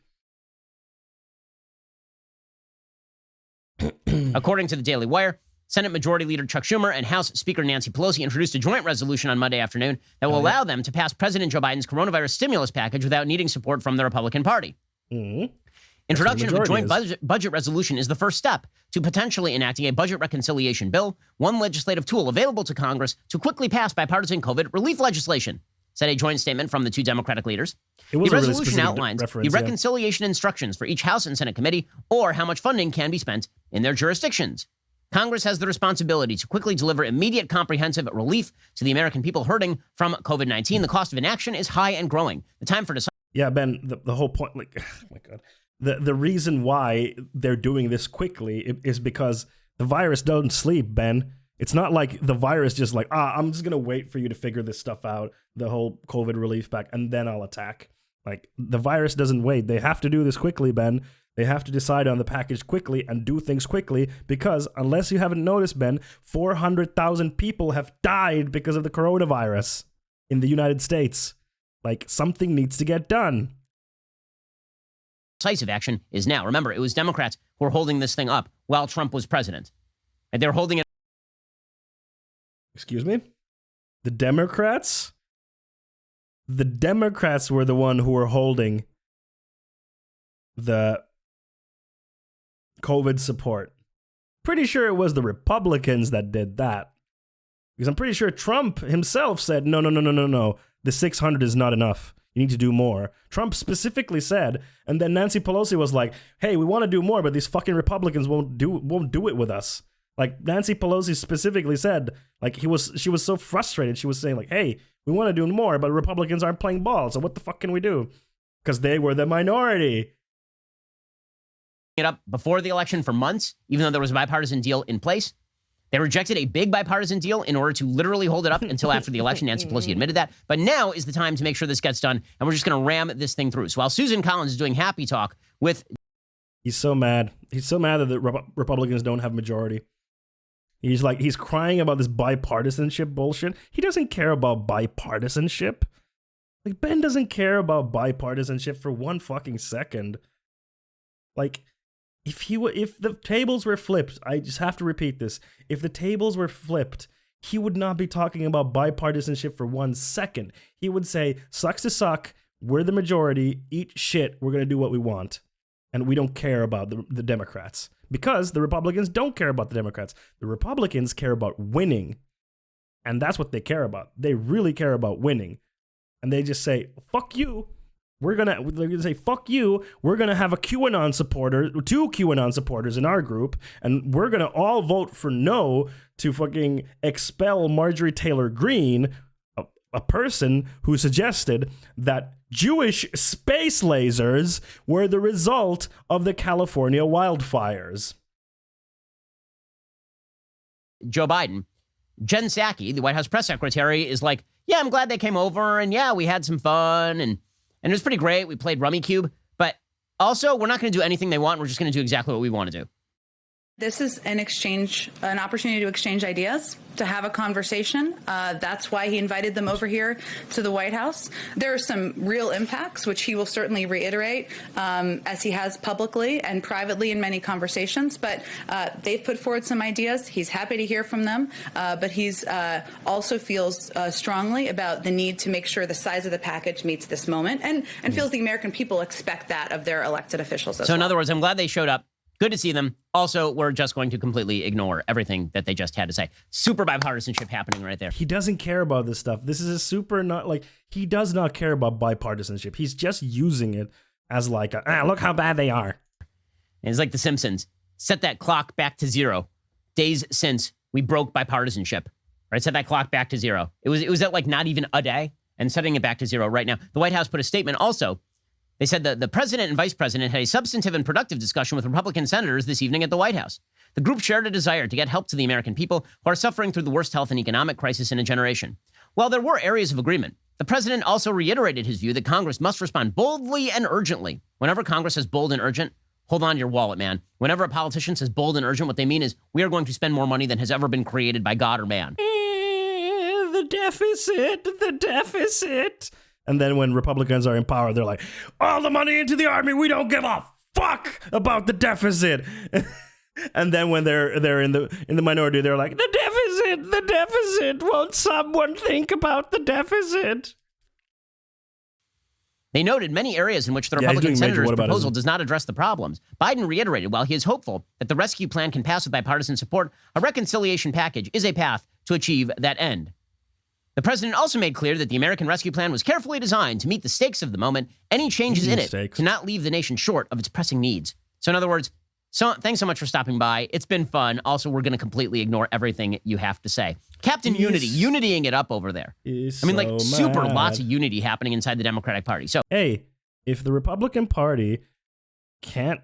Speaker 16: According to the Daily Wire, Senate Majority Leader Chuck Schumer and House Speaker Nancy Pelosi introduced a joint resolution on Monday afternoon that will allow them to pass President Joe Biden's coronavirus stimulus package without needing support from the Republican Party. Introduction of the joint budget resolution is the first step to potentially enacting a budget reconciliation bill, one legislative tool available to Congress to quickly pass bipartisan COVID relief legislation, said a joint statement from the two Democratic leaders. The resolution outlines the reconciliation instructions for each House and Senate committee or how much funding can be spent in their jurisdictions. Congress has the responsibility to quickly deliver immediate comprehensive relief to the American people hurting from COVID-19. The cost of inaction is high and growing. The time for
Speaker 2: Yeah, Ben, the whole point, like, oh my God. The reason why they're doing this quickly is because the virus doesn't sleep, Ben. It's not like the virus just like, I'm just going to wait for you to figure this stuff out, the whole COVID relief pack, and then I'll attack. Like, the virus doesn't wait. They have to do this quickly, Ben. They have to decide on the package quickly and do things quickly because, unless you haven't noticed, Ben, 400,000 people have died because of the coronavirus in the United States. Like, something needs to get done.
Speaker 16: Decisive action is now. Remember, it was Democrats who were holding this thing up while Trump was president. And they're holding it.
Speaker 2: Excuse me? The Democrats? The Democrats were the one who were holding the COVID support. Pretty sure it was the Republicans that did that. Because I'm pretty sure Trump himself said, no. The 600 is not enough. You need to do more. Trump specifically said, and then Nancy Pelosi was like, hey, we want to do more, but these fucking Republicans won't do it with us. Like, Nancy Pelosi specifically said, like, she was so frustrated. She was saying, like, hey, we want to do more, but Republicans aren't playing ball. So what the fuck can we do? Because they were the minority.
Speaker 16: It up before the election for months, even though there was a bipartisan deal in place. They rejected a big bipartisan deal in order to literally hold it up until after the election. Nancy Pelosi admitted that. But now is the time to make sure this gets done, and we're just going to ram this thing through. So while Susan Collins is doing happy talk with...
Speaker 2: He's so mad. He's so mad that the Republicans don't have majority. He's crying about this bipartisanship bullshit. He doesn't care about bipartisanship. Like, Ben doesn't care about bipartisanship for one fucking second. Like... If the tables were flipped, I just have to repeat this. If the tables were flipped, he would not be talking about bipartisanship for 1 second. He would say, sucks to suck, we're the majority, eat shit, we're going to do what we want. And we don't care about the Democrats. Because the Republicans don't care about the Democrats. The Republicans care about winning. And that's what they care about. They really care about winning. And they just say, fuck you. They're gonna say, fuck you, we're gonna have a QAnon supporter, 2 QAnon supporters in our group, and we're gonna all vote for no to fucking expel Marjorie Taylor Greene, a person who suggested that Jewish space lasers were the result of the California wildfires.
Speaker 16: Joe Biden. Jen Psaki, the White House press secretary, is like, yeah, I'm glad they came over, and yeah, we had some fun, and it was pretty great. We played Rummy Cube, but also we're not going to do anything they want. We're just going to do exactly what we want to do.
Speaker 18: This is an opportunity to exchange ideas, to have a conversation. That's why he invited them over here to the White House. There are some real impacts, which he will certainly reiterate, as he has publicly and privately in many conversations. But they've put forward some ideas. He's happy to hear from them. But he's also feels strongly about the need to make sure the size of the package meets this moment and feels the American people expect that of their elected officials as
Speaker 16: So
Speaker 18: well.
Speaker 16: in other words, I'm glad they showed up. Good to see them. Also, we're just going to completely ignore everything that they just had to say. Super bipartisanship happening right there.
Speaker 2: He doesn't care about this stuff. This is a super not like, he does not care about bipartisanship. He's just using it as like, look how bad they are.
Speaker 16: And it's like The Simpsons. Set that clock back to 0. Days since we broke bipartisanship. Right? Set that clock back to 0. It was at like not even a day, and setting it back to 0 right now. The White House put a statement also. They said that the president and vice president had a substantive and productive discussion with Republican senators this evening at the White House. The group shared a desire to get help to the American people who are suffering through the worst health and economic crisis in a generation. While there were areas of agreement, the president also reiterated his view that Congress must respond boldly and urgently. Whenever Congress says bold and urgent, hold on to your wallet, man. Whenever a politician says bold and urgent, what they mean is we are going to spend more money than has ever been created by God or man.
Speaker 2: The deficit. And then when Republicans are in power, they're like, all the money into the army, we don't give a fuck about the deficit. And then when they're in the minority, they're like, the deficit. Won't someone think about the deficit?
Speaker 16: They noted many areas in which the
Speaker 2: Yeah, he's
Speaker 16: Republican
Speaker 2: doing major
Speaker 16: senator's
Speaker 2: whataboutism.
Speaker 16: proposal does not address the problems. Biden reiterated, while he is hopeful that the rescue plan can pass with bipartisan support, a reconciliation package is a path to achieve that end. The president also made clear that the American Rescue Plan was carefully designed to meet the stakes of the moment. Any changes in it cannot leave the nation short of its pressing needs. So in other words, thanks so much for stopping by. It's been fun. Also, we're going to completely ignore everything you have to say. Captain Unity, unitying it up over there. I mean, like, super lots of unity happening inside the Democratic Party. So,
Speaker 2: hey, if the Republican Party can't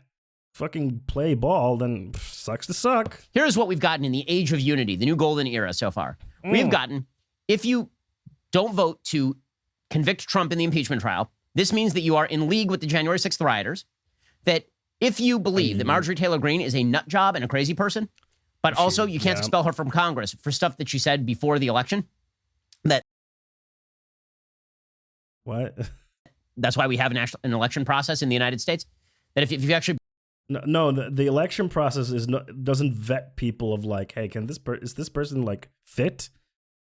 Speaker 2: fucking play ball, then sucks to suck.
Speaker 16: Here's what we've gotten in the age of unity, the new golden era so far. We've gotten, if you don't vote to convict Trump in the impeachment trial, this means that you are in league with the January 6th rioters, that if you believe that Marjorie Taylor Greene is a nut job and a crazy person, but also you can't expel her from Congress for stuff that she said before the election, that...
Speaker 2: What?
Speaker 16: That's why we have an election process in the United States, that if you actually...
Speaker 2: No, the election process doesn't vet people of like, hey, is this person like fit?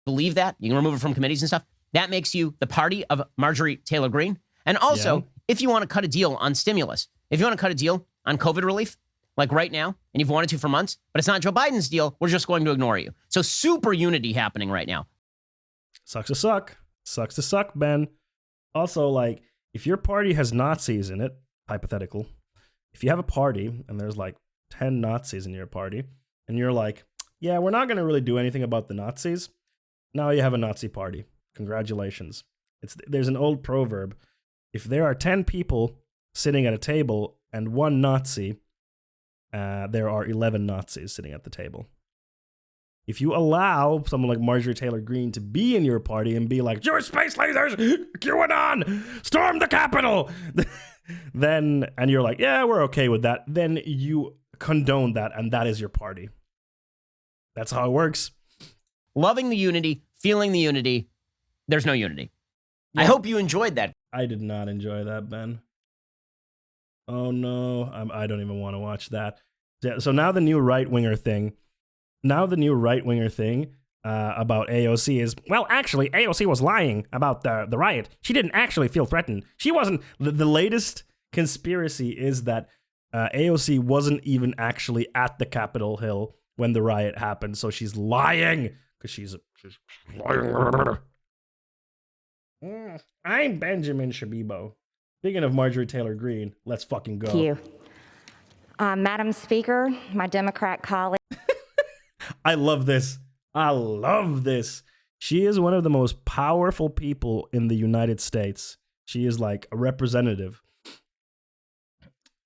Speaker 16: Believe that, you can remove it from committees and stuff. That makes you the party of Marjorie Taylor Greene. And also, if you want to cut a deal on stimulus, if you want to cut a deal on COVID relief, like right now, and you've wanted to for months, but it's not Joe Biden's deal, we're just going to ignore you. So super unity happening right now.
Speaker 2: Sucks to suck. Sucks to suck, Ben. Also, like, if your party has Nazis in it, hypothetical, if you have a party and there's like 10 Nazis in your party, and you're like, yeah, we're not going to really do anything about the Nazis, now you have a Nazi party. Congratulations. There's an old proverb. If there are 10 people sitting at a table and one Nazi, there are 11 Nazis sitting at the table. If you allow someone like Marjorie Taylor Greene to be in your party and be like, Jewish space lasers, QAnon, storm the Capitol, then, and you're like, yeah, we're okay with that, then you condone that, and that is your party. That's how it works.
Speaker 16: Loving the unity, feeling the unity, there's no unity. Yeah. I hope you enjoyed that.
Speaker 2: I did not enjoy that, Ben. Oh no, I don't even want to watch that. So now the new right-winger thing about AOC is, well, actually, AOC was lying about the riot. She didn't actually feel threatened. She wasn't. The latest conspiracy is that AOC wasn't even actually at the Capitol Hill when the riot happened, so she's lying because she's lying. I'm Benjamin Shabibo. Speaking of Marjorie Taylor Greene, let's fucking go.
Speaker 19: Thank you. Madam Speaker, my Democrat colleague.
Speaker 2: I love this. I love this. She is one of the most powerful people in the United States. She is like a representative.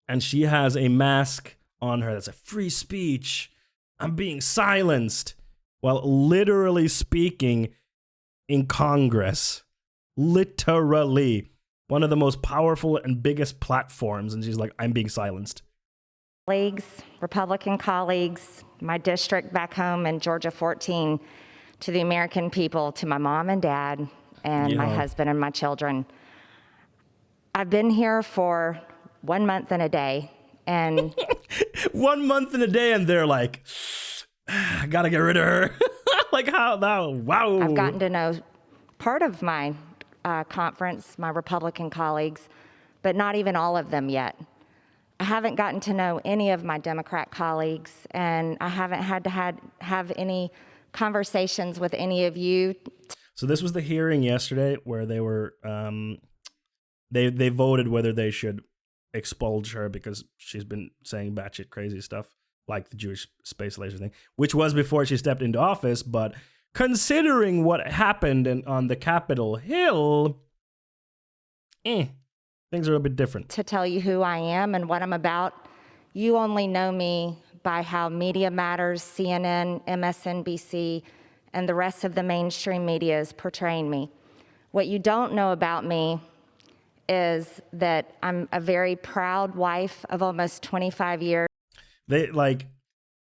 Speaker 2: And she has a mask on her that's a free speech. I'm being silenced while literally speaking in Congress. Literally. One of the most powerful and biggest platforms. And she's like, I'm being silenced.
Speaker 19: Colleagues, Republican colleagues, my district back home in Georgia 14, to the American people, to my mom and dad, and my husband and my children. I've been here for 1 month and a day, and
Speaker 2: 1 month and a day, and they're like, I gotta get rid of her. Like, how now? Wow.
Speaker 19: I've gotten to know part of my conference, my Republican colleagues, but not even all of them yet. I haven't gotten to know any of my Democrat colleagues, and I haven't had to have any conversations with any of you.
Speaker 2: So this was the hearing yesterday where they were they voted whether they should expulge her because she's been saying batshit crazy stuff like the Jewish space laser thing, which was before she stepped into office. But considering what happened on the Capitol Hill, things are a bit different.
Speaker 19: To tell you who I am and what I'm about, you only know me by how Media Matters, CNN, MSNBC, and the rest of the mainstream media is portraying me. What you don't know about me is that I'm a very proud wife of almost 25 years.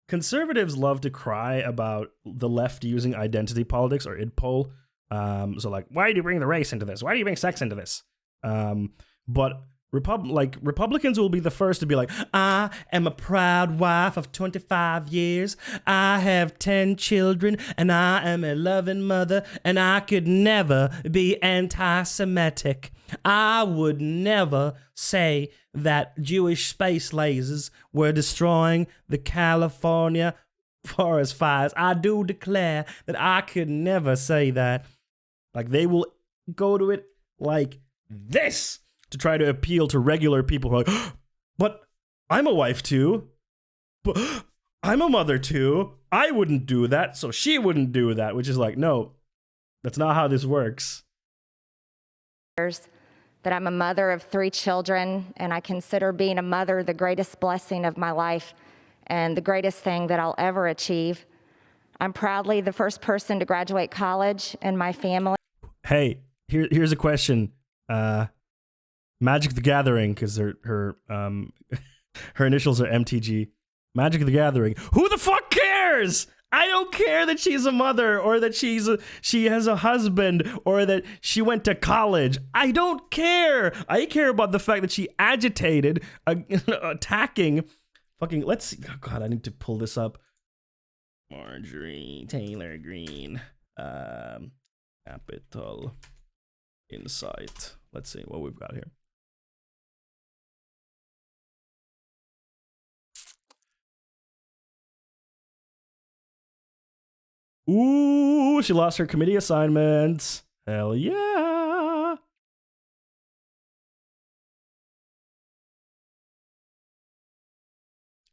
Speaker 2: Conservatives love to cry about the left using identity politics or idpol. So like, why do you bring the race into this? Why do you bring sex into this? But Republicans will be the first to be like, I am a proud wife of 25 years. I have 10 children and I am a loving mother and I could never be anti-Semitic. I would never say that Jewish space lasers were destroying the California forest fires. I do declare that I could never say that. Like, they will go to it like this to try to appeal to regular people who are like, but I'm a wife too. But I'm a mother too. I wouldn't do that, so she wouldn't do that, which is like, no, that's not how this works.
Speaker 19: That I'm a mother of 3 children, and I consider being a mother the greatest blessing of my life and the greatest thing that I'll ever achieve. I'm proudly the first person to graduate college in my family.
Speaker 2: Hey, here's a question. Magic the Gathering, because her initials are MTG. Magic the Gathering. Who the fuck cares? I don't care that she's a mother or that she has a husband or that she went to college. I don't care. I care about the fact that she agitated, attacking fucking, let's see. Oh God, I need to pull this up. Marjorie Taylor Greene. Capital Insight. Let's see what we've got here. Ooh, she lost her committee assignments. Hell yeah.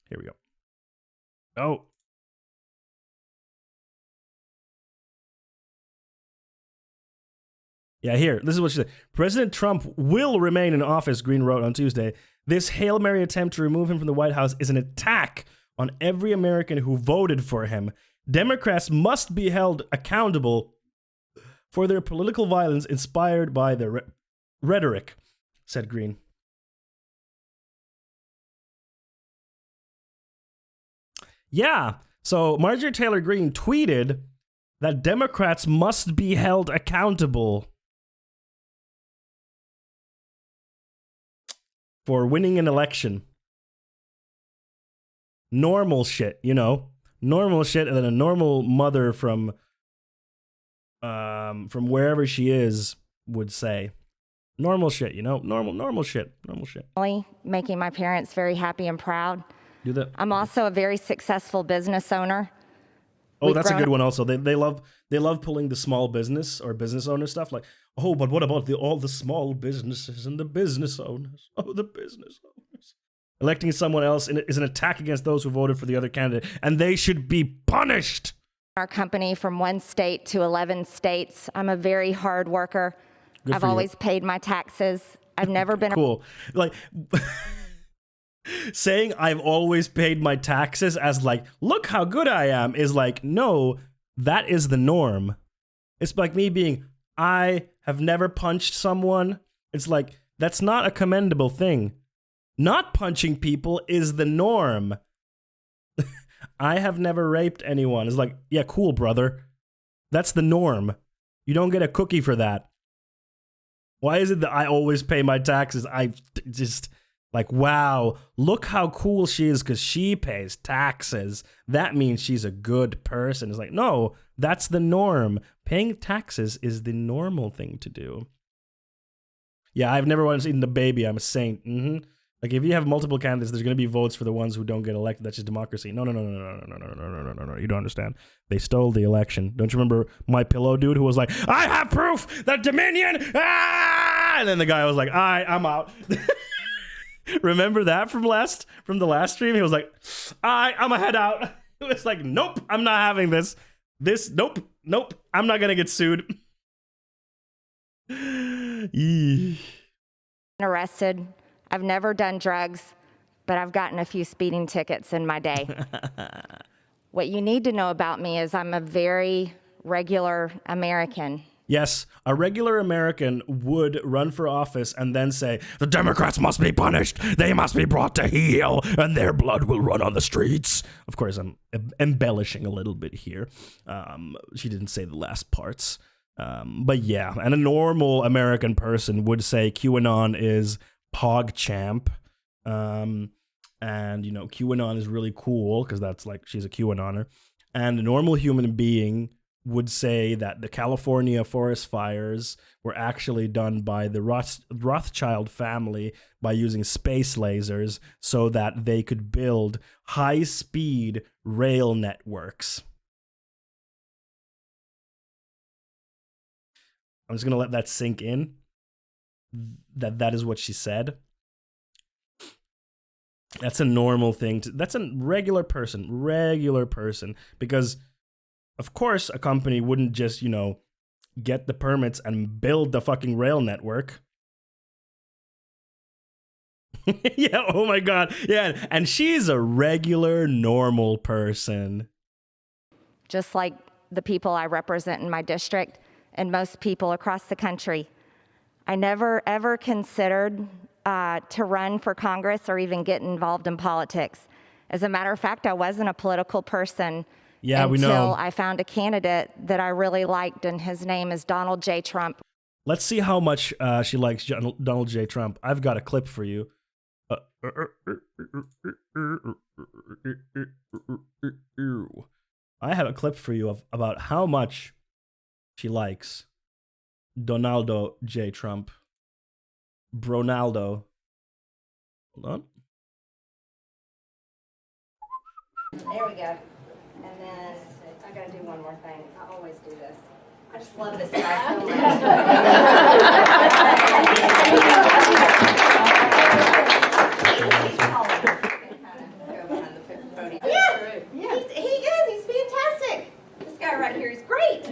Speaker 2: Here we go. Oh. Yeah, here. This is what she said. President Trump will remain in office, Green wrote on Tuesday. This Hail Mary attempt to remove him from the White House is an attack on every American who voted for him. Democrats must be held accountable for their political violence inspired by their rhetoric, said Green. Yeah, so Marjorie Taylor Greene tweeted that Democrats must be held accountable for winning an election. Normal shit, you know. Normal shit, and then a normal mother from wherever she is would say. Normal shit, you know? Normal shit.
Speaker 19: Making my parents very happy and proud.
Speaker 2: Do that.
Speaker 19: I'm also a very successful business owner.
Speaker 2: Oh, that's a good one also. They love pulling the small business or business owner stuff. Like, oh, but what about all the small businesses and the business owners? Oh, the business owners. Electing someone else is an attack against those who voted for the other candidate, and they should be punished.
Speaker 19: Our company from 1 state to 11 states. I'm a very hard worker. I've always paid my taxes. I've never been
Speaker 2: cool. Like saying I've always paid my taxes as like, look how good I am is like, no, that is the norm. It's like me being, I have never punched someone. It's like, that's not a commendable thing. Not punching people is the norm. I have never raped anyone. It's like, yeah, cool, brother. That's the norm. You don't get a cookie for that. Why is it that I always pay my taxes? I just, like, wow, look how cool she is because she pays taxes. That means she's a good person. It's like, no, that's the norm. Paying taxes is the normal thing to do. Yeah, I've never once eaten a baby. I'm a saint. Mm-hmm. Like, if you have multiple candidates, there's going to be votes for the ones who don't get elected. That's just democracy. No. You don't understand. They stole the election. Don't you remember My Pillow dude who was like, I have proof that Dominion, and then the guy was like, all right, I'm out. Remember that from the last stream? He was like, all right, I'm gonna head out. It was like, nope, I'm not having this. Nope, I'm not gonna get sued.
Speaker 19: arrested. I've never done drugs, but I've gotten a few speeding tickets in my day. What you need to know about me is I'm a very regular American.
Speaker 2: Yes, a regular American would run for office and then say, the Democrats must be punished, they must be brought to heel, and their blood will run on the streets. Of course, I'm embellishing a little bit here. She didn't say the last parts. But yeah, and a normal American person would say QAnon is PogChamp. And, you know, QAnon is really cool because that's like, she's a QAnoner. And a normal human being would say that the California forest fires were actually done by the Rothschild family by using space lasers so that they could build high-speed rail networks. I'm just going to let that sink in, that is what she said. That's a normal thing. That's a regular person. Because, of course, a company wouldn't just, you know, get the permits and build the fucking rail network. Yeah, oh my God. Yeah, and she's a regular, normal person.
Speaker 19: Just like the people I represent in my district and most people across the country. I never, ever considered to run for Congress or even get involved in politics. As a matter of fact, I wasn't a political person until I found a candidate that I really liked, and his name is Donald J. Trump.
Speaker 2: Let's see how much she likes Donald J. Trump. I've got a clip for you. I have a clip for you about how much she likes Donaldo J. Trump. Bronaldo. Hold on.
Speaker 19: There we go. And then I gotta do one more thing. I always do this. I just love this guy so much. Yeah, he's fantastic. This guy right here is great.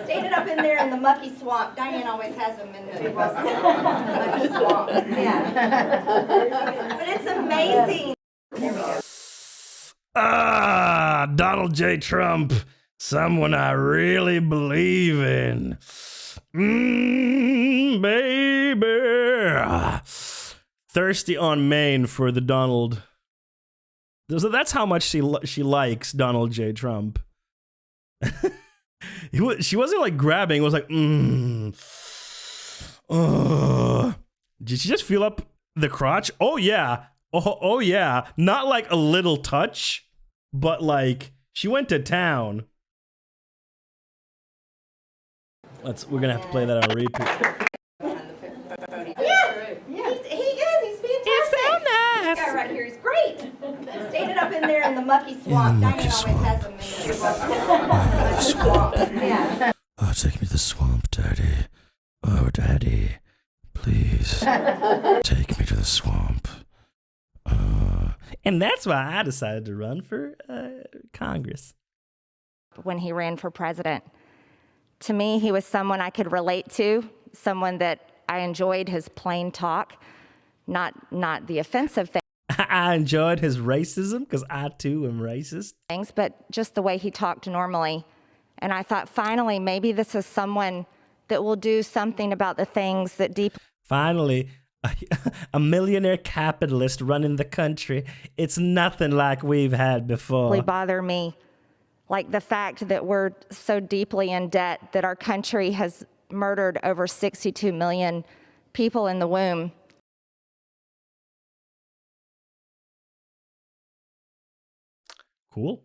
Speaker 19: Standing up in there in the mucky swamp. Diane always has him in the mucky swamp. Yeah. But it's amazing. There we go.
Speaker 2: Donald J. Trump. Someone I really believe in. Baby. Thirsty on Maine for the Donald. So that's how much she likes Donald J. Trump. She wasn't like grabbing. It was like, Did she just feel up the crotch? Oh yeah. Oh yeah. Not like a little touch, but like she went to town. We're gonna have to play that on repeat.
Speaker 19: Yeah, he's fantastic. He's so nice. This guy right here is great. Standing up in there in the mucky swamp. Diane always has him in the mucky swamp. Yeah.
Speaker 1: Oh, take me to the swamp, Daddy. Oh, Daddy, please take me to the swamp.
Speaker 2: And that's why I decided to run for Congress.
Speaker 19: When he ran for president, to me, he was someone I could relate to, someone that I enjoyed his plain talk, not the offensive things.
Speaker 2: I enjoyed his racism because I too am racist.
Speaker 19: But just the way he talked normally. And I thought, finally, maybe this is someone that will do something about the things that deeply.
Speaker 2: Finally, a millionaire capitalist running the country. It's nothing like we've had before.
Speaker 19: Bother me. Like the fact that we're so deeply in debt that our country has murdered over 62 million people in the womb.
Speaker 2: Cool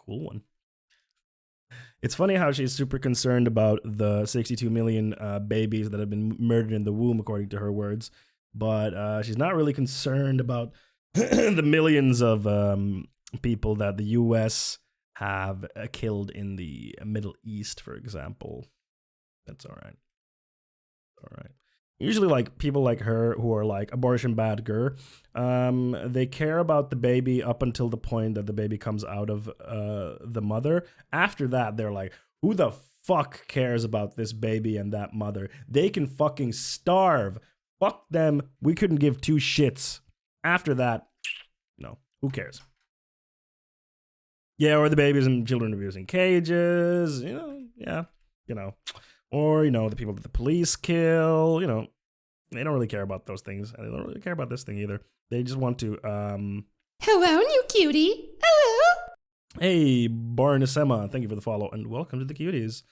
Speaker 2: one. It's funny how she's super concerned about the 62 million babies that have been murdered in the womb, according to her words. But she's not really concerned about the millions of people that the U.S. have killed in the Middle East, for example. That's all right. Usually, like, people like her who are like abortion bad girl, they care about the baby up until the point that the baby comes out of the mother. After that, they're like, who the fuck cares about this baby and that mother? They can fucking starve. Fuck them. We couldn't give two shits. After that, no, who cares? Yeah, or the babies and children abused in cages, or, the people that the police kill, they don't really care about those things. They don't really care about this thing either. They just want to,
Speaker 14: Hello, new cutie. Hello.
Speaker 2: Hey, Barnesema, thank you for the follow, and welcome to the Cuties.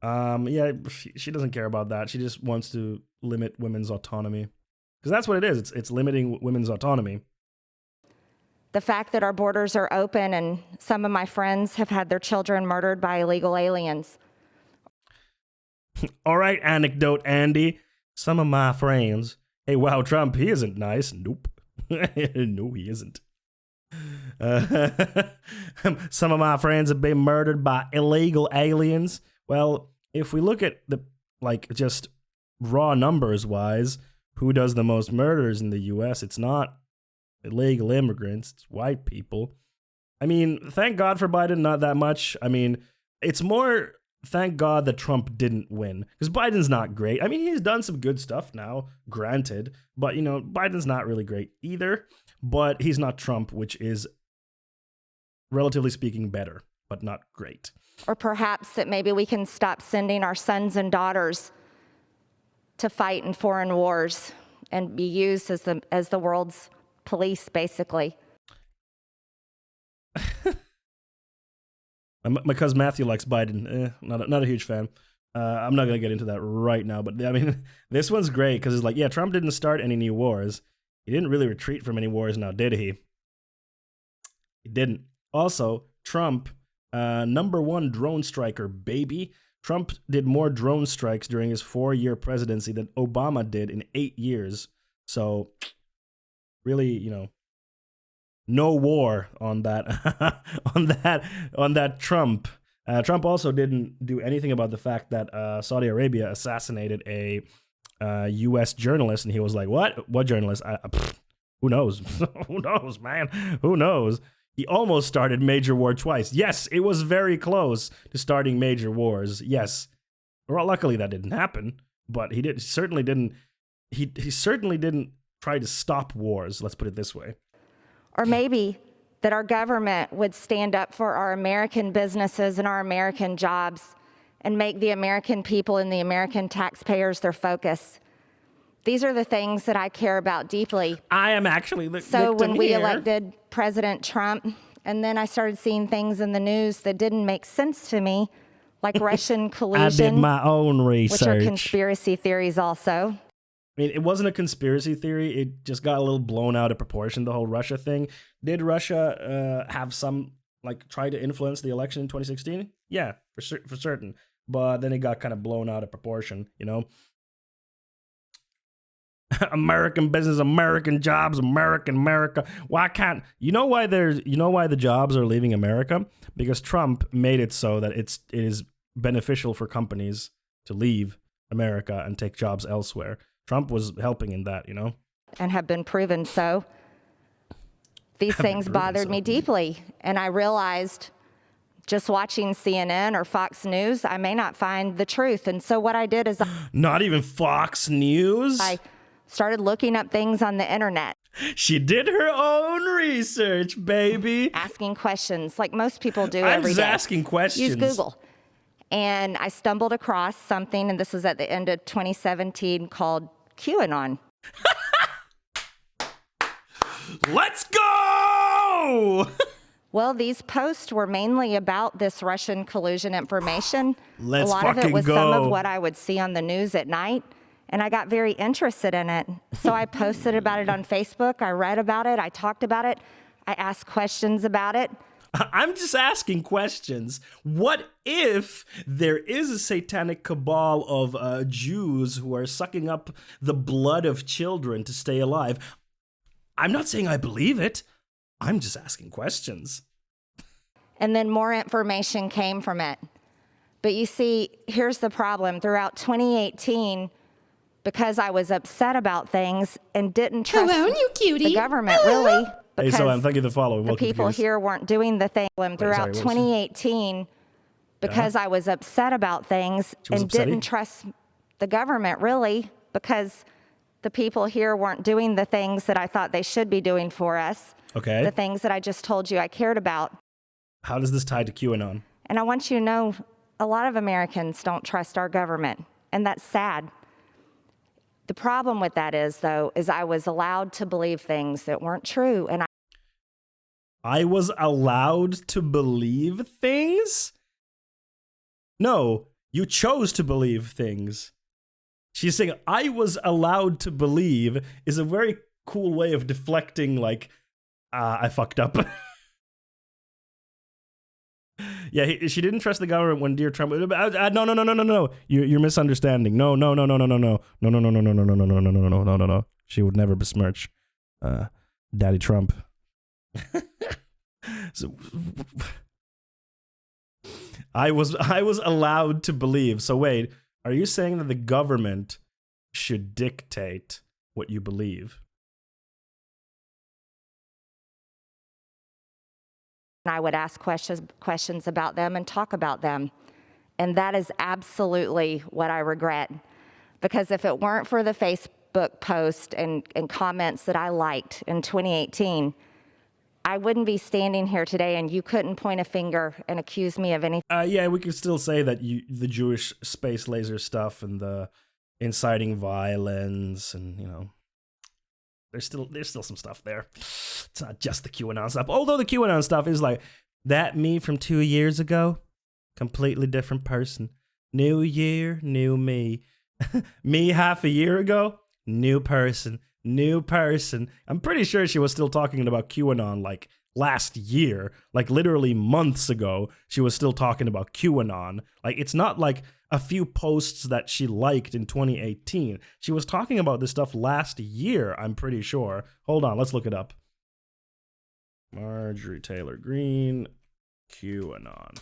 Speaker 2: Yeah, she doesn't care about that. She just wants to limit women's autonomy. Because that's what it is. It's limiting women's autonomy.
Speaker 19: The fact that our borders are open and some of my friends have had their children murdered by illegal aliens.
Speaker 2: All right, anecdote Andy. Some of my friends. Hey, wow, Trump, he isn't nice. Nope. No, he isn't. Some of my friends have been murdered by illegal aliens. Well, if we look at the, just raw numbers wise, who does the most murders in the US? It's not illegal immigrants, it's white people. I mean, thank God for Biden, not that much. I mean, it's more thank God that Trump didn't win, because Biden's not great. I mean, he's done some good stuff now, granted, but Biden's not really great either. But he's not Trump, which is, relatively speaking, better, but not great.
Speaker 19: Or perhaps that maybe we can stop sending our sons and daughters to fight in foreign wars and be used as the world's police, basically.
Speaker 2: My cousin Matthew likes Biden. Not a huge fan. I'm not going to get into that right now, but I mean, this one's great because it's like, yeah, Trump didn't start any new wars. He didn't really retreat from any wars now, did he? He didn't. Also, Trump, #1 drone striker, baby. Trump did more drone strikes during his 4-year presidency than Obama did in 8 years. So, really, no war on that, on that Trump. Trump also didn't do anything about the fact that Saudi Arabia assassinated a U.S. journalist, and he was like, "What journalist? Who knows? Who knows, man? Who knows?" He almost started major war twice. Yes, it was very close to starting major wars. Yes, well, luckily that didn't happen, but he certainly didn't try to stop wars. Let's put it this way.
Speaker 19: Or maybe that our government would stand up for our American businesses and our American jobs and make the American people and the American taxpayers their focus. These are the things that I care about deeply.
Speaker 2: I am actually the
Speaker 19: So
Speaker 2: victim
Speaker 19: when we
Speaker 2: here.
Speaker 19: elected President Trump, and then I started seeing things in the news that didn't make sense to me, like Russian collusion.
Speaker 2: I did my own research.
Speaker 19: Which are conspiracy theories also.
Speaker 2: I mean, it wasn't a conspiracy theory. It just got a little blown out of proportion, the whole Russia thing. Did Russia have some, try to influence the election in 2016? Yeah, for certain. But then it got kind of blown out of proportion, American business, American jobs, America. Why can't why the jobs are leaving America? Because Trump made it so that it is beneficial for companies to leave America and take jobs elsewhere. Trump was helping in that,
Speaker 19: And have been proven so. These things bothered me deeply, and I realized just watching CNN or Fox News, I may not find the truth. And so what I did is
Speaker 2: not even Fox News?
Speaker 19: I started looking up things on the internet.
Speaker 2: She did her own research, baby.
Speaker 19: Asking questions like most people do
Speaker 2: I'm
Speaker 19: every
Speaker 2: just
Speaker 19: day.
Speaker 2: asking questions.
Speaker 19: Use Google. And I stumbled across something, and this was at the end of 2017, called QAnon.
Speaker 2: Let's go!
Speaker 19: Well, these posts were mainly about this Russian collusion information.
Speaker 2: Let's
Speaker 19: a lot of it was
Speaker 2: fucking
Speaker 19: some
Speaker 2: go.
Speaker 19: of what I would see on the news at night, and I got very interested in it. So I posted about it on Facebook. I read about it. I talked about it. I asked questions about it.
Speaker 2: I'm just asking questions. What if there is a satanic cabal of Jews who are sucking up the blood of children to stay alive? I'm not saying I believe it. I'm just asking questions.
Speaker 19: And then more information came from it. But you see, here's the problem. Throughout 2018, because I was upset about things and didn't trust the government, really,
Speaker 2: Hey,
Speaker 19: because
Speaker 2: so thank you for following.
Speaker 19: the
Speaker 2: Welcome to
Speaker 19: people
Speaker 2: Fuse.
Speaker 19: here weren't doing the thing. Throughout
Speaker 2: sorry, what was it?
Speaker 19: 2018, because I was upset about things
Speaker 2: She was
Speaker 19: and
Speaker 2: upsetty?
Speaker 19: didn't trust the government, really, because the people here weren't doing the things that I thought they should be doing for us.
Speaker 2: Okay.
Speaker 19: The things that I just told you I cared about.
Speaker 2: How does this tie to QAnon?
Speaker 19: And I want you to know, a lot of Americans don't trust our government, and that's sad. The problem with that is, though, is I was allowed to believe things that weren't true, and
Speaker 2: I was allowed to believe things? No, You chose to believe things. She's saying, I was allowed to believe is a very cool way of deflecting, like, I fucked up. Yeah, she didn't trust the government when dear Trump. No. You're misunderstanding. No. She would never besmirch Daddy Trump. So I was allowed to believe. So wait, are you saying that the government should dictate what you believe?
Speaker 19: I would ask questions about them and talk about them. And that is absolutely what I regret. Because if it weren't for the Facebook post and comments that I liked in 2018, I wouldn't be standing here today, and you couldn't point a finger and accuse me of anything.
Speaker 2: Yeah, we could still say that the Jewish space laser stuff and the inciting violence and, you know, there's still some stuff there. It's not just the QAnon stuff. Although the QAnon stuff is like, that me from 2 years ago, completely different person. New year, new me. Me half a year ago, new person. New person. I'm pretty sure she was still talking about QAnon like last year, like literally months ago. She was still talking about QAnon. Like, it's not like a few posts that she liked in 2018. She was talking about this stuff last year, I'm pretty sure. Hold on, let's look it up. Marjorie Taylor Greene, QAnon.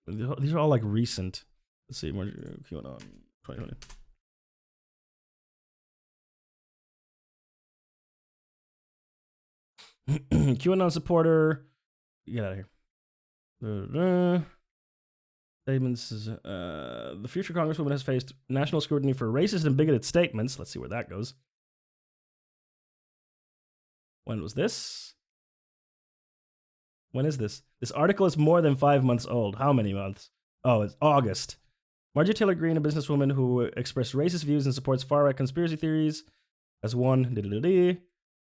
Speaker 2: These are all like recent. Let's see, QAnon 2020. QAnon supporter. Get out of here. Statements. The future congresswoman has faced national scrutiny for racist and bigoted statements. Let's see where that goes. When was this? When is this? This article is more than 5 months old. How many months? Oh, it's August. Marjorie Taylor Greene, a businesswoman who expressed racist views and supports far-right conspiracy theories, has won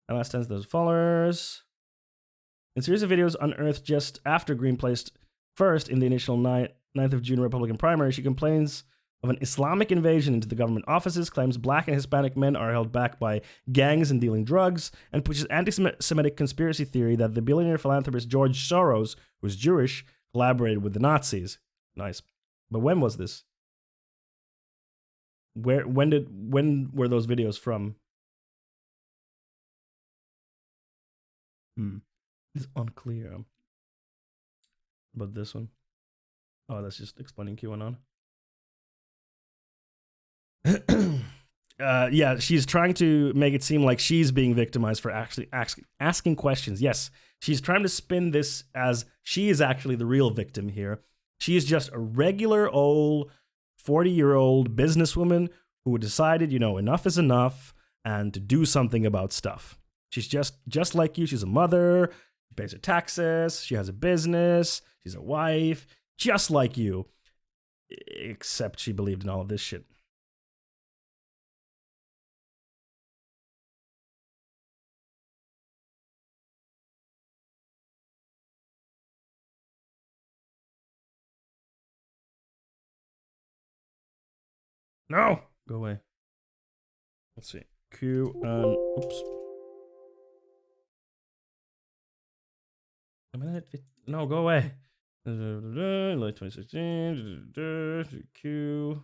Speaker 2: amassed tens of those followers. In a series of videos unearthed just after Greene placed first in the initial 9th of June Republican primary, she complains of an Islamic invasion into the government offices, claims black and Hispanic men are held back by gangs and dealing drugs, and pushes anti-Semitic conspiracy theory that the billionaire philanthropist George Soros, who's Jewish, collaborated with the Nazis. Nice. But when was this? When were those videos from? It's unclear. But this one. Oh, that's just explaining QAnon. Yeah, she's trying to make it seem like she's being victimized for actually asking questions. Yes, she's trying to spin this as she is actually the real victim here. She is just a regular old 40-year-old businesswoman who decided, you know, enough is enough and to do something about stuff. She's just like you. She's a mother, she pays her taxes, she has a business, she's a wife, just like you. Except she believed in all of this shit. No! Go away. Let's see. Oops. No, go away. Late 2016. Q.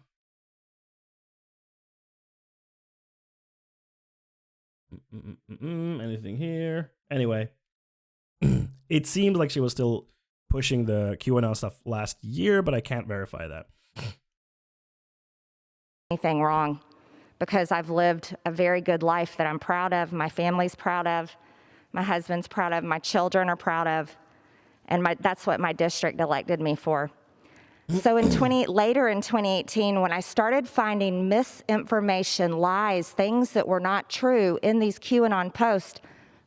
Speaker 2: Anything here? Anyway. It seemed like she was still pushing the QAnon stuff last year, but I can't verify that.
Speaker 19: Anything wrong, because I've lived a very good life that I'm proud of, my family's proud of, my husband's proud of, my children are proud of, and that's what my district elected me for. So later in 2018, when I started finding misinformation, lies, things that were not true in these QAnon posts,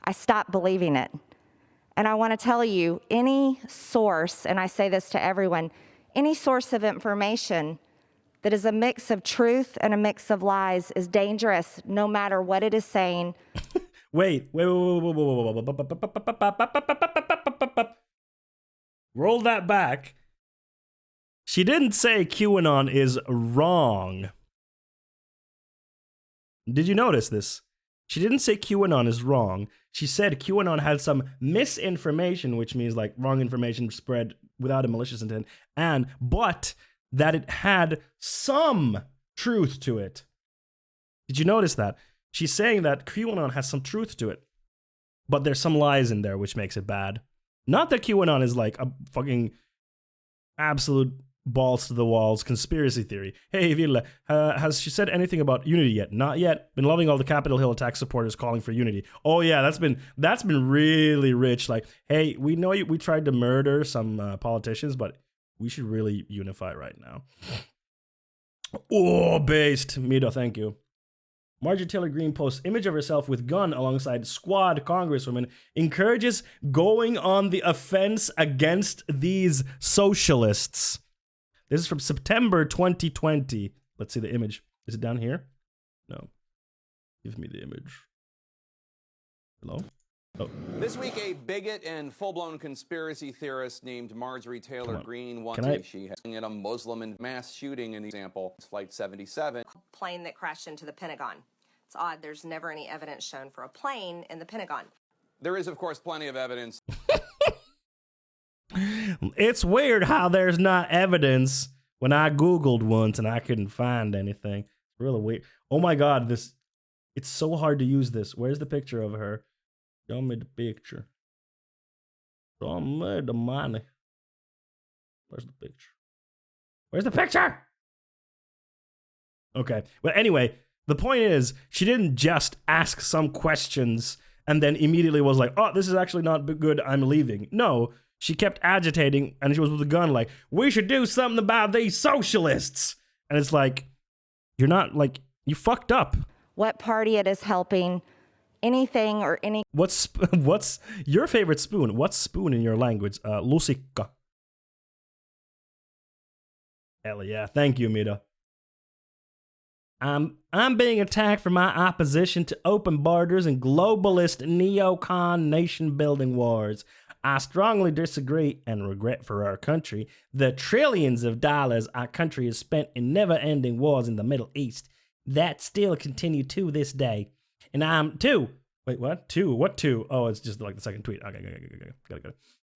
Speaker 19: I stopped believing it. And I want to tell you, any source, and I say this to everyone, any source of information that is a mix of truth and a mix of lies is dangerous, no matter what it is saying.
Speaker 2: Wait. Roll that back. She didn't say QAnon is wrong. Did you notice this? She didn't say QAnon is wrong. She said QAnon had some misinformation, which means like wrong information spread without a malicious intent, but that it had some truth to it. Did you notice that? She's saying that QAnon has some truth to it, but there's some lies in there, which makes it bad. Not that QAnon is like a fucking absolute balls to the walls conspiracy theory. Hey, Villa, has she said anything about unity yet? Not yet. Been loving all the Capitol Hill attack supporters calling for unity. Oh yeah, that's been really rich. Like, hey, we know we tried to murder some politicians, but we should really unify right now. Oh, based. Mido, thank you. Marjorie Taylor Greene posts image of herself with gun alongside squad congresswoman, encourages going on the offense against these socialists. This is from September 2020. Let's see the image. Is it down here? No. Give me the image. Hello? Oh.
Speaker 20: This week, a bigot and full-blown conspiracy theorist named Marjorie Taylor Greene she has in a Muslim and mass shooting in the example. Flight 77.
Speaker 21: Plane that crashed into the Pentagon. It's odd. There's never any evidence shown for a plane in the Pentagon.
Speaker 20: There is, of course, plenty of evidence.
Speaker 2: It's weird how there's not evidence when I Googled once and I couldn't find anything. It's really weird. Oh my God, it's so hard to use this. Where's the picture of her? Show me the picture. Show me the money. Where's the picture? Where's the picture? Okay. Well, anyway, the point is, she didn't just ask some questions and then immediately was like, oh, this is actually not good, I'm leaving. No. She kept agitating, and she was with a gun like, we should do something about these socialists. And it's like, you're not, like, you fucked up.
Speaker 19: What party it is helping, anything or any...
Speaker 2: What's your favorite spoon? What's spoon in your language? Lusikka. Hell yeah. Thank you, Mita. I'm being attacked for my opposition to open borders and globalist neocon nation-building wars. I strongly disagree and regret for our country the trillions of dollars our country has spent in never-ending wars in the Middle East that still continue to this day. And I'm wait, what? What two? Oh, it's just like the second tweet. Okay, got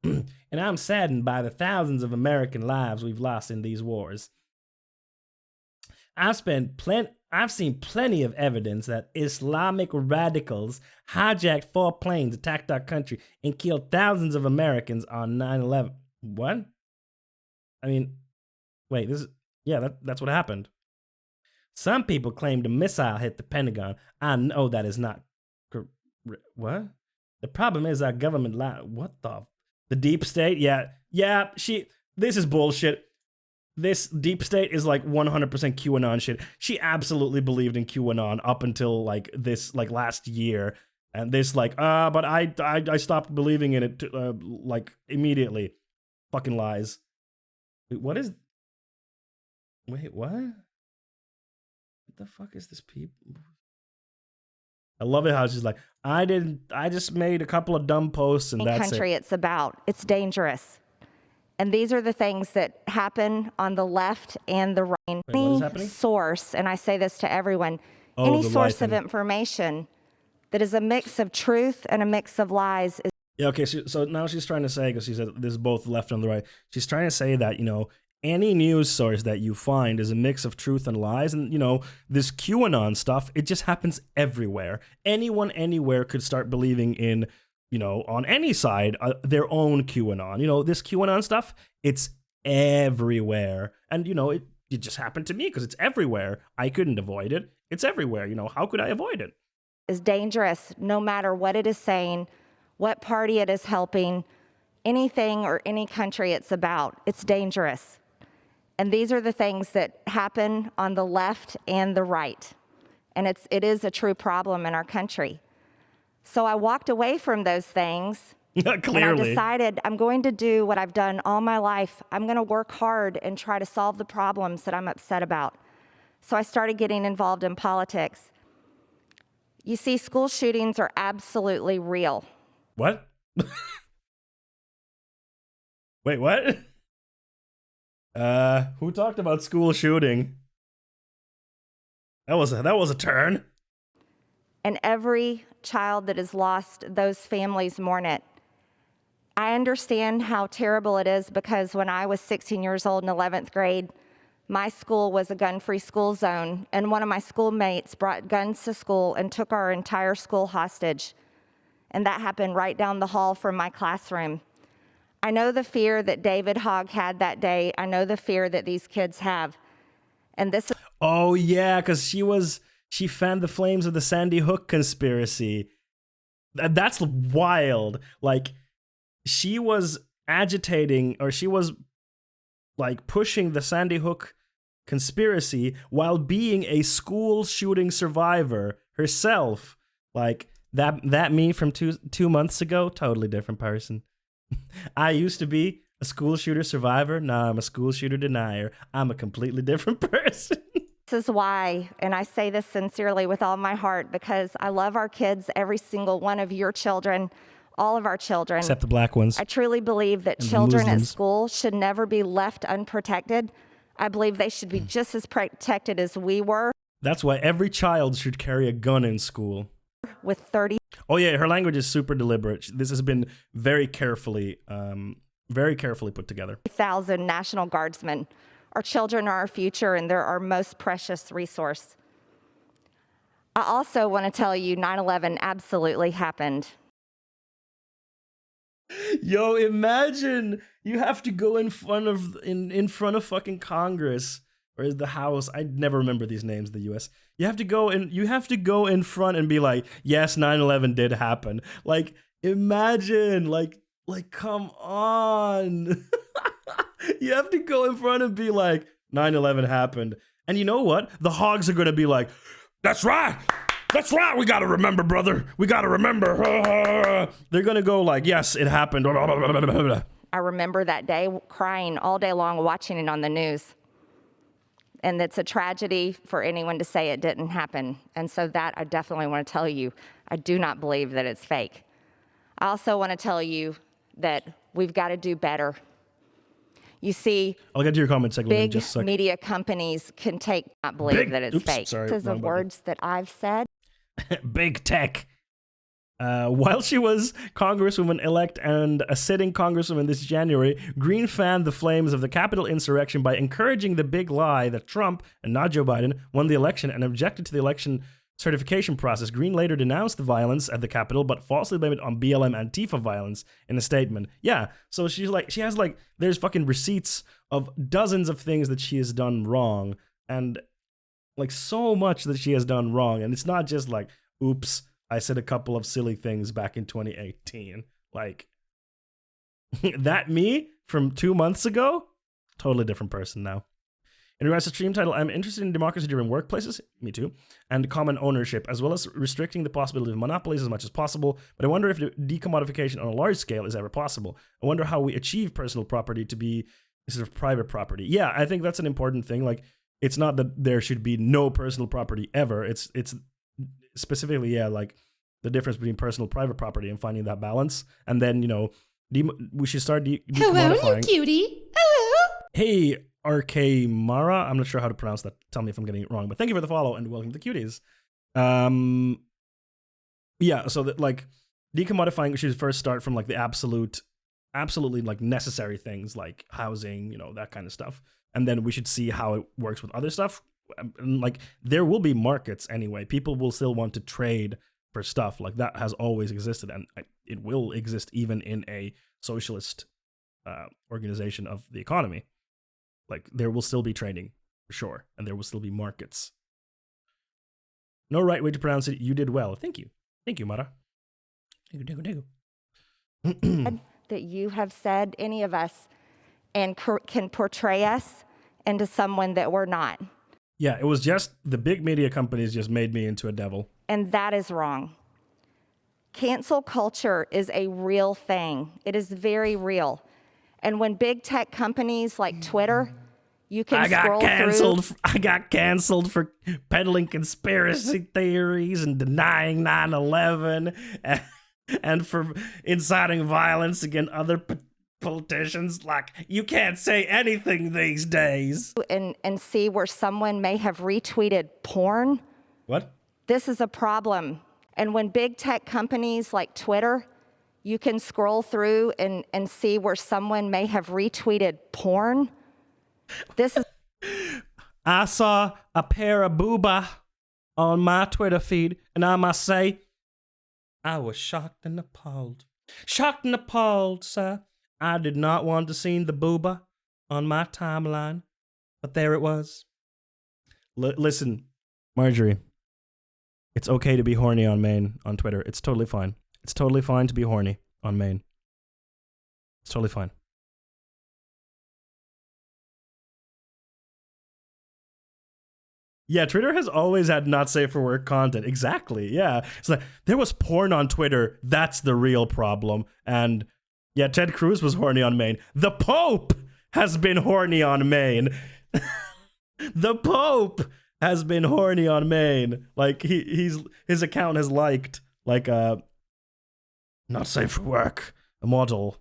Speaker 2: it. And I'm saddened by the thousands of American lives we've lost in these wars. I've seen plenty of evidence that Islamic radicals hijacked 4 planes, attacked our country, and killed thousands of Americans on 9/11. What? I mean, wait, that's what happened. Some people claimed a missile hit the Pentagon. I know that is not what? The problem is our government what the deep state? Yeah, this is bullshit. This deep state is like 100% QAnon shit. She absolutely believed in QAnon up until like this, like last year. And this like, but I stopped believing in it like immediately. Fucking lies. Wait, what? What the fuck is this people? I love it how she's like, I just made a couple of dumb posts and that's
Speaker 19: country
Speaker 2: it.
Speaker 19: It's about. It's dangerous. And these are the things that happen on the left and the right.
Speaker 2: Wait, what is happening?
Speaker 19: Source, and I say this to everyone, any source of information that is a mix of truth and a mix of lies is...
Speaker 2: Yeah, okay, so now she's trying to say, because she said this is both left and the right, she's trying to say that, any news source that you find is a mix of truth and lies. And, this QAnon stuff, it just happens everywhere. Anyone, anywhere could start believing in... on any side, their own QAnon. This QAnon stuff, it's everywhere. And, it just happened to me because it's everywhere. I couldn't avoid it. It's everywhere. How could I avoid it?
Speaker 19: Is dangerous no matter what it is saying, what party it is helping, anything or any country it's about. It's dangerous. And these are the things that happen on the left and the right. And it is a true problem in our country. So I walked away from those things.
Speaker 2: Clearly.
Speaker 19: And I decided I'm going to do what I've done all my life. I'm going to work hard and try to solve the problems that I'm upset about. So I started getting involved in politics. You see, school shootings are absolutely real.
Speaker 2: What? Wait, what? Who talked about school shooting? That was a turn.
Speaker 19: And every child that is lost, those families mourn it. I understand how terrible it is because when I was 16 years old in 11th grade, my school was a gun-free school zone, and one of my schoolmates brought guns to school and took our entire school hostage. And that happened right down the hall from my classroom. I know the fear that David Hogg had that day. I know the fear that these kids have. And this is—
Speaker 2: Oh yeah, because she fanned the flames of the Sandy Hook conspiracy. That's wild. Like, she was agitating, or she was like pushing the Sandy Hook conspiracy while being a school shooting survivor herself. Like, that me from two months ago, totally different person. I used to be a school shooter survivor. Now I'm a school shooter denier. I'm a completely different person.
Speaker 19: This is why, and I say this sincerely with all my heart, because I love our kids, every single one of your children, all of our children.
Speaker 2: Except the black ones.
Speaker 19: I truly believe that
Speaker 2: And the
Speaker 19: children at
Speaker 2: Muslims.
Speaker 19: school should never be left unprotected. I believe they should be just as protected as we were.
Speaker 2: That's why every child should carry a gun in school.
Speaker 19: With 30.
Speaker 2: Oh yeah, her language is super deliberate. This has been very carefully put together.
Speaker 19: 30,000 National Guardsmen. Our children are our future, and they're our most precious resource. I also want to tell you 9/11 absolutely happened.
Speaker 2: Yo, imagine you have to go in front of fucking Congress, or is the House? I never remember these names. The U.S. You have to go in front and be like, yes, 9/11 did happen. Like, imagine, like come on. You have to go in front and be like, 9/11 happened. And you know what? The Hogs are gonna be like, that's right. That's right. We gotta remember, brother. We gotta remember. They're gonna go like, yes, it happened.
Speaker 19: I remember that day crying all day long watching it on the news. And it's a tragedy for anyone to say it didn't happen. And so that I definitely want to tell you, I do not believe that it's fake. I also want to tell you that we've got to do better. You see,
Speaker 2: I'll get to your comment segment in
Speaker 19: big
Speaker 2: just a sec.
Speaker 19: media companies can not believe that it's fake.
Speaker 2: Sorry,
Speaker 19: Because
Speaker 2: wrong
Speaker 19: of
Speaker 2: button.
Speaker 19: words that I've said.
Speaker 2: Big tech. While she was Congresswoman-elect and a sitting Congresswoman this January, Green fanned the flames of the Capitol insurrection by encouraging the big lie that Trump, and not Joe Biden, won the election and objected to the election certification process. Green later denounced the violence at the Capitol, but falsely blamed it on BLM Antifa violence in a statement. Yeah, so there's fucking receipts of dozens of things that she has done wrong, and like so much that she has done wrong, and it's not just like, oops, I said a couple of silly things back in 2018. Like, that me from 2 months ago, totally different person now. In regards to stream title, I'm interested in democracy-driven workplaces, me too, and common ownership, as well as restricting the possibility of monopolies as much as possible, but I wonder if the decommodification on a large scale is ever possible. I wonder how we achieve personal property to be sort of private property. Yeah, I think that's an important thing. Like, it's not that there should be no personal property ever. It's specifically, yeah, like the difference between personal private property and finding that balance. And then, you know, we should start
Speaker 14: Hello,
Speaker 2: decommodifying.
Speaker 14: new cutie. Hello.
Speaker 2: Hey, RK Mara. I'm not sure how to pronounce that. Tell me if I'm getting it wrong. But thank you for the follow and welcome to the cuties. Yeah, so that like decommodifying, we should first start from like the absolutely like necessary things like housing, you know, that kind of stuff. And then we should see how it works with other stuff. And like there will be markets anyway. People will still want to trade for stuff. Like that has always existed, and it will exist even in a socialist organization of the economy. Like there will still be trading for sure, and there will still be markets. No right way to pronounce it. You did well. Thank you, Mara. Thank you.
Speaker 19: That you have said, any of us, and can portray us into someone that we're not.
Speaker 2: Yeah, it was just the big media companies just made me into a devil.
Speaker 19: And that is wrong. Cancel culture is a real thing. It is very real. And when big tech companies like Twitter, you can scroll through.
Speaker 2: I got canceled for peddling conspiracy theories and denying 9/11 and for inciting violence against other Politicians, like, you can't say anything these days.
Speaker 19: And see where someone may have retweeted porn.
Speaker 2: What?
Speaker 19: This is a problem. And when big tech companies like Twitter, you can scroll through and see where someone may have retweeted porn. This is.
Speaker 2: I saw a pair of booba on my Twitter feed, and I must say, I was shocked and appalled. Shocked and appalled, sir. I did not want to see the booba on my timeline, but there it was. Listen, Marjorie, it's okay to be horny on Maine on Twitter. It's totally fine. It's totally fine to be horny on Maine. It's totally fine. Yeah, Twitter has always had not safe for work content. Exactly. Yeah. It's like there was porn on Twitter. That's the real problem. And yeah, Ted Cruz was horny on Maine. The Pope has been horny on Maine. The Pope has been horny on Maine. Like his account has liked like not safe for work, a model.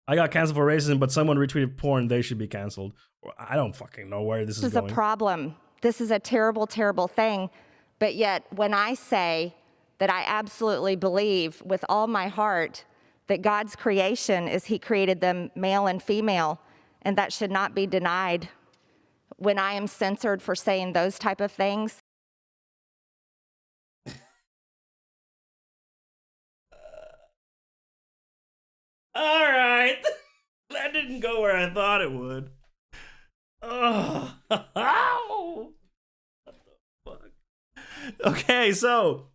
Speaker 2: I got canceled for racism, but someone retweeted porn. They should be canceled. I don't fucking know where this is going.
Speaker 19: This is a problem. This is a terrible, terrible thing. But yet, when I say that I absolutely believe with all my heart that God's creation is He created them male and female, and that should not be denied, when I am censored for saying those type of things.
Speaker 2: All right. That didn't go where I thought it would. Oh. What the fuck? Okay, so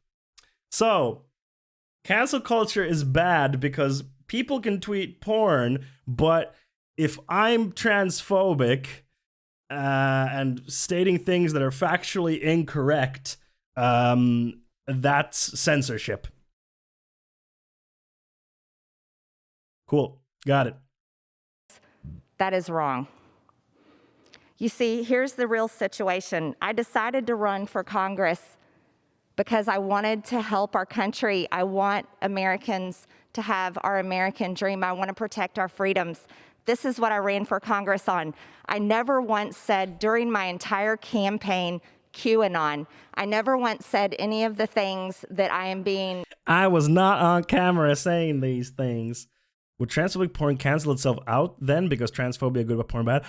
Speaker 2: cancel culture is bad because people can tweet porn, but if I'm transphobic and stating things that are factually incorrect, that's censorship. Cool. Got it.
Speaker 19: That is wrong. You see, here's the real situation. I decided to run for Congress because I wanted to help our country. I want Americans to have our American dream. I want to protect our freedoms. This is what I ran for Congress on. I never once said during my entire campaign, QAnon. I never once said any of the things that I am being.
Speaker 2: I was not on camera saying these things. Would transphobic porn cancel itself out then because transphobia good but porn bad?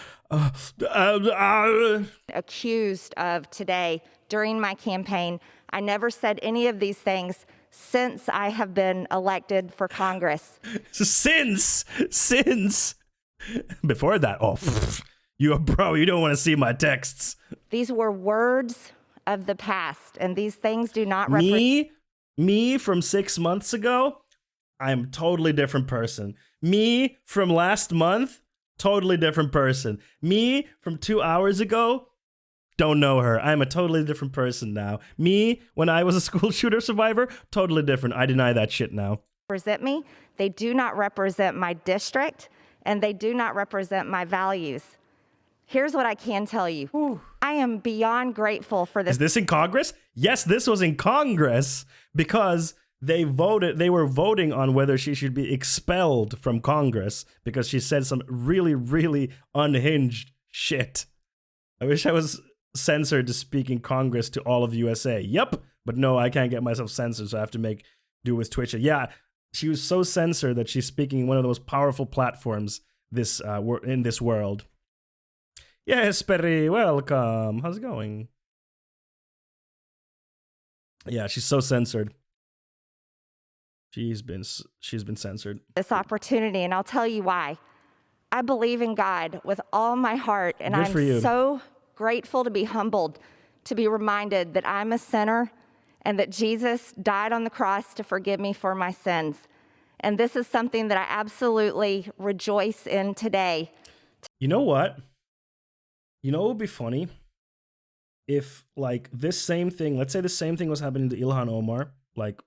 Speaker 19: Accused of today during my campaign. I never said any of these things since I have been elected for Congress.
Speaker 2: Since before that, you don't want to see my texts.
Speaker 19: These were words of the past, and these things do not represent
Speaker 2: me from 6 months ago. I'm a totally different person. Me from last month, totally different person. Me from 2 hours ago, don't know her. I'm a totally different person now. Me when I was a school shooter survivor, totally different. I deny that shit now.
Speaker 19: Represent me. They do not represent my district, and they do not represent my values. Here's what I can tell you. Ooh. I am beyond grateful for this.
Speaker 2: Is this in Congress? Yes, this was in Congress because they were voting on whether she should be expelled from Congress because she said some really, really unhinged shit. I wish I was censored to speak in Congress to all of USA. Yep, but no, I can't get myself censored, so I have to do with Twitch. Yeah, she was so censored that she's speaking in one of the most powerful platforms in this world. Yes, Perry, welcome. How's it going? Yeah, she's so censored. She's been censored.
Speaker 19: This opportunity, and I'll tell you why. I believe in God with all my heart, and I'm so grateful to be humbled, to be reminded that I'm a sinner and that Jesus died on the cross to forgive me for my sins. And this is something that I absolutely rejoice in today.
Speaker 2: You know what? You know what would be funny? If, like, this same thing, let's say the same thing was happening to Ilhan Omar, like,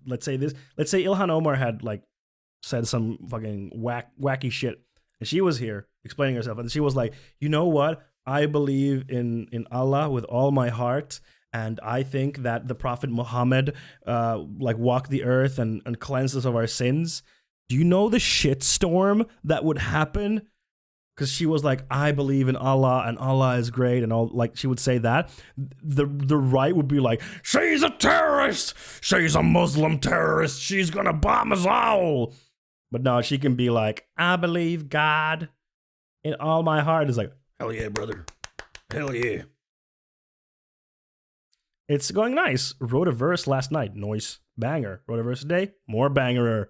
Speaker 2: let's say Ilhan Omar had like said some fucking wacky shit and she was here explaining herself and she was like, you know what? I believe in Allah with all my heart and I think that the Prophet Muhammad like walked the earth and cleansed us of our sins. Do you know the shitstorm that would happen? Because she was like, I believe in Allah and Allah is great and all, like she would say that. The right would be like, she's a terrorist. She's a Muslim terrorist. She's gonna bomb us all. But no, she can be like, I believe God in all my heart. It's like, hell yeah, brother. Hell yeah. It's going nice. Wrote a verse last night. Noise. Banger. Wrote a verse today. More bangerer.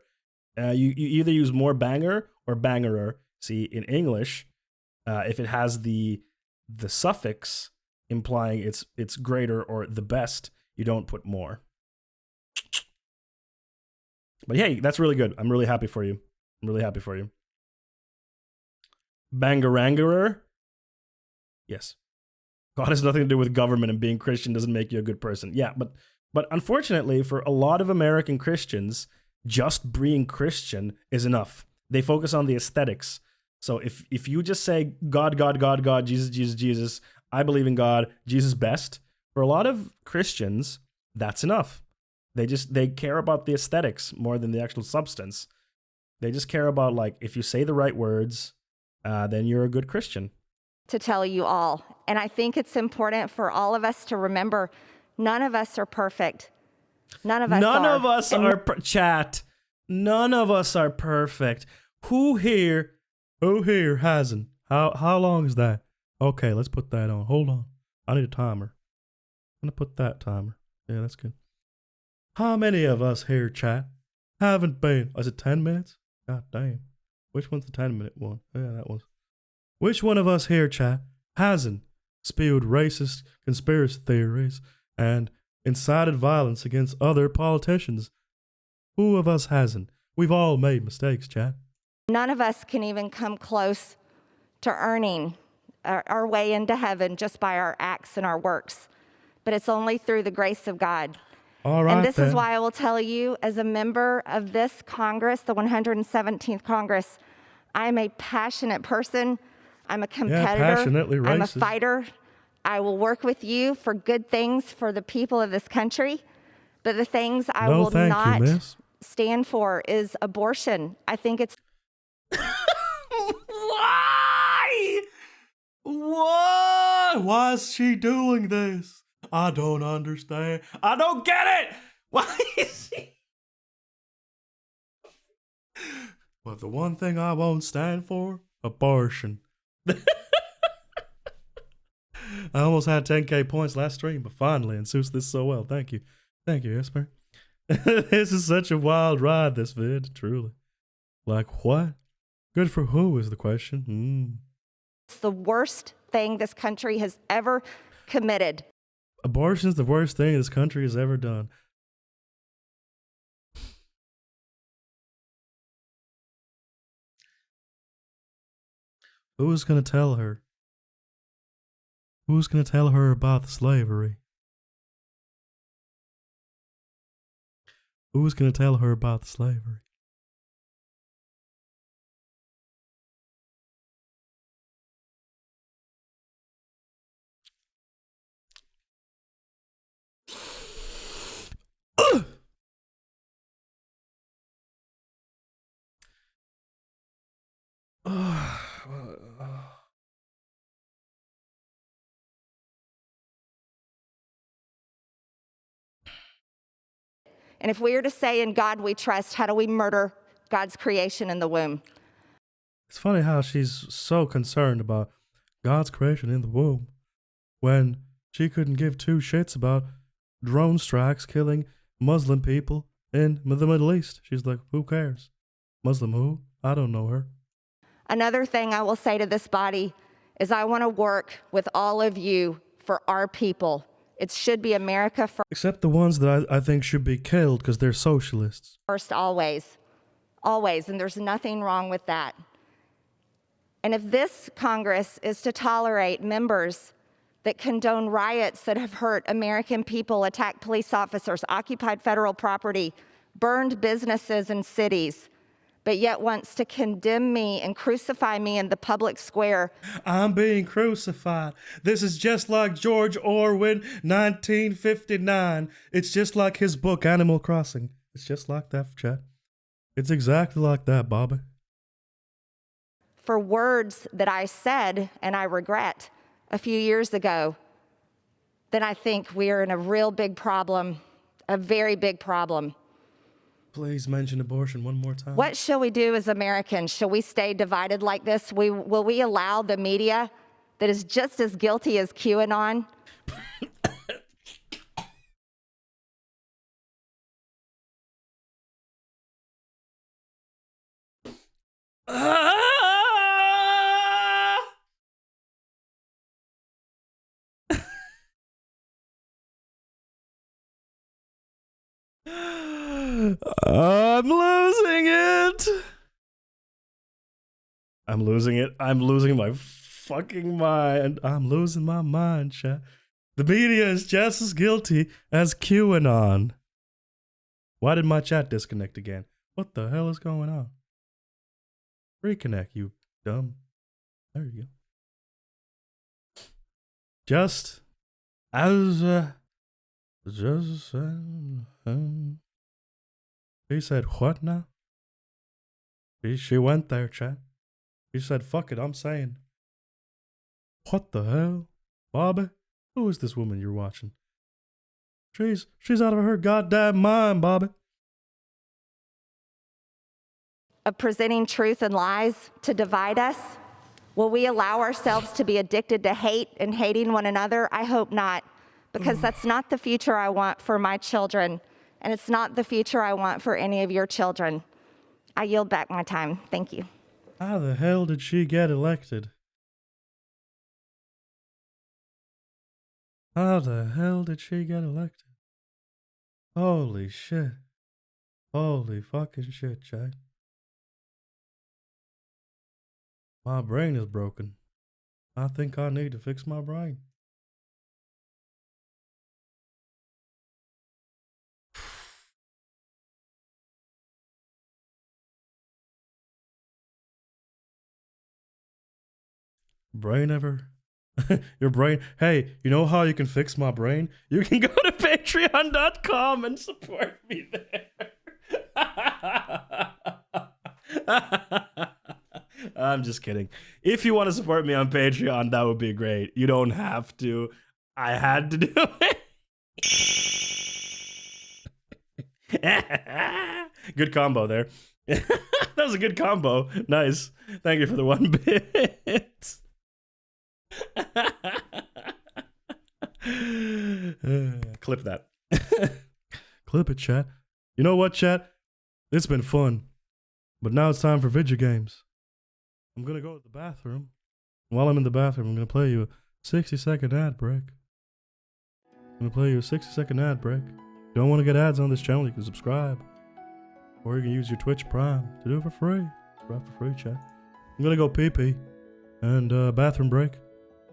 Speaker 2: You either use more banger or bangerer. See, in English, if it has the suffix implying it's greater or the best, you don't put more. But hey, that's really good. I'm really happy for you. I'm really happy for you. Bangerangerer? Yes. God has nothing to do with government, and being Christian doesn't make you a good person. Yeah, but unfortunately, for a lot of American Christians, just being Christian is enough. They focus on the aesthetics. So if you just say God, God, God, God, Jesus, Jesus, Jesus, I believe in God, Jesus best, for a lot of Christians, that's enough. They care about the aesthetics more than the actual substance. They just care about, like, if you say the right words, then you're a good Christian.
Speaker 19: To tell you all, and I think it's important for all of us to remember, none of us are perfect. None of us are.
Speaker 2: Chat. None of us are perfect. Who here hasn't? How long is that? Okay, let's put that on. Hold on. I need a timer. I'm gonna put that timer. Yeah, that's good. How many of us here, chat, haven't been? Is it 10 minutes? God damn. Which one's the 10-minute one? Yeah, that was. Which one of us here, chat, hasn't spewed racist conspiracy theories and incited violence against other politicians? Who of us hasn't? We've all made mistakes, chat.
Speaker 19: None of us can even come close to earning our way into heaven just by our acts and our works. But it's only through the grace of God.
Speaker 2: All right,
Speaker 19: and this
Speaker 2: then.
Speaker 19: is why I will tell you, as a member of this Congress, the 117th Congress, I'm a passionate person. I'm a competitor.
Speaker 2: Yeah, passionately racist.
Speaker 19: I'm a fighter. I will work with you for good things for the people of this country. But the things I will not stand for is abortion. I think it's...
Speaker 2: Why? Why? Why is she doing this? I don't understand. I don't get it. Why is she? But the one thing I won't stand for, abortion. I almost had 10K points last stream, but finally, and suits this so well. Thank you. Thank you, Esper. This is such a wild ride, this vid, truly. Like what? Good for who is the question.
Speaker 19: It's the worst thing this country has ever committed.
Speaker 2: Abortion's the worst thing this country has ever done. Who's going to tell her? Who's going to tell her about the slavery? Who's going to tell her about the slavery?
Speaker 19: And if we are to say in God we trust, how do we murder God's creation in the womb?
Speaker 2: It's funny how she's so concerned about God's creation in the womb when she couldn't give two shits about drone strikes killing Muslim people in the Middle East. She's like, who cares? Muslim who? I don't know her.
Speaker 19: Another thing I will say to this body is I want to work with all of you for our people. It should be America first.
Speaker 2: Except the ones that I think should be killed because they're socialists.
Speaker 19: First, always. Always. And there's nothing wrong with that. And if this Congress is to tolerate members that condone riots that have hurt American people, attacked police officers, occupied federal property, burned businesses and cities, but yet wants to condemn me and crucify me in the public square.
Speaker 2: I'm being crucified. This is just like George Orwell, 1959. It's just like his book, Animal Crossing. It's just like that, chat. It's exactly like that, Bobby.
Speaker 19: For words that I said and I regret a few years ago, then I think we are in a real big problem, a very big problem.
Speaker 2: Please mention abortion one more time.
Speaker 19: What shall we do as Americans? Shall we stay divided like this? Will we allow the media that is just as guilty as QAnon
Speaker 2: I'm losing it. I'm losing it. I'm losing my fucking mind. I'm losing my mind, chat. The media is just as guilty as QAnon. Why did my chat disconnect again? What the hell is going on? Reconnect, you dumb. There you go. Just as he said, what now? She went there, chat. He said, fuck it, I'm saying. What the hell? Bobby? Who is this woman you're watching? She's out of her goddamn mind, Bobby.
Speaker 19: of presenting truth and lies to divide us? Will we allow ourselves to be addicted to hate and hating one another? I hope not, because that's not the future I want for my children, and it's not the future I want for any of your children. I yield back my time. Thank you.
Speaker 2: How the hell did she get elected? How the hell did she get elected? Holy shit. Holy fucking shit, Chad. My brain is broken. I think I need to fix my brain. Brain ever? Your brain? Hey, you know how you can fix my brain? You can go to patreon.com and support me there. I'm just kidding. If you want to support me on Patreon, that would be great. You don't have to. I had to do it. Good combo there. That was a good combo. Nice. Thank you for the 1 bit. Clip that. Clip it, chat. You know what, chat? It's been fun. But now it's time for video games. I'm going to go to the bathroom. While I'm in the bathroom, I'm going to play you a 60-second ad break. I'm going to play you a 60-second ad break. If you don't want to get ads on this channel, you can subscribe. Or you can use your Twitch Prime to do it for free. Subscribe for free, chat. I'm going to go pee-pee. And bathroom break.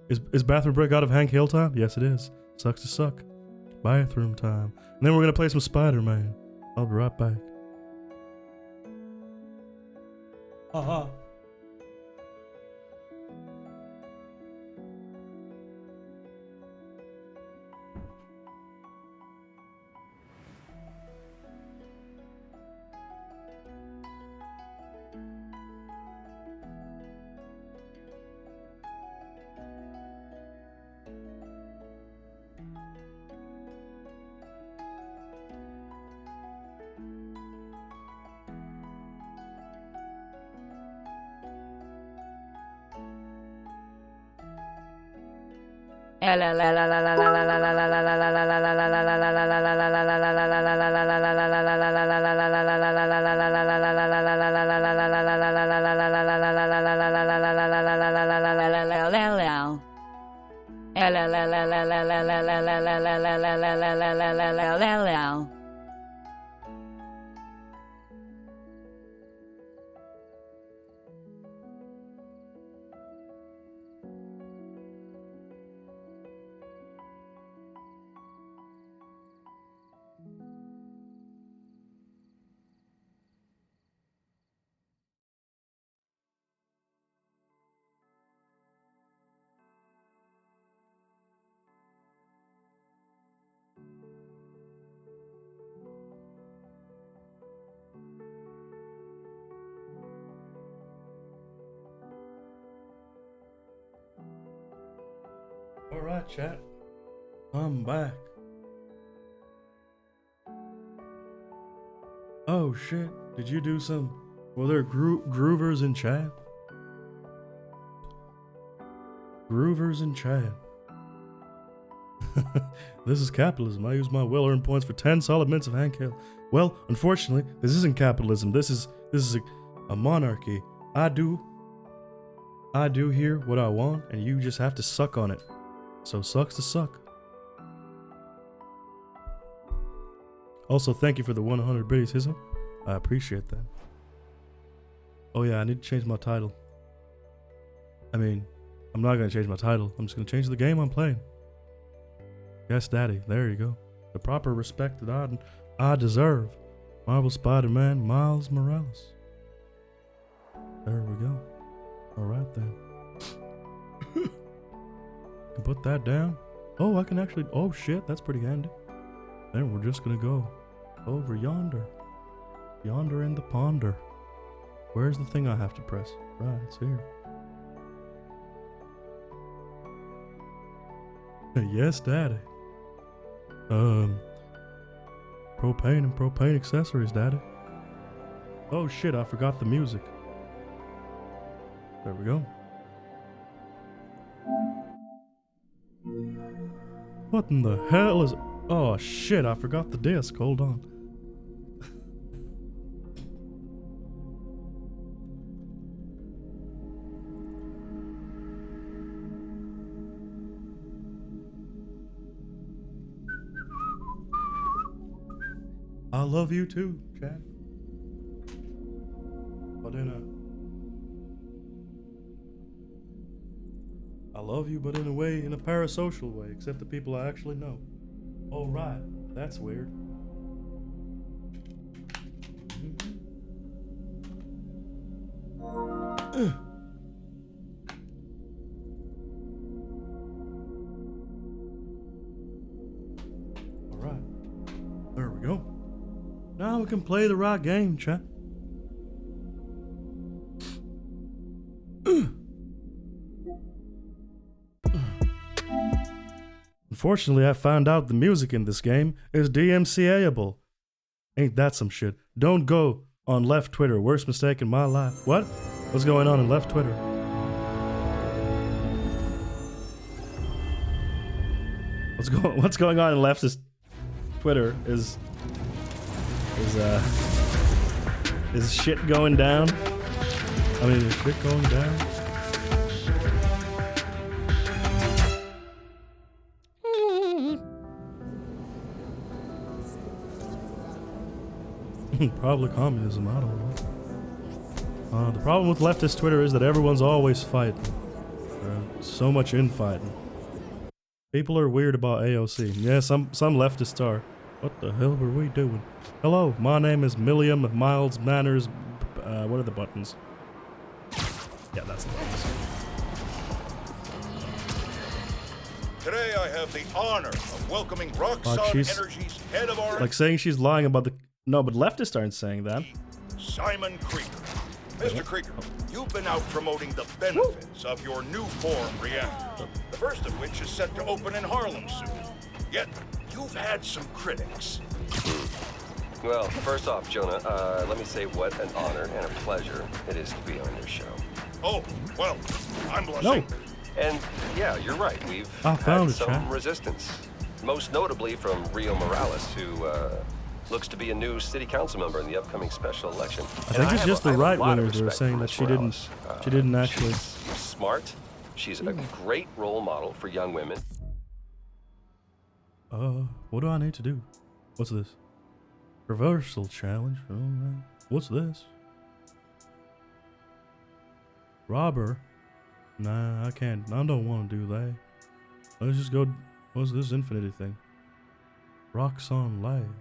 Speaker 2: Is bathroom break out of Hank Hill time? Yes, it is. Sucks to suck. Bathroom time. And then we're going to play some Spider-Man. I'll be right back. Haha. right, chat. I'm back. Oh shit! Did you do some? Were there groovers in chat? Groovers in chat. This is capitalism. I use my well-earned points for 10 solid minutes of handcale. Well, unfortunately, this isn't capitalism. This is a monarchy. I do hear what I want, and you just have to suck on it. So sucks to suck. Also, thank you for the 100 biddies, Hizzo. I appreciate that. Oh yeah, I need to change my title. I mean, I'm not gonna change my title. I'm just gonna change the game I'm playing. Yes, Daddy. There you go. The proper respect that I deserve. Marvel Spider-Man Miles Morales. There we go. All right then. Can put that down. Oh, I can actually. Oh shit, that's pretty handy. Then we're just gonna go over yonder. Yonder in the ponder. Where's the thing I have to press? Right, it's here. Yes, Daddy. Propane and propane accessories, Daddy. Oh shit, I forgot the music. There we go. What in the hell is... Oh shit, I forgot the disc. Hold on. I love you too, Chad. But I love you, but in a way, in a parasocial way, except the people I actually know. Oh, right. That's weird. All right. There we go. Now we can play the right game, chat. Unfortunately, I found out the music in this game is DMCA-able. Ain't that some shit? Don't go on left Twitter. Worst mistake in my life. What? What's going on in left Twitter? What's going on in leftist Twitter is shit going down? I mean, is shit going down? Probably communism, I don't know. The problem with leftist Twitter is that everyone's always fighting. So much infighting. People are weird about AOC. Yeah, some leftists are. What the hell were we doing? Hello, my name is Milliam Miles Manners. What are the buttons? Yeah, that's the buttons.
Speaker 3: Today I have the honor of welcoming Roxxon Energy's head of R&D.
Speaker 2: Like saying she's lying about the... No, but leftists aren't saying that.
Speaker 3: Simon Krieger. Mr. Krieger, you've been out promoting the benefits of your new form reactor, the first of which is set to open in Harlem soon. Yet, you've had some critics.
Speaker 22: Well, first off, Jonah, let me say what an honor and a pleasure it is to be on your show.
Speaker 3: Oh, well, I'm blushing.
Speaker 2: No.
Speaker 22: And yeah, you're right. We've
Speaker 2: I found
Speaker 22: had
Speaker 2: it,
Speaker 22: some
Speaker 2: Chad.
Speaker 22: resistance, most notably from Rio Morales, who looks to be a new city council member in the upcoming special election.
Speaker 2: I think it's just the right wingers that are saying that she didn't actually.
Speaker 22: She's smart. She's a great role model for young women.
Speaker 2: What do I need to do? What's this? Reversal challenge. All right. What's this? Robber. Nah, I can't. I don't want to do that. Let's just go. What's this infinity thing? Roxxon Lab.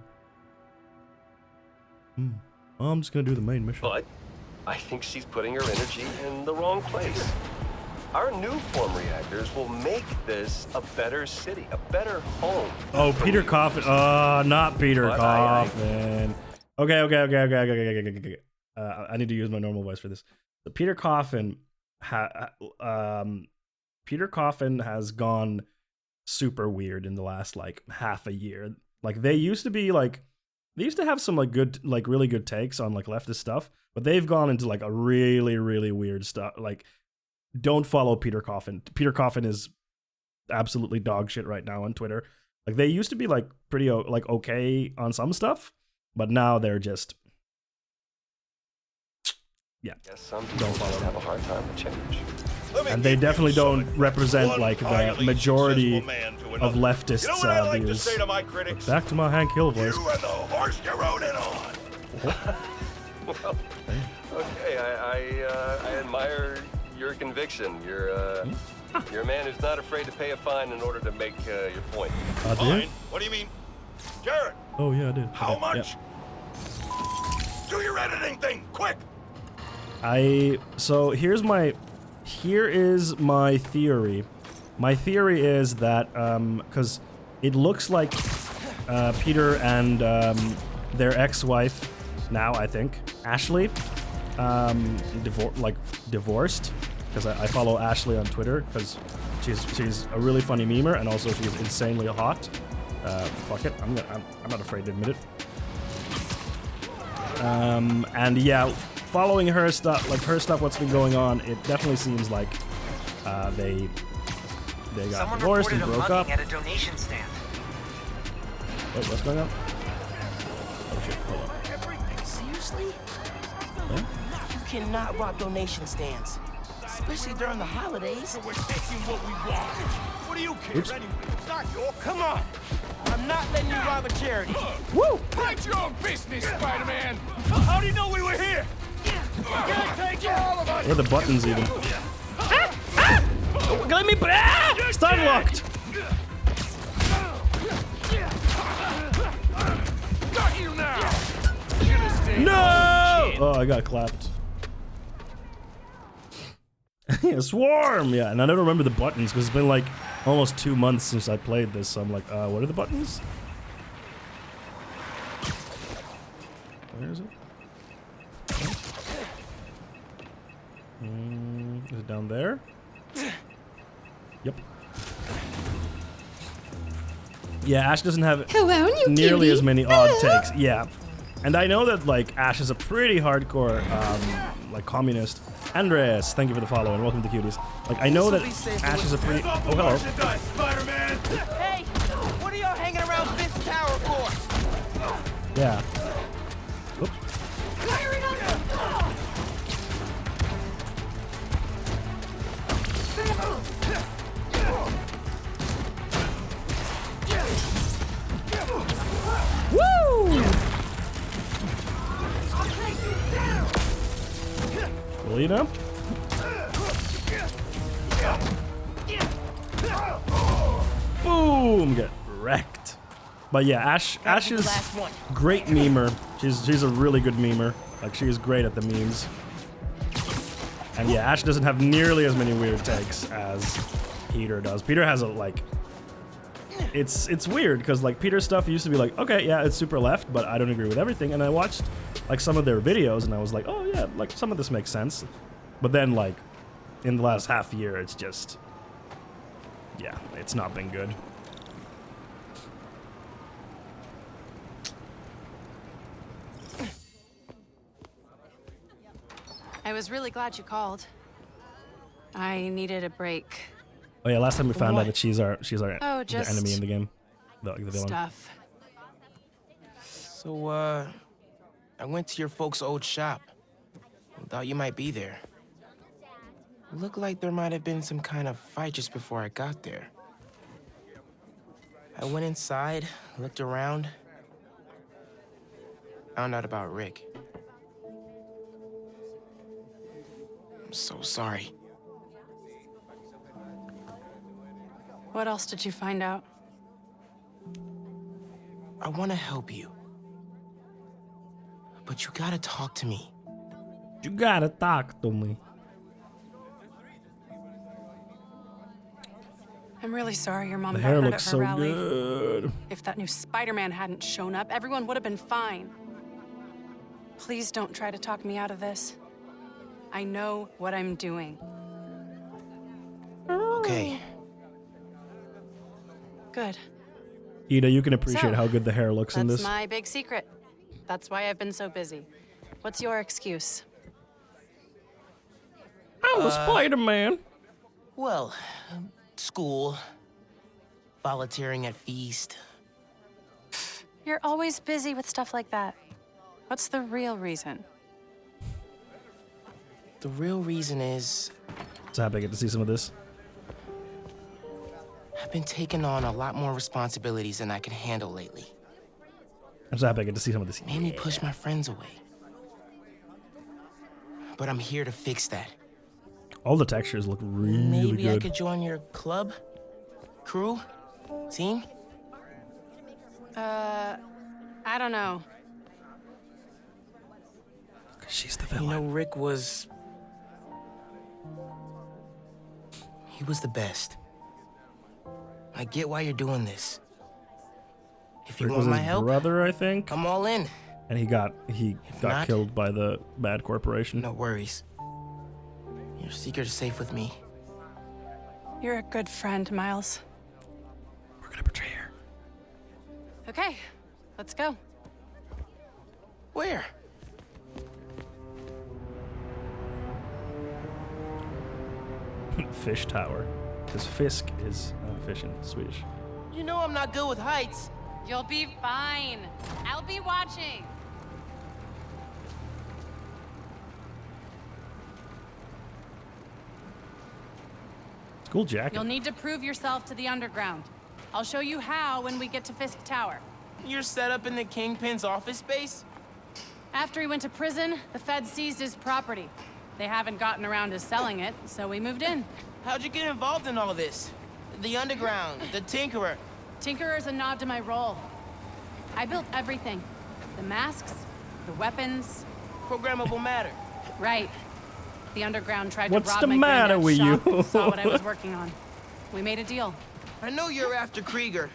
Speaker 2: I'm just gonna do the main mission.
Speaker 22: But I think she's putting her energy in the wrong place. Our new form reactors will make this a better city, a better home.
Speaker 2: Oh, Peter Coffin. Not Peter Coffin. Okay. I need to use my normal voice for this. So Peter Coffin, Peter Coffin has gone super weird in the last like half a year. Like they used to have some like good, like really good takes on like leftist stuff, but they've gone into like a really, really weird stuff. Like, don't follow Peter Coffin. Peter Coffin is absolutely dog shit right now on Twitter. Like they used to be like pretty like okay on some stuff, but now they're just
Speaker 22: Yes, some people just have a hard time with change.
Speaker 2: And they definitely don't represent like the majority of leftists' views. But back to my Hank Hill voice.
Speaker 3: You and the horse you rode in on.
Speaker 22: Well, okay, I admire your conviction. You're a man who's not afraid to pay a fine in order to make your point.
Speaker 2: I did?
Speaker 3: What do you mean? Jared,
Speaker 2: Oh yeah, I did.
Speaker 3: how
Speaker 2: Okay,
Speaker 3: much?
Speaker 2: yeah.
Speaker 3: Do your editing thing, quick!
Speaker 2: So here is my theory. My theory is that because it looks like Peter and their ex-wife, now I think Ashley, divorced. Because I follow Ashley on Twitter because she's a really funny memer and also she's insanely hot. Fuck it, I'm not afraid to admit it. And yeah, following her stuff, what's been going on, it definitely seems like they got divorced and broke up.
Speaker 5: At a donation stand.
Speaker 2: Wait, what's going on? Oh shit, hold on.
Speaker 5: Seriously?
Speaker 2: Yeah?
Speaker 5: You cannot rob donation stands, especially during the holidays. So we're taking what we want. What do you care anyway? It's not your. Come on. I'm not letting you rob a charity.
Speaker 2: Woo!
Speaker 5: Mind your own business, Spider-Man. How do you know we were here? Take all of us.
Speaker 2: Where are the buttons even? Oh, let me. Stun locked.
Speaker 5: Got you now.
Speaker 2: No! Oh, I got clapped. Yeah, swarm. Yeah, and I don't remember the buttons because it's been like almost 2 months since I played this. So I'm like, what are the buttons? Where is it? Is it down there? Yep. Yeah, Ash doesn't have nearly as many odd takes. Yeah. And I know that like Ash is a pretty hardcore like communist. Andres, thank you for the follow and welcome to Cuties. Like I know that Ash is a pretty hello.
Speaker 5: Spider-Man. Hey, what are y'all hanging around Fisk Tower for?
Speaker 2: Yeah. Oops. Woo! Lena? Boom! Get wrecked. But yeah, Ash is great memer. She's a really good memer. Like she is great at the memes. And yeah, Ash doesn't have nearly as many weird takes as Peter does. Peter has a like it's weird because like Peter's stuff used to be like, okay, yeah, it's super left, but I don't agree with everything. And I watched like some of their videos and I was like, oh yeah, like some of this makes sense. But then like in the last half year, it's just, yeah, it's not been good.
Speaker 6: I was really glad you called. I needed a break.
Speaker 2: Oh yeah, last time we found out that she's our
Speaker 6: Oh,
Speaker 2: the
Speaker 6: just
Speaker 2: enemy in the game, the villain.
Speaker 6: Stuff.
Speaker 5: So, I went to your folks' old shop. Thought you might be there. Looked like there might have been some kind of fight just before I got there. I went inside, looked around, found out about Rick. I'm so sorry.
Speaker 6: What else did you find out?
Speaker 5: I want to help you. But you gotta talk to me.
Speaker 2: You gotta talk to me.
Speaker 6: I'm really sorry your mom
Speaker 2: The
Speaker 6: got
Speaker 2: hair
Speaker 6: hurt
Speaker 2: looks
Speaker 6: at her
Speaker 2: so
Speaker 6: rally.
Speaker 2: good.
Speaker 6: If that new Spider-Man hadn't shown up, everyone would have been fine. Please don't try to talk me out of this. I know what I'm doing.
Speaker 5: Okay.
Speaker 6: Good.
Speaker 2: Ida, you can appreciate
Speaker 6: So,
Speaker 2: how good the hair looks in this.
Speaker 6: That's my big secret. That's why I've been so busy. What's your excuse?
Speaker 2: I'm the Spider-Man.
Speaker 5: Well, school, volunteering at Feast.
Speaker 6: You're always busy with stuff like that. What's the real reason?
Speaker 5: The real reason is
Speaker 2: So happy I get to see some of this.
Speaker 5: I've been taking on a lot more responsibilities than I can handle lately.
Speaker 2: I'm so happy I get to see some of this.
Speaker 5: Made me push my friends away. But I'm here to fix that.
Speaker 2: All the textures look really
Speaker 5: Maybe
Speaker 2: good.
Speaker 5: I could join your club, crew, team.
Speaker 6: I don't know.
Speaker 2: She's the villain.
Speaker 5: You know, Rick was... He was the best. I get why you're doing this. If you
Speaker 2: Rick
Speaker 5: want
Speaker 2: was
Speaker 5: my
Speaker 2: his
Speaker 5: help,
Speaker 2: brother, I think.
Speaker 5: I'm all in.
Speaker 2: And he got
Speaker 5: not,
Speaker 2: killed by the bad corporation.
Speaker 5: No worries. Your secret is safe with me.
Speaker 6: You're a good friend, Miles.
Speaker 2: We're gonna betray her.
Speaker 6: Okay, let's go.
Speaker 5: Where?
Speaker 2: Fish Tower. Because Fisk is fish in Swedish.
Speaker 5: You know I'm not good with heights.
Speaker 6: You'll be fine. I'll be watching.
Speaker 2: Cool jacket.
Speaker 6: You'll need to prove yourself to the underground. I'll show you how when we get to Fisk Tower.
Speaker 5: You're set up in the Kingpin's office space?
Speaker 6: After he went to prison, the feds seized his property. They haven't gotten around to selling it, so we moved in.
Speaker 5: How'd you get involved in all this? The underground, the Tinkerer.
Speaker 6: Tinkerer's a nod to my role. I built everything. The masks, the weapons.
Speaker 5: Programmable matter.
Speaker 6: Right. The underground tried
Speaker 2: What's
Speaker 6: to rob
Speaker 2: the
Speaker 6: my
Speaker 2: matter with
Speaker 6: granddad's
Speaker 2: you?
Speaker 6: shop, saw what I was working on. We made a deal.
Speaker 5: I know you're after Krieger,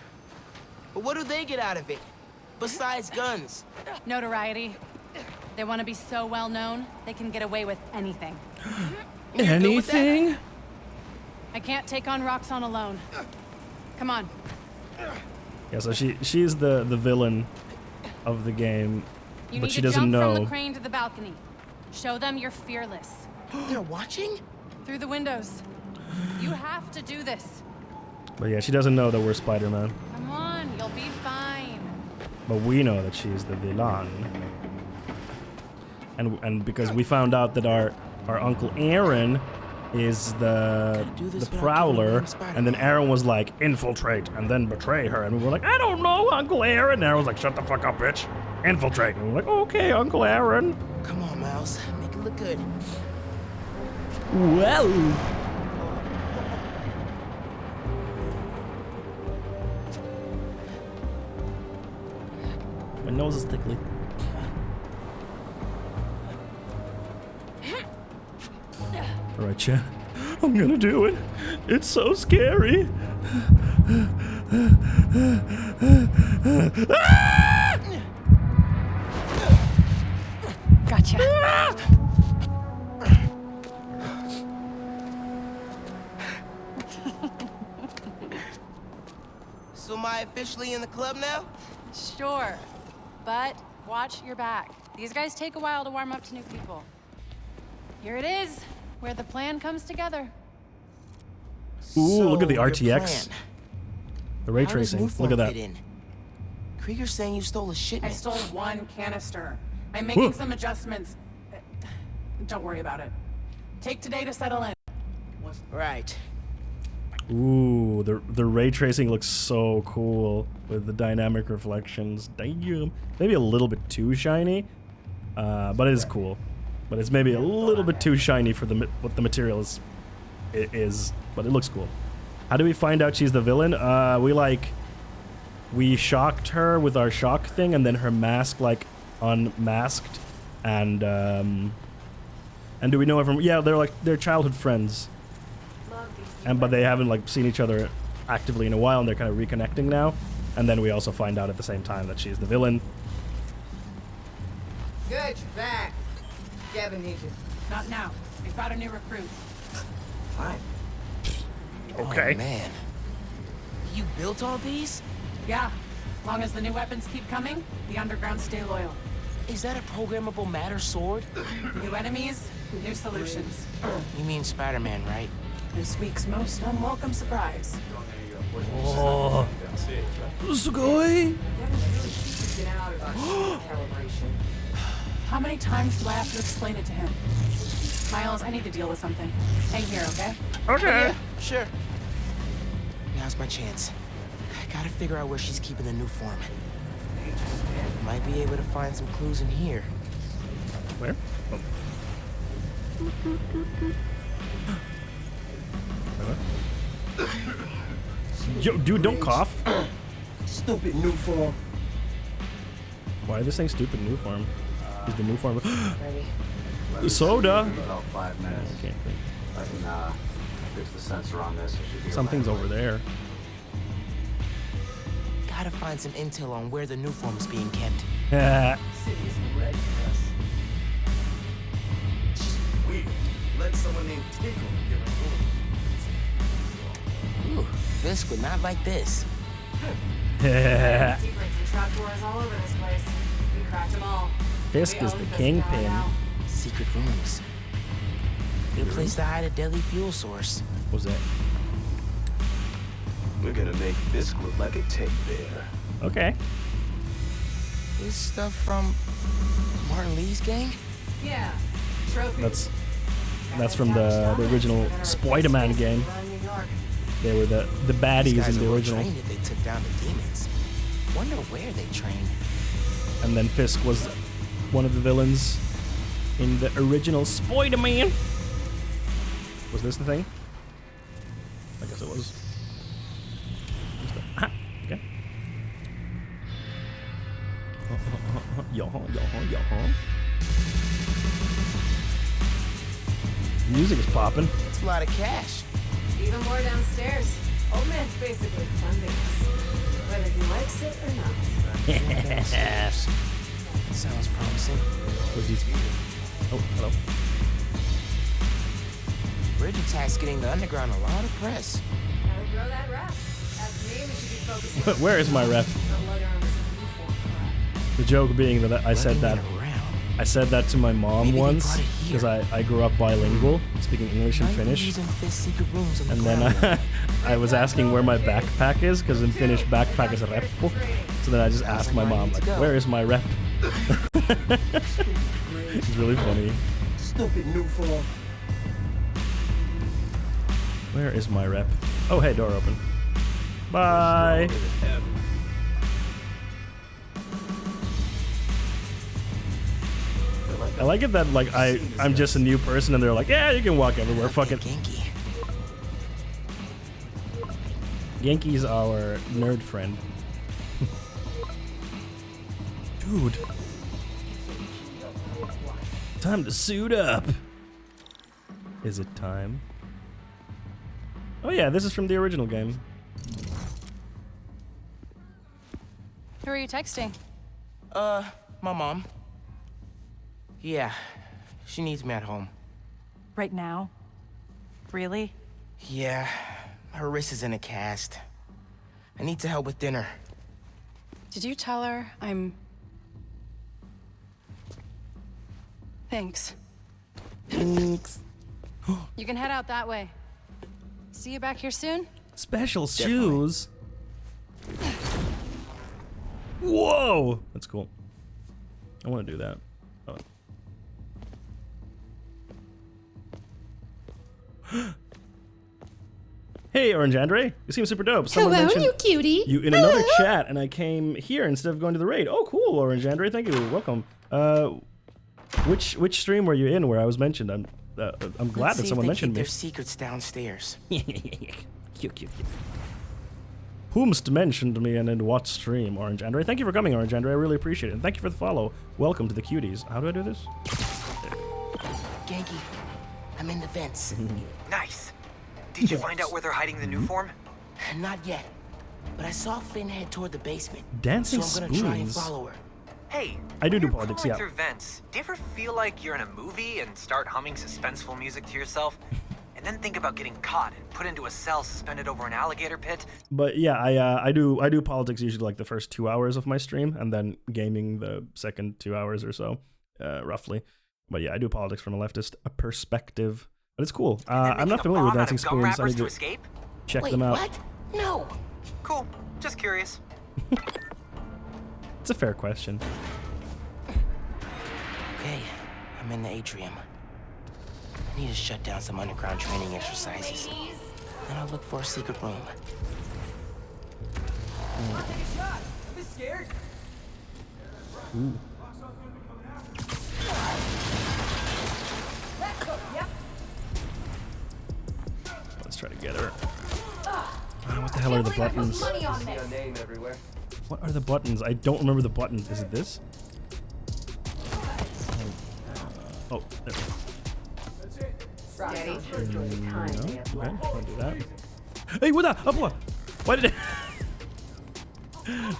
Speaker 5: but what do they get out of it? Besides guns.
Speaker 6: Notoriety. They want to be so well known, they can get away with anything.
Speaker 2: Anything?
Speaker 6: I can't take on Roxxon alone. Come on.
Speaker 2: Yeah, so she's the villain of the game,
Speaker 6: You
Speaker 2: but
Speaker 6: need
Speaker 2: she
Speaker 6: to
Speaker 2: doesn't
Speaker 6: jump
Speaker 2: know.
Speaker 6: from the crane to the balcony. Show them you're fearless.
Speaker 5: They're watching?
Speaker 6: Through the windows. You have to do this.
Speaker 2: But yeah, she doesn't know that we're Spider-Man.
Speaker 6: Come on, you'll be fine.
Speaker 2: But we know that she's the villain. And because we found out that our Uncle Aaron is the Prowler, and then Aaron was like, infiltrate, and then betray her. And we were like, I don't know, Uncle Aaron. And Aaron was like, shut the fuck up, bitch. Infiltrate. And we were like, okay, Uncle Aaron.
Speaker 5: Come on, Miles. Make it look good.
Speaker 2: Well. My nose is tickly. All right, Chen. I'm gonna do it. It's so scary.
Speaker 6: Gotcha.
Speaker 5: So am I officially in the club now?
Speaker 6: Sure. But watch your back. These guys take a while to warm up to new people. Here it is, where the plan comes together.
Speaker 2: Ooh, look at the
Speaker 5: your
Speaker 2: RTX.
Speaker 5: plan.
Speaker 2: The ray
Speaker 5: How does
Speaker 2: tracing.
Speaker 5: Nuform
Speaker 2: Look at that.
Speaker 5: fit in? Krieger's saying you stole a
Speaker 7: I
Speaker 5: shipment.
Speaker 7: stole one canister. I'm making some adjustments. Don't worry about it. Take today to settle in.
Speaker 5: Right.
Speaker 2: Ooh, the ray tracing looks so cool with the dynamic reflections. Damn. Maybe a little bit too shiny, but it is cool. But it's maybe a little bit too shiny for what the material is, but it looks cool. How do we find out she's the villain? We shocked her with our shock thing, and then her mask unmasked, and do we know her from? Yeah, they're childhood friends. But they haven't seen each other actively in a while, and they're kind of reconnecting now. And then we also find out at the same time that she's the villain.
Speaker 10: Good, you're back. Gavin needs you.
Speaker 7: Not now. We've got a new recruit.
Speaker 5: Fine.
Speaker 2: Okay.
Speaker 5: Oh, man. You built all these?
Speaker 7: Yeah. Long as the new weapons keep coming, the underground stay loyal.
Speaker 5: Is that a programmable matter sword?
Speaker 7: New enemies, new solutions.
Speaker 5: You mean Spider-Man, right?
Speaker 7: This week's most unwelcome surprise.
Speaker 2: Oh, sugoi.
Speaker 7: How many times do I have to explain it to him? Miles, I need to deal with something. Hang here, okay?
Speaker 2: Okay.
Speaker 5: Yeah, sure. Now's my chance. I gotta figure out where she's keeping the new form. Might be able to find some clues in here.
Speaker 2: Where? Oh. Yo, dude, don't cough.
Speaker 5: Stupid new form.
Speaker 2: Why are they saying stupid new form? Is the new form soda?
Speaker 4: About 5 minutes.
Speaker 2: I can't think.
Speaker 4: I can fix the sensor on this.
Speaker 2: Something's over there.
Speaker 5: Gotta find some intel on where the new form is being kept.
Speaker 4: Weird. Let someone named Tinkle get a
Speaker 5: Ooh, Fisk would not like this.
Speaker 7: Secrets and trapdoors all over this place. We cracked them all.
Speaker 2: Fisk is the kingpin.
Speaker 5: Secret rooms. Good place to hide a deadly fuel source.
Speaker 2: What's that?
Speaker 4: We're gonna make Fisk look like a teddy bear.
Speaker 2: Okay.
Speaker 5: This stuff from Martin Lee's gang?
Speaker 7: Yeah. Trophy.
Speaker 2: That's from the original Spider-Man game. They were the baddies in the original.
Speaker 5: Trained if they took down the demons. Wonder where they trained.
Speaker 2: And then Fisk was one of the villains in the original Spider-Man. Was this the thing? I guess it was. Ah, okay. Music is popping.
Speaker 5: It's a lot of cash.
Speaker 7: Even more downstairs. Old man's basically funding us. Whether he likes it or not.
Speaker 5: Sounds promising.
Speaker 2: Oh, hello.
Speaker 5: Bridge attack's getting the underground a lot of press.
Speaker 7: Gotta grow that rep. That's me, we should be focusing.
Speaker 2: Where is my rep? The joke being that I said that. I said that to my mom once because I grew up bilingual, speaking English and Finnish. And then I was asking where my backpack is because in Finnish backpack is reppu. So then I just asked my mom, like, where is my rep? It's really funny.
Speaker 5: Stupid new form.
Speaker 2: Where is my rep? Oh, hey, door open. Bye. I like it that like I'm just a new person and they're like, yeah, you can walk everywhere. Fuck it. Genki's our nerd friend. Dude. Time to suit up. Is it time? Oh yeah, this is from the original game.
Speaker 6: Who are you texting?
Speaker 5: My mom. Yeah, she needs me at home.
Speaker 6: Right now? Really?
Speaker 5: Yeah, her wrist is in a cast. I need to help with dinner.
Speaker 6: Did you tell her I'm... Thanks.
Speaker 5: Thanks.
Speaker 6: You can head out that way. See you back here soon?
Speaker 2: Special shoes? Whoa! That's cool. I want to do that. Oh. Hey, Orange Andre. You seem super dope. Someone
Speaker 14: Hello,
Speaker 2: mentioned
Speaker 14: you cutie.
Speaker 2: you in another chat, and I came here instead of going to the raid. Oh, cool, Orange Andre. Thank you. Welcome. Which stream were you in where I was mentioned? I'm glad that someone mentioned me.
Speaker 5: Their secrets downstairs.
Speaker 2: Cute. Whomst mentioned me and in what stream, Orange Andre? Thank you for coming, Orange Andre. I really appreciate it. And thank you for the follow. Welcome to the cuties. How do I do this?
Speaker 5: Genki, I'm in the vents.
Speaker 8: Nice. Did you find out where they're hiding the new form?
Speaker 5: Not yet, but I saw Finn head toward the basement.
Speaker 2: Dancing
Speaker 5: so I'm gonna try and
Speaker 2: spoons.
Speaker 5: follow her.
Speaker 8: Hey,
Speaker 2: I do
Speaker 8: when
Speaker 2: politics,
Speaker 8: you're
Speaker 2: yeah.
Speaker 8: crawling through vents, do you ever feel like you're in a movie and start humming suspenseful music to yourself? and then think about getting caught and put into a cell suspended over an alligator pit.
Speaker 2: But yeah, I do politics usually like the first 2 hours of my stream, and then gaming the second 2 hours or so, roughly. But yeah, I do politics from a leftist perspective. But it's cool. I'm not familiar with Dancing Spoons. I need to check them out.
Speaker 5: What? No.
Speaker 8: Cool. Just curious.
Speaker 2: It's a fair question.
Speaker 5: Okay, I'm in the atrium. I need to shut down some underground training exercises. Then I'll look for a secret room.
Speaker 10: Don't be scared.
Speaker 2: Ooh. Let's try to get her. What the hell are the buttons? What are the buttons? I don't remember the buttons. Is it this? Oh, there we go.
Speaker 10: Steady.
Speaker 2: No, okay, can't do that. Hey, what the? Up, why did it?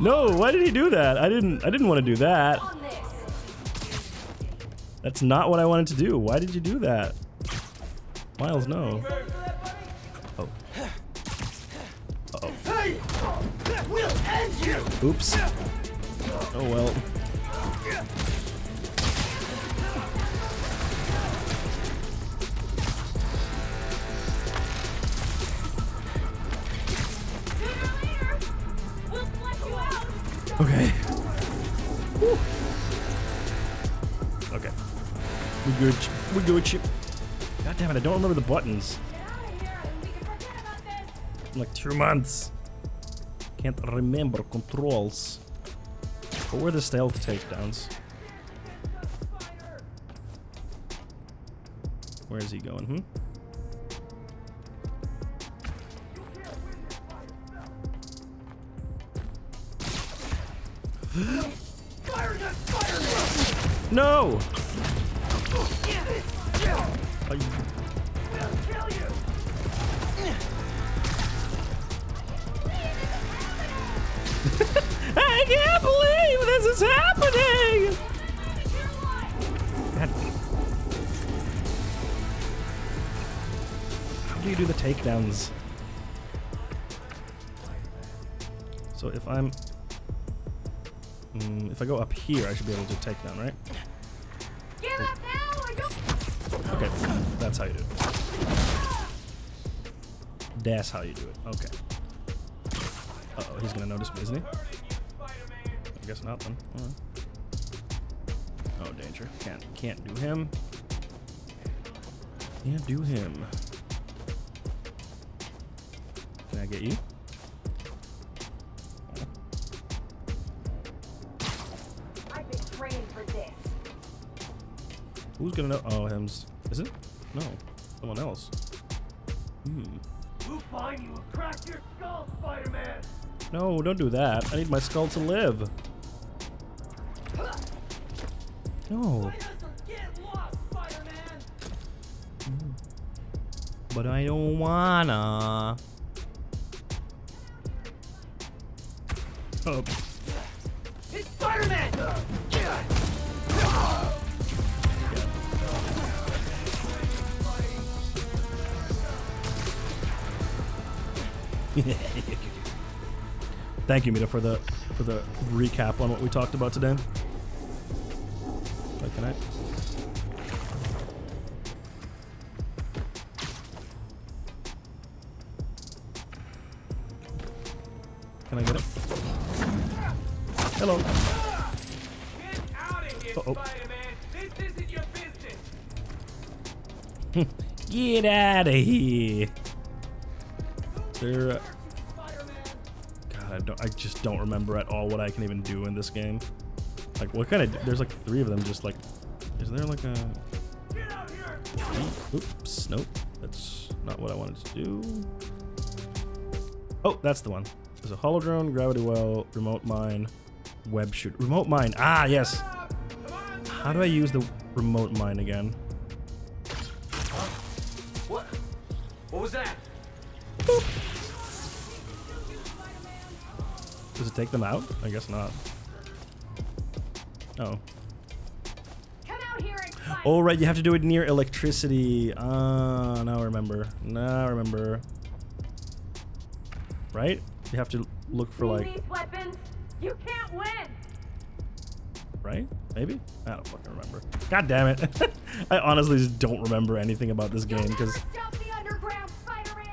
Speaker 2: No, why did he do that? I didn't want to do that. That's not what I wanted to do. Why did you do that? Miles, no. Oh. Uh-oh.
Speaker 5: We'll end you.
Speaker 2: Oops. Oh well. Okay. Woo. Okay. We good. God damn it, I don't remember the buttons. In like 2 months. Can't remember controls. What were the stealth takedowns? Where is he going, No! I can't believe this is happening! God. How do you do the takedowns? So if I'm... if I go up here, I should be able to take down, right?
Speaker 5: Get up now! I don't...
Speaker 2: Okay, that's how you do it. That's how you do it. Okay. Uh-oh, he's gonna notice me, isn't he? I guess not then. Alright. Oh, danger. Can't do him. Can't do him. Can I get you?
Speaker 5: I've been training for this.
Speaker 2: Who's gonna know? Oh, him's. Is it? No. Someone else.
Speaker 10: We'll find you and crack your skull, Spider-Man.
Speaker 2: No, don't do that. I need my skull to live. No. But I don't wanna. Oh.
Speaker 5: It's Spider-Man!
Speaker 2: Thank you, Mita, for the recap on what we talked about today. Wait, can I? Can I get it? Hello.
Speaker 10: Get out of here, Spider-Man. This isn't your business.
Speaker 2: Get out of here. There. God, I just don't remember at all what I can even do in this game. Like, what kind of? There's like 3 of them. Just like, is there like a? Oops, nope. That's not what I wanted to do. Oh, that's the one. There's a holodrone, gravity well, remote mine, web shoot. Remote mine. Ah, yes. How do I use the remote mine again?
Speaker 10: What? What was that?
Speaker 2: Boop. Does it take them out? I guess not. Oh.
Speaker 5: Come out here and fight.
Speaker 2: Oh, right, you have to do it near electricity. Now I remember. Now I remember. Right? You have to look for like...
Speaker 10: These weapons, you can't win.
Speaker 2: Right? Maybe? I don't fucking remember. God damn it. I honestly just don't remember anything about this game because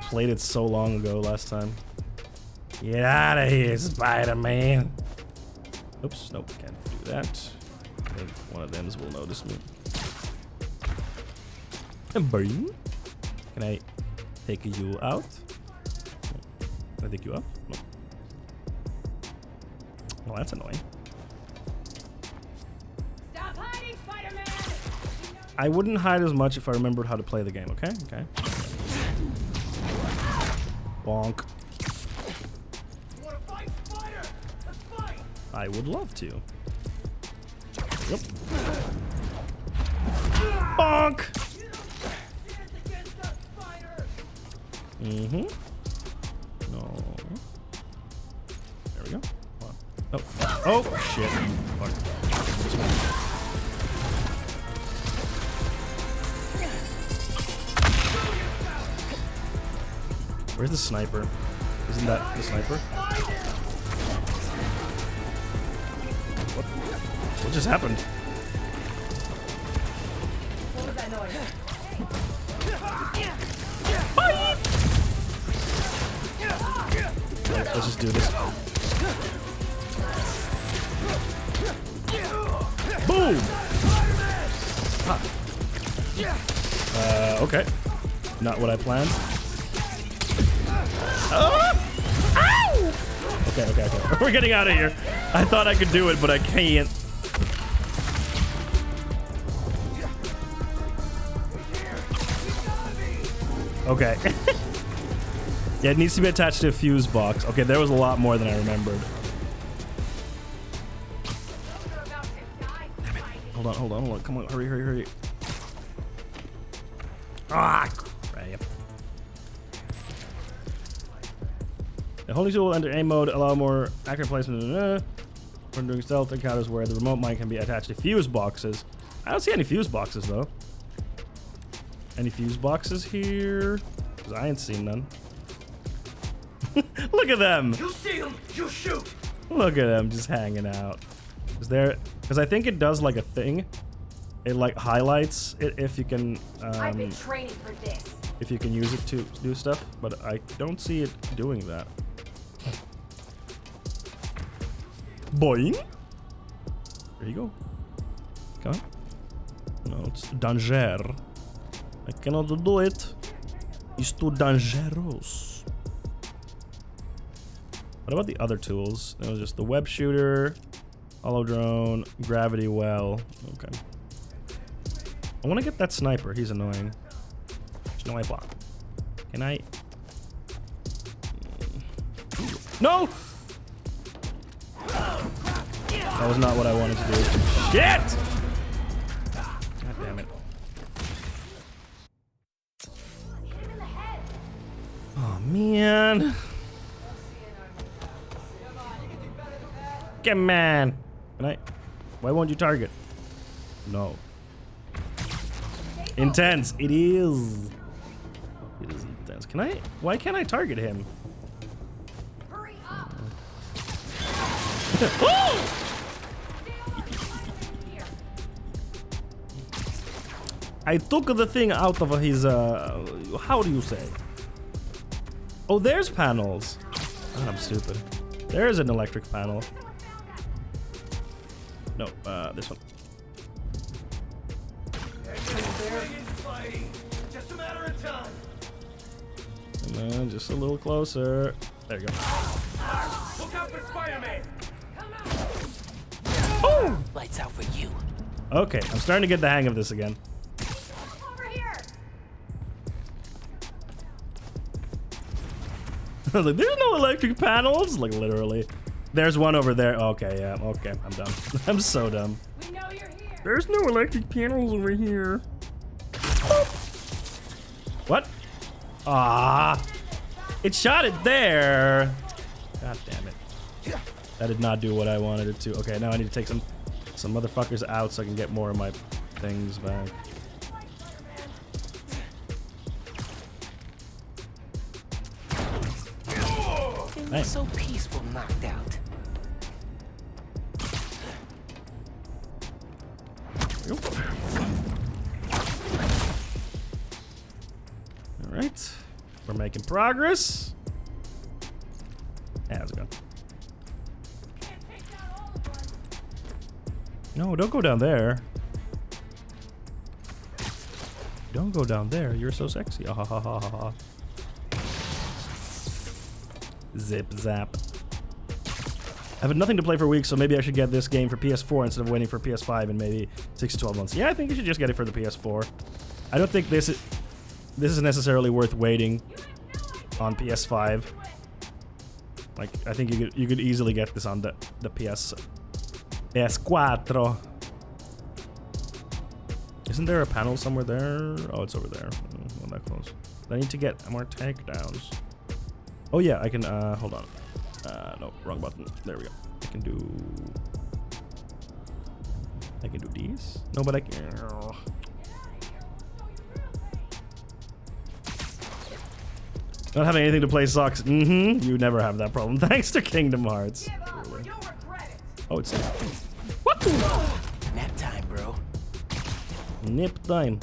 Speaker 2: played it so long ago last time. Get out of here, Spider-Man. Oops, nope, can't do that. I think one of them will notice me. Can I take you out? Can I take you out? No. Well, that's annoying.
Speaker 10: Stop hiding, Spider-Man!
Speaker 2: I wouldn't hide as much if I remembered how to play the game, okay? Okay. Bonk.
Speaker 10: You wanna fight, Spider? Let's fight!
Speaker 2: I would love to. Yep. Bonk! Mm-hmm. No. There we go. Oh, oh shit. Fuck. Where's the sniper? Isn't that the sniper? What just happened?
Speaker 10: What was that noise?
Speaker 2: Let's just do this. Boom! Okay. Not what I planned. Ow! Okay. We're getting out of here. I thought I could do it, but I can't. Okay. Yeah, it needs to be attached to a fuse box. Okay, there was a lot more than I remembered. Hold on. Come on, hurry. Ah, crap. The holding tool will enter aim mode, allow more accurate placement when doing stealth encounters where the remote mic can be attached to fuse boxes. I don't see any fuse boxes though. Any fuse boxes here? Because I ain't seen none. Look at them!
Speaker 10: You see them, you shoot!
Speaker 2: Look at them just hanging out. Is there... Because I think it does like a thing. It like highlights it if you can...
Speaker 10: I've been training for this.
Speaker 2: If you can use it to do stuff, but I don't see it doing that. Boing! There you go. Come on. No, it's danger. I cannot do it. It's too dangerous. What about the other tools? It was just the web shooter, hollow drone, gravity well. Okay. I want to get that sniper. He's annoying. Sniper. Can I? No! That was not what I wanted to do. Shit! God damn it. Oh, man. Come on. Can I? Why won't you target? No. Intense. It is. It is intense. Can I? Why can't I target him?
Speaker 10: Hurry up.
Speaker 2: I took the thing out of his, how do you say? Oh, there's panels. Oh, I'm stupid. There's an electric panel. No, this one.
Speaker 10: Just a matter of time.
Speaker 2: And then just a little closer. There you go.
Speaker 10: Look out for Spider-Man.
Speaker 2: Oh!
Speaker 5: Lights out for you.
Speaker 2: Okay, I'm starting to get the hang of this again.
Speaker 10: Over here.
Speaker 2: I was like, there's no electric panels. Like, literally. There's one over there. Okay, yeah. Okay, I'm dumb. I'm so dumb.
Speaker 10: We know you're here.
Speaker 2: There's no electric panels over here. What? Ah. It shot it there. God damn it. That did not do what I wanted it to. Okay, now I need to take some motherfuckers out so I can get more of my things back.
Speaker 5: Hey. So peaceful, knocked out.
Speaker 2: All right, we're making progress. Yeah, how's it going? No, don't go down there. Don't go down there. You're so sexy. Ah, ha, ha, ha, ha, ha. Zip zap. I've had nothing to play for weeks, so maybe I should get this game for PS4 instead of waiting for PS5 in maybe 6 to 12 months. Yeah, I think you should just get it for the PS4. I don't think this is necessarily worth waiting on PS5. Like, I think you could easily get this on the PS4. Isn't there a panel somewhere there? Oh, it's over there. Not that close. I need to get more takedowns. Oh yeah, I can, hold on. No, wrong button. There we go. I can do these? No, but I can. Not having anything to play sucks. Mm-hmm. You never have that problem. Thanks to Kingdom Hearts. Really. Oh, it's what?
Speaker 5: Nap time, bro.
Speaker 2: Nip time.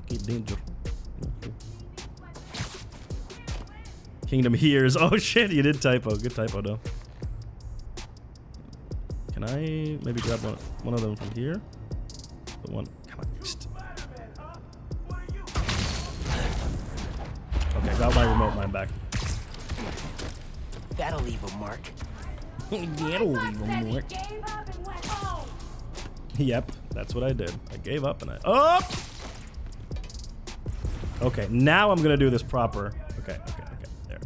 Speaker 2: Okay, danger. Kingdom Hears. Oh shit, you did typo. Good typo though. Can I maybe grab one of them from here? The one. Come on. Okay, got my remote mine back.
Speaker 5: That'll leave a mark.
Speaker 2: That'll leave a mark. Yep, that's what I did. I gave up and I. Oh! Okay, now I'm gonna do this proper. Okay. There.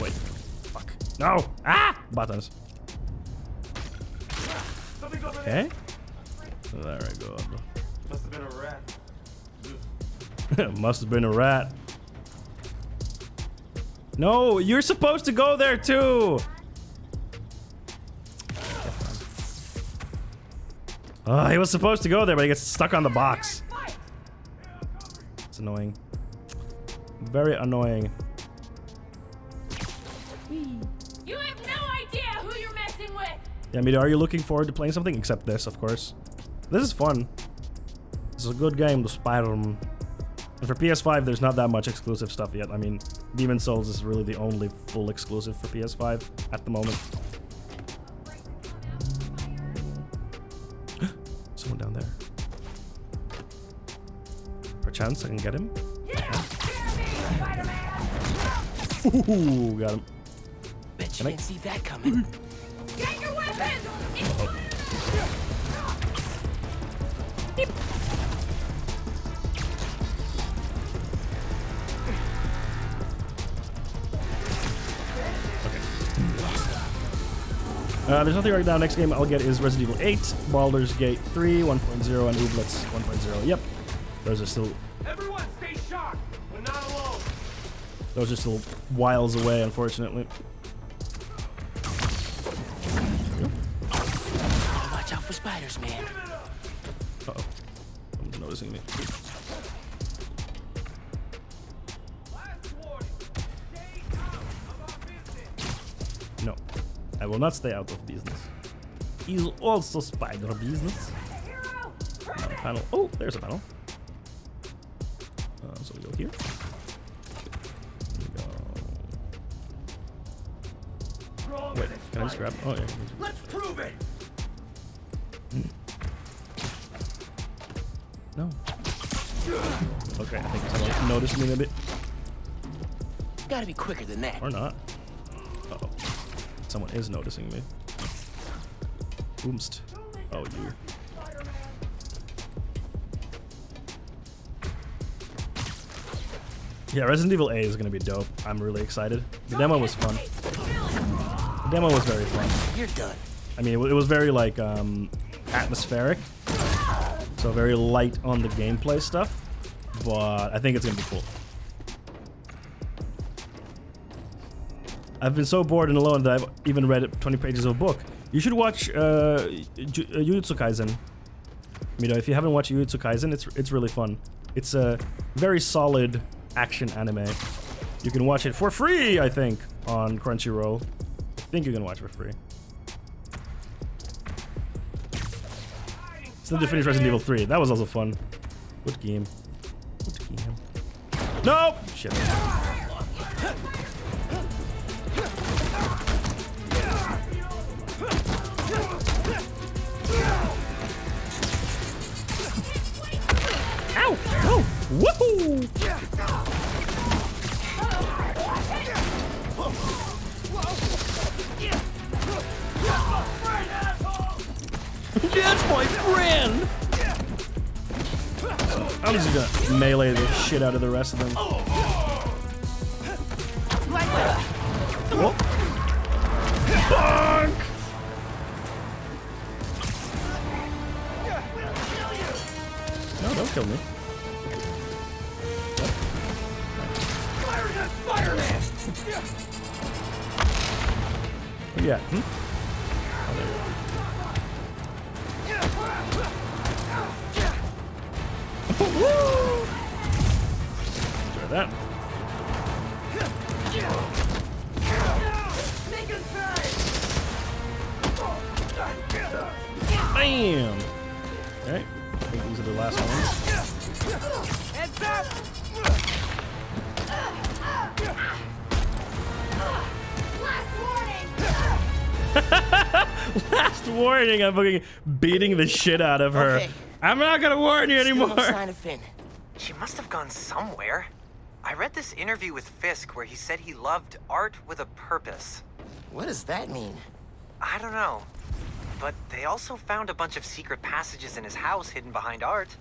Speaker 2: Wait. Fuck. No! Ah! Buttons. Okay. There I go.
Speaker 10: Must have been a rat.
Speaker 2: Must have been a rat. No, you're supposed to go there too! Oh, he was supposed to go there, but he gets stuck on the box. It's annoying. Very annoying.
Speaker 9: You have no idea who you're messing with!
Speaker 2: Yeah, Mida, are you looking forward to playing something? Except this, of course. This is fun. This is a good game, the Spider-Man. And for PS5, there's not that much exclusive stuff yet. I mean, Demon's Souls is really the only full exclusive for PS5 at the moment. Someone down there. Perchance I can get him. Ooh, got him.
Speaker 5: Bet you didn't see that coming.
Speaker 9: Get your weapon!
Speaker 2: There's nothing right now. Next game I'll get is Resident Evil 8, Baldur's Gate 3, 1.0, and Ooblets 1.0. Yep. Those are still...
Speaker 10: Everyone stay sharp. We're not alone.
Speaker 2: Those are still whiles away, unfortunately.
Speaker 5: Watch out for spiders, man.
Speaker 2: Uh-oh. Someone's noticing me. No. I will not stay out of business. Is also spider business. Another panel. Oh, there's a panel. So we go here. Wait, can I just grab? Oh, yeah.
Speaker 10: Let's prove it.
Speaker 2: No. Okay, I think someone noticed me a bit.
Speaker 5: Gotta be quicker than that.
Speaker 2: Or not. Uh-oh. Someone is noticing me. Boomst. Oh, you. Yeah, Resident Evil 8 is gonna be dope. I'm really excited. The demo was fun. The demo was very fun.
Speaker 5: You're done.
Speaker 2: I mean, it was very, like, atmospheric. So very light on the gameplay stuff. But I think it's gonna be cool. I've been so bored and alone that I've even read 20 pages of a book. You should watch Jujutsu Kaisen. You know, if you haven't watched Jujutsu Kaisen, it's really fun. It's a very solid action anime. You can watch it for free, I think, on Crunchyroll. I think you can watch it for free. Still to finish Resident Evil 3. That was also fun. What game? What game? Nope! Shit. Ow! Oh! Woohoo! That's my friend! I'm just gonna melee the shit out of the rest of them. Whoa. Bonk! No, don't kill me. Spider-Man! Yeah. Oh, there you go. Woo! Try that. Bam! Okay, I think these are the last ones.
Speaker 5: Heads up!
Speaker 2: Last warning! I'm fucking beating the shit out of her.
Speaker 5: Okay.
Speaker 2: I'm not gonna warn you anymore.
Speaker 5: Still no sign of Finn.
Speaker 8: She must have gone somewhere. I read this interview with Fisk where he said he loved art with a purpose.
Speaker 5: What does that mean?
Speaker 8: I don't know. But they also found a bunch of secret passages in his house hidden behind art.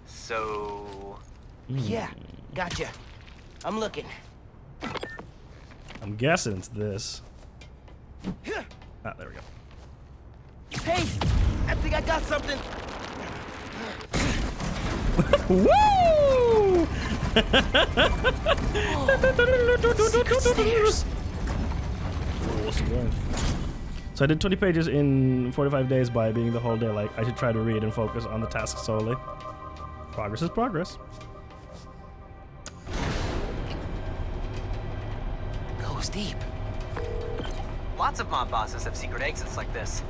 Speaker 8: So...
Speaker 5: Yeah, gotcha. I'm looking.
Speaker 2: I'm guessing it's this. Ah, there we go.
Speaker 5: Hey, I think I got something.
Speaker 2: Woo! So I did 20 pages in 45 days by being the whole day. Like, I should try to read and focus on the task solely. Progress is progress.
Speaker 5: Goes deep.
Speaker 8: Lots of mob bosses have secret exits like this.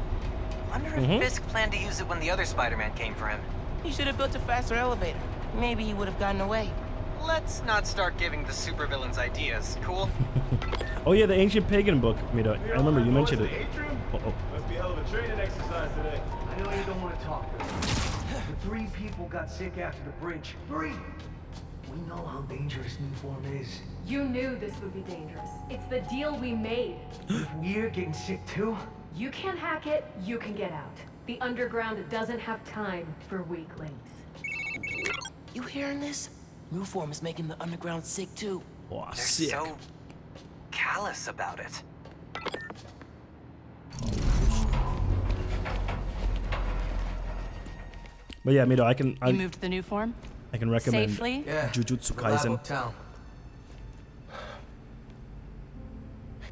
Speaker 8: Wonder if Fisk planned to use it when the other Spider-Man came for him.
Speaker 5: He should have built a faster elevator. Maybe he would have gotten away.
Speaker 8: Let's not start giving the supervillains ideas, cool?
Speaker 2: Oh yeah, the ancient pagan book, Mito. I remember you mentioned it. Uh-oh.
Speaker 10: Must be a hell of a training exercise today. I know you don't want to talk, but 3 people got sick after the bridge. 3! We know how dangerous Nuform is.
Speaker 9: You knew this would be dangerous. It's the deal we made.
Speaker 10: If we're getting sick too?
Speaker 9: You can't hack it, you can get out. The underground doesn't have time for weaklings.
Speaker 5: You hearing this? Nuform is making the underground sick too.
Speaker 2: Oh,
Speaker 8: They're
Speaker 2: sick.
Speaker 8: so callous about it.
Speaker 2: But yeah, Mito,
Speaker 6: You moved to the new form?
Speaker 2: I can recommend
Speaker 6: Safely?
Speaker 2: Jujutsu Kaisen.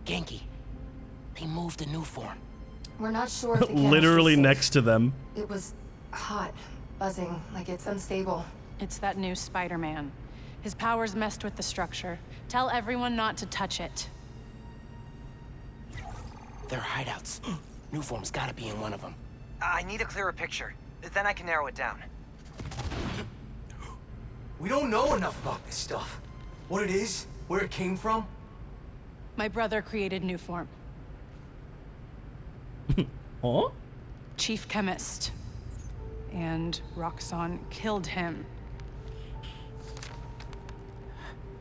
Speaker 5: Genki, they moved to Nuform.
Speaker 11: We're not sure if the
Speaker 2: Literally
Speaker 11: chemistry's
Speaker 2: next to them.
Speaker 11: safe. It was hot, buzzing, like it's unstable.
Speaker 6: It's that new Spider-Man. His powers messed with the structure. Tell everyone not to touch it.
Speaker 5: They're hideouts. Nuform's gotta be in one of them.
Speaker 8: I need a clearer picture. Then I can narrow it down.
Speaker 10: We don't know enough about this stuff. What it is, where it came from.
Speaker 6: My brother created new form.
Speaker 2: Huh?
Speaker 6: Chief chemist. And Roxxon killed him.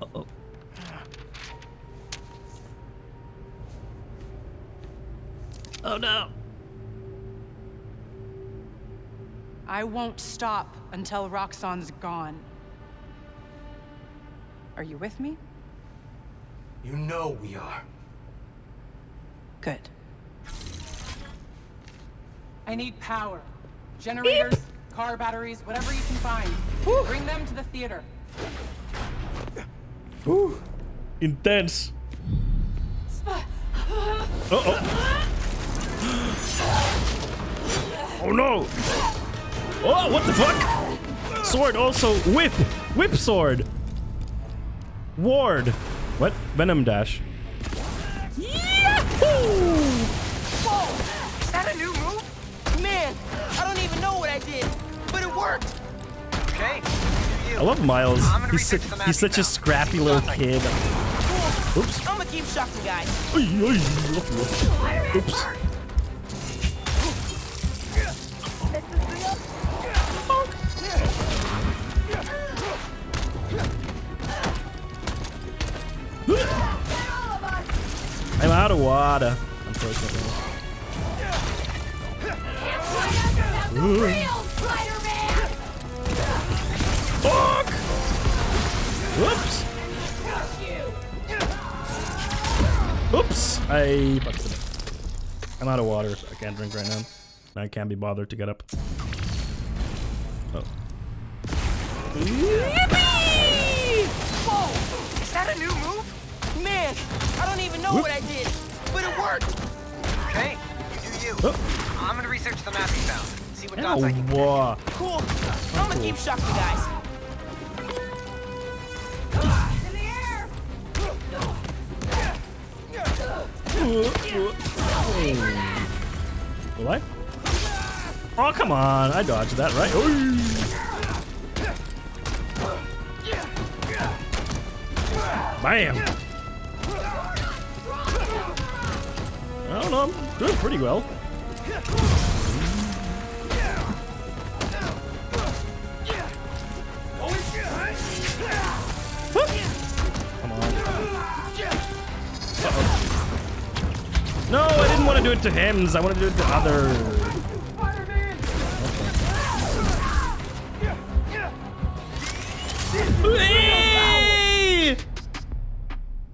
Speaker 2: Uh-oh. Oh no.
Speaker 6: I won't stop until Roxxon's gone. Are you with me?
Speaker 10: You know we are.
Speaker 6: Good. I need power. Generators, car batteries, whatever you can find. Bring them to the theater.
Speaker 2: Whew. Intense. Uh-oh. Oh no! Oh, what the fuck? Sword also whip. Whip sword. Ward. What? Venom dash.
Speaker 5: Yahoo! Whoa! Is that a new move? Man, I don't even know what I did, but it worked.
Speaker 8: Okay.
Speaker 2: I love Miles. He's such a scrappy little kid. Oops.
Speaker 5: I'm gonna keep shocking guys.
Speaker 2: Oops. I'm out of water, unfortunately. Fuck! Whoops! Oops! I fucked it up. I'm out of water, so I can't drink right now. I can't be bothered to get up. Oh.
Speaker 5: Yippee! Whoa! Is that a new move? Man, I don't even know what I did, but it worked.
Speaker 8: Okay, you do you.
Speaker 2: Oh.
Speaker 8: I'm gonna research the map you found. See what dots I can connect.
Speaker 2: Wow.
Speaker 5: Cool. I'm gonna keep shocking guys.
Speaker 2: Will I? Oh, come on. I dodged that, right? Ooh. Bam. I don't know. I'm doing pretty well. Come on. Uh-oh. No, I didn't want to do it to him. I wanted to do it to others.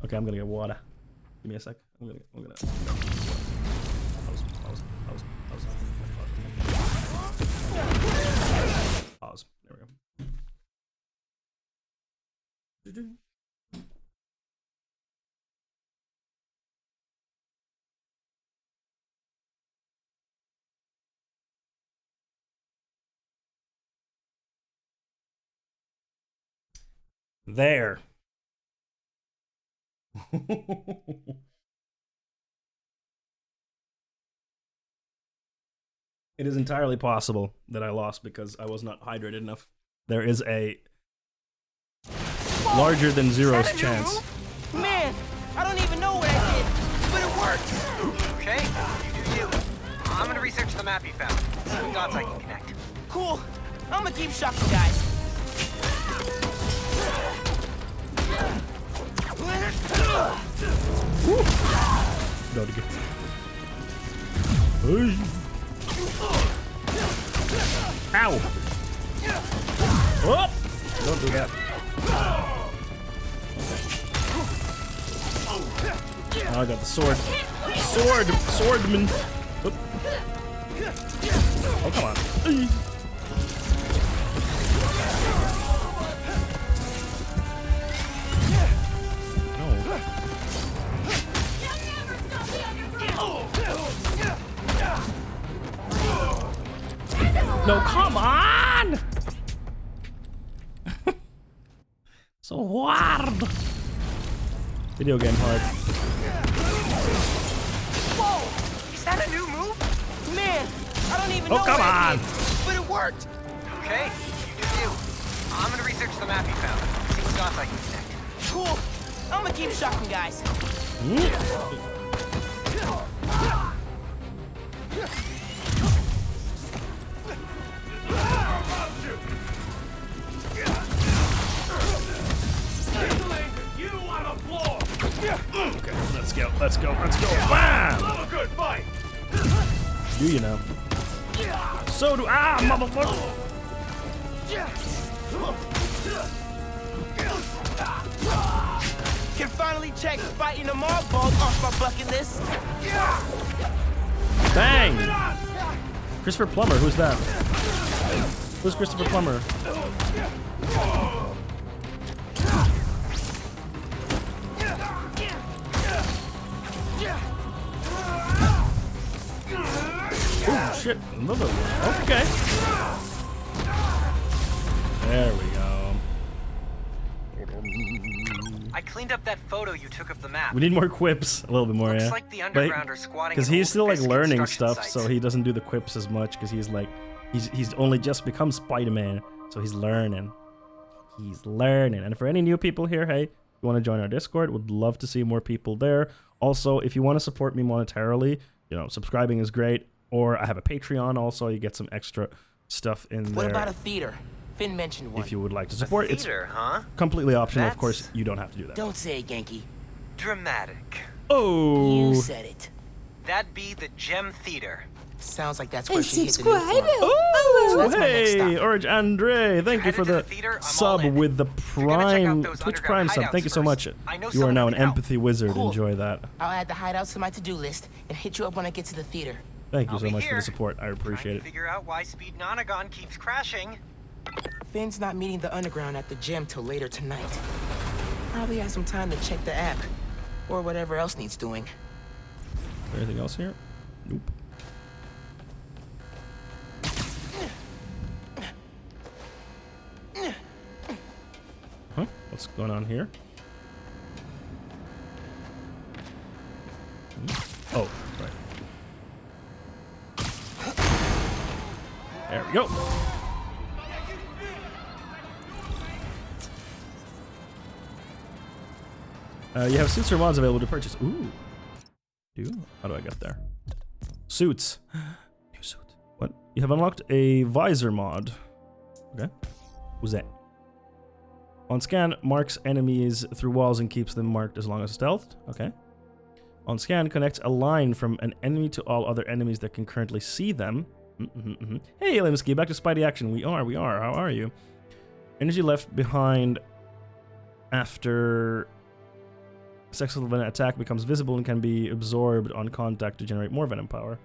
Speaker 2: Okay, I'm gonna get water. Give me a sec. I'm gonna. Pause. There we go. There. It is entirely possible that I lost because I was not hydrated enough. There is a larger than zero's chance.
Speaker 5: Man, I don't even know what I did, but it worked.
Speaker 8: Okay, you do you. I'm gonna research the map you found. See what dots I can connect.
Speaker 5: Cool. I'm gonna keep shocking guys.
Speaker 2: Go to get. Hey. Ow! Oh! Don't do that. Oh, I got the sword. Swordman. Oop. Oh, come on. No, come on! So hard. Video game hard.
Speaker 5: Whoa! Is that a new move? Man, I don't even know
Speaker 2: come
Speaker 5: what I
Speaker 2: on!
Speaker 5: did, but it worked.
Speaker 8: Okay, you do you. I'm gonna research the map you found. See what dots I can connect.
Speaker 5: Cool. I'm gonna keep shocking guys.
Speaker 2: Okay, let's go. Bam!
Speaker 5: Have a good fight.
Speaker 2: Do you know? So do I, motherfucker!
Speaker 5: Can finally check fighting a mob ball off my bucket list.
Speaker 2: Dang! Christopher Plummer, who's that? Who's Christopher Plummer? Oh shit! Another one. Okay. There we go.
Speaker 8: I cleaned up that photo you took of the map.
Speaker 2: We need more quips. A little bit more,
Speaker 8: Looks
Speaker 2: yeah.
Speaker 8: like the underground are squatting
Speaker 2: Because
Speaker 8: in
Speaker 2: he's
Speaker 8: old
Speaker 2: still like
Speaker 8: Fisk
Speaker 2: learning
Speaker 8: construction
Speaker 2: stuff,
Speaker 8: sites.
Speaker 2: so he doesn't do the quips as much because he's like he's only just become Spider-Man, so he's learning. He's learning. And for any new people here, hey, if you want to join our Discord, would love to see more people there. Also, if you want to support me monetarily, you know, subscribing is great. Or I have a Patreon also. You get some extra stuff in there.
Speaker 5: What about a theater? Finn mentioned one.
Speaker 2: If you would like to support,
Speaker 8: theater, huh?
Speaker 2: completely optional. Of
Speaker 8: That's-
Speaker 2: course, you don't have to do that.
Speaker 5: Don't say it, Genki.
Speaker 8: Dramatic.
Speaker 2: Oh.
Speaker 5: You said it.
Speaker 8: That'd be the Gem Theater.
Speaker 5: Sounds like that's where
Speaker 14: And
Speaker 5: she hit the new
Speaker 14: subscribe.
Speaker 5: floor.
Speaker 2: Oh,
Speaker 5: So that's my next
Speaker 2: hey,
Speaker 5: stop.
Speaker 2: Orange Andre, thank you for the sub with the Prime
Speaker 8: those
Speaker 2: Twitch
Speaker 8: underground
Speaker 2: Prime sub. Thank you so much.
Speaker 8: I know
Speaker 2: You are
Speaker 8: someone
Speaker 2: now
Speaker 8: who
Speaker 2: an
Speaker 8: can help.
Speaker 2: empathy wizard.
Speaker 5: Cool.
Speaker 2: Enjoy that.
Speaker 5: I'll add the hideouts to my to-do list and hit you up when I get to the theater.
Speaker 2: Thank you
Speaker 8: I'll
Speaker 2: so
Speaker 8: be
Speaker 2: much for
Speaker 8: here.
Speaker 2: the support. I appreciate it.
Speaker 8: Figure out why Speed Nonagon keeps crashing.
Speaker 5: Finn's not meeting the underground at the gym till later tonight. Probably has some time to check the app. Or whatever else needs doing.
Speaker 2: Anything else here? Nope. Huh? What's going on here? Oh, right. There we go. You have suits or mods available to purchase. Ooh. How do I get there? Suits. New suit. What? You have unlocked a visor mod. Okay. What's that? On scan, marks enemies through walls and keeps them marked as long as stealthed. Okay. On scan, connects a line from an enemy to all other enemies that can currently see them. Hey, Limsky, back to Spidey action. We are. How are you? Energy left behind after successful venom attack becomes visible and can be absorbed on contact to generate more venom power.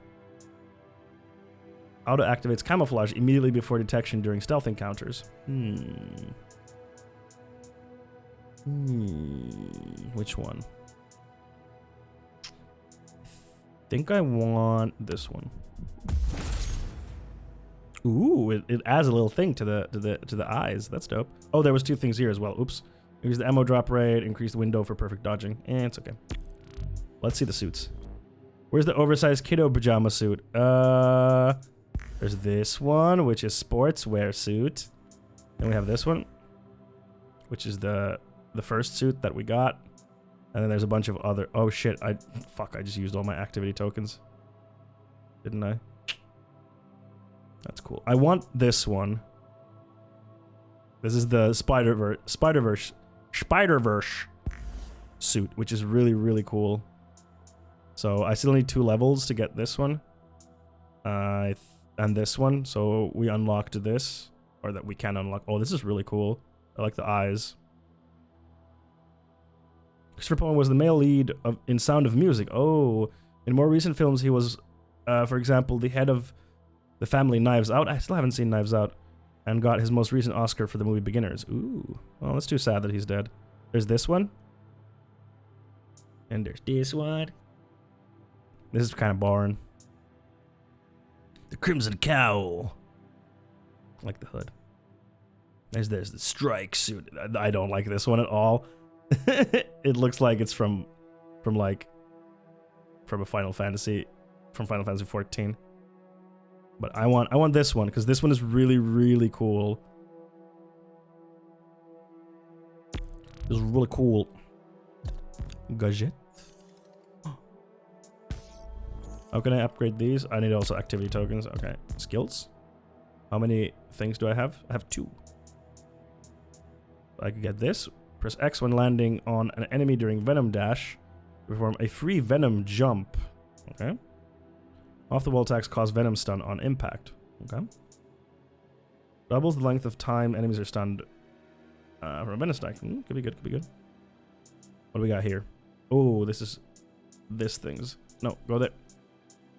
Speaker 2: Auto activates camouflage immediately before detection during stealth encounters. Which one? I think I want this one. Ooh, it adds a little thing to the eyes. That's dope. Oh, there was two things here as well. Oops. Increase the ammo drop rate, increase the window for perfect dodging. It's okay. Let's see the suits. Where's the oversized kiddo pajama suit? There's this one, which is sportswear suit. Then we have this one, which is the first suit that we got. And then there's a bunch of other... Oh, shit. I just used all my activity tokens. Didn't I? That's cool. I want this one. This is the Spider-Verse suit, which is really, really cool. So I still need 2 levels to get this one. And this one. So we unlocked this. Or that we can unlock. Oh, this is really cool. I like the eyes. Christopher Plummer was the male lead in Sound of Music. Oh, in more recent films, he was, for example, the head of the family Knives Out. I still haven't seen Knives Out. And got his most recent Oscar for the movie Beginners. Ooh. Well, that's too sad that he's dead. There's this one. And there's this one. This is kind of boring. The Crimson Cowl. I like the hood. There's the strike suit. I don't like this one at all. It looks like it's from a Final Fantasy 14. But I want this one because this one is really, really cool. It's really cool. Gadget. How can I upgrade these? I need also activity tokens. Okay. Skills. How many things do I have? I have 2. I can get this. Press X when landing on an enemy during Venom Dash. Perform a free Venom jump. Okay. Off-the-wall attacks cause Venom stun on impact. Okay. Doubles the length of time enemies are stunned from a Venom stack. Could be good, could be good. What do we got here? Oh, this thing's... No, go there.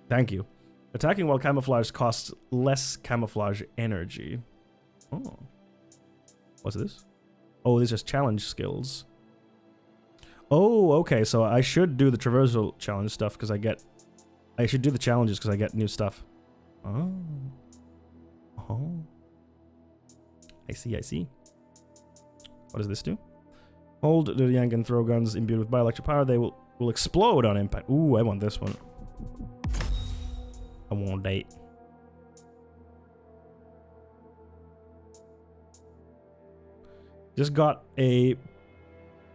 Speaker 2: Thank you. Attacking while camouflage costs less camouflage energy. Oh. What's this? Oh, these are challenge skills. Oh, okay, so I should do the traversal challenge stuff because I should do the challenges because I get new stuff. Oh. I see. What does this do? Hold the yank and throw guns imbued with bioelectric power. They will explode on impact. Ooh, I want this one. I want that. Just got a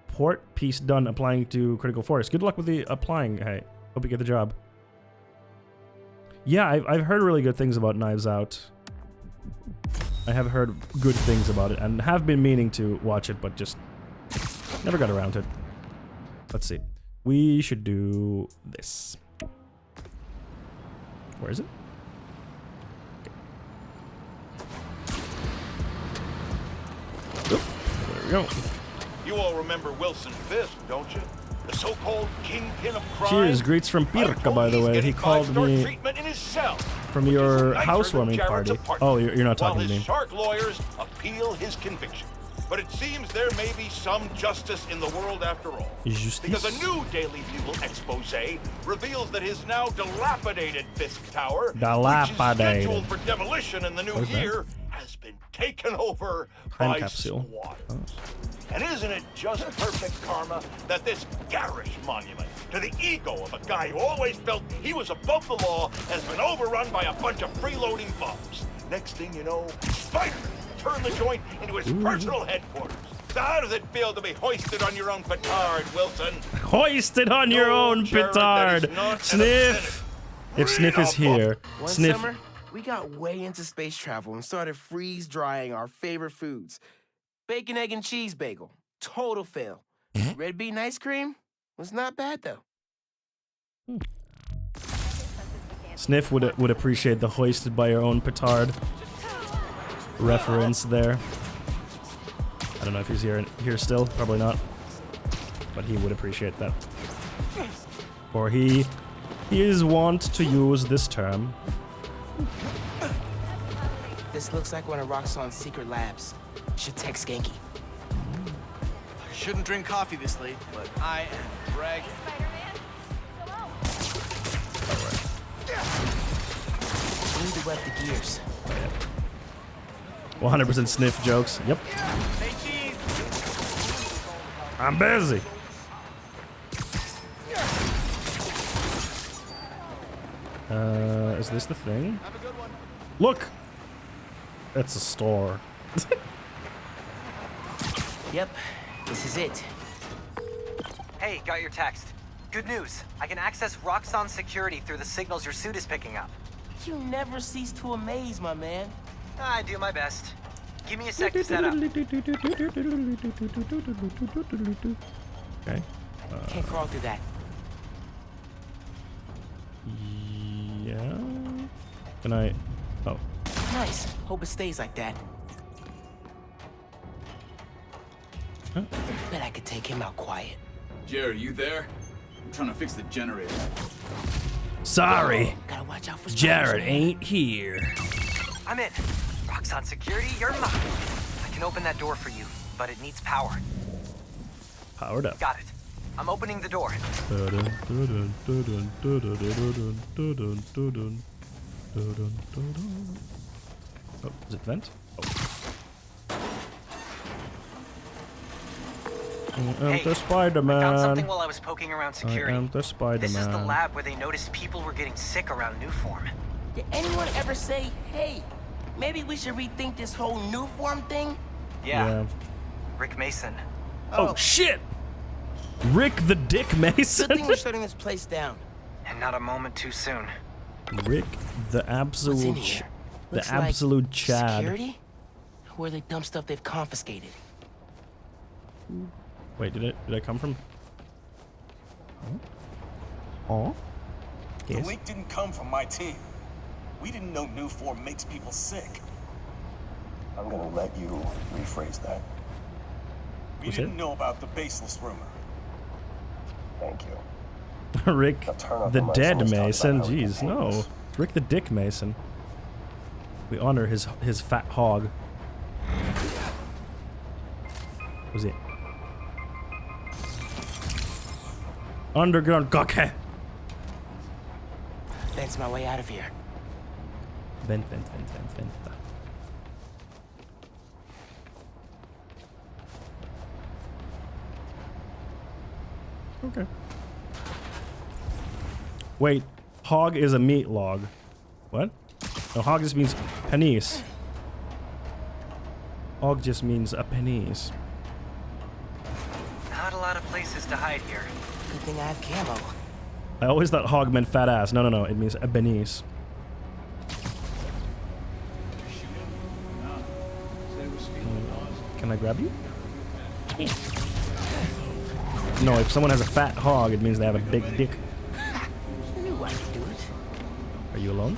Speaker 2: port piece done applying to critical force. Good luck with the applying. Hey, hope you get the job. Yeah, I've heard really good things about Knives Out. I have heard good things about it and have been meaning to watch it, but just never got around to it. Let's see. We should do this. Where is it? Oop, there we go.
Speaker 3: You all remember Wilson Fisk, don't you? The so-called kingpin of crime.
Speaker 2: Cheers, greets from Pirkka, by the way. He called me from your housewarming party. Oh, you're not talking to me.
Speaker 3: While his shark lawyers appeal his conviction. But it seems there may be some justice in the world after all.
Speaker 2: Justice?
Speaker 3: Because a new Daily Bugle expose reveals that his now dilapidated Fisk Tower, which is scheduled for demolition in the new year, has been taken over by squatters. Oh. And isn't it just perfect karma that this garish monument to the ego of a guy who always felt he was above the law has been overrun by a bunch of freeloading bums? Next thing you know, Spider turned the joint into his personal headquarters. So how does it feel to be hoisted on your own petard, Wilson?
Speaker 2: Hoisted on your own petard! Sniff! If Sniff is here,
Speaker 5: One
Speaker 2: Sniff...
Speaker 5: summer, we got way into space travel and started freeze-drying our favorite foods. Bacon, egg, and cheese bagel. Total fail. Red bean ice cream was not bad, though.
Speaker 2: Sniff would appreciate the hoisted by your own petard reference there. I don't know if he's here still. Probably not. But he would appreciate that. Or he is wont to use this term.
Speaker 5: This looks like one of Roxxon's secret labs. Should text Genki.
Speaker 13: I shouldn't drink coffee this late, but I am bragging.
Speaker 5: We need to wet the gears.
Speaker 2: 100% Sniff jokes. Yep. I'm busy. Is this the thing? Look! It's a store.
Speaker 5: Yep, this is it.
Speaker 8: Hey, got your text. Good news. I can access Roxxon security through the signals your suit is picking up.
Speaker 5: You never cease to amaze, my man.
Speaker 8: I do my best. Give me a sec to set up.
Speaker 2: Okay.
Speaker 5: Can't crawl through that.
Speaker 2: Yeah. Can I? Oh.
Speaker 5: Nice. Hope it stays like that.
Speaker 2: Huh?
Speaker 5: Bet I could take him out quiet.
Speaker 13: Jerry, you there? I'm trying to fix the generator.
Speaker 2: Sorry.
Speaker 5: Gotta watch out for
Speaker 2: Jared ain't here.
Speaker 8: I'm in. Roxxon security, you're mine. I can open that door for you, but it needs power.
Speaker 2: Powered up.
Speaker 8: Got it. I'm opening the door.
Speaker 2: Oh, is it vent? Oh. I am the Spider-Man.
Speaker 8: I found something while I was poking around security.
Speaker 2: I am the Spider-Man.
Speaker 8: This is the lab where they noticed people were getting sick around Nuform.
Speaker 5: Did anyone ever say, hey, maybe we should rethink this whole Nuform thing?
Speaker 8: Yeah. Rick Mason.
Speaker 2: Oh shit! Rick the Dick Mason?
Speaker 5: Good thing we're shutting this place down.
Speaker 8: And not a moment too soon.
Speaker 2: Rick the absolute
Speaker 5: Looks
Speaker 2: absolute
Speaker 5: like
Speaker 2: Chad.
Speaker 5: Security? Where they dump stuff they've confiscated.
Speaker 2: Wait, did I come from? Oh?
Speaker 15: The
Speaker 2: Yes.
Speaker 15: leak didn't come from my team. We didn't know Nuform makes people sick. I'm gonna let you rephrase that. We
Speaker 2: What's
Speaker 15: didn't
Speaker 2: it?
Speaker 15: know about the baseless rumor. Thank you.
Speaker 2: Rick
Speaker 15: up
Speaker 2: the
Speaker 15: the mics
Speaker 2: Dead
Speaker 15: and let's talk
Speaker 2: Mason.
Speaker 15: about how we
Speaker 2: Jeez,
Speaker 15: can handle
Speaker 2: no.
Speaker 15: this.
Speaker 2: Rick the Dick Mason. We honor his fat hog. What's it? Underground cockhead.
Speaker 5: That's my way out of here.
Speaker 2: Vent. Okay. Wait, hog is a meat log. What? No, hog just means penis. Hog just means a penis.
Speaker 8: Not a lot of places to hide here.
Speaker 5: Good thing I have camo.
Speaker 2: I always thought hog meant fat ass. No, no, no. It means a penis. Can I grab you? No, if someone has a fat hog, it means they have a big dick.
Speaker 5: I knew I could do it.
Speaker 2: Are you alone?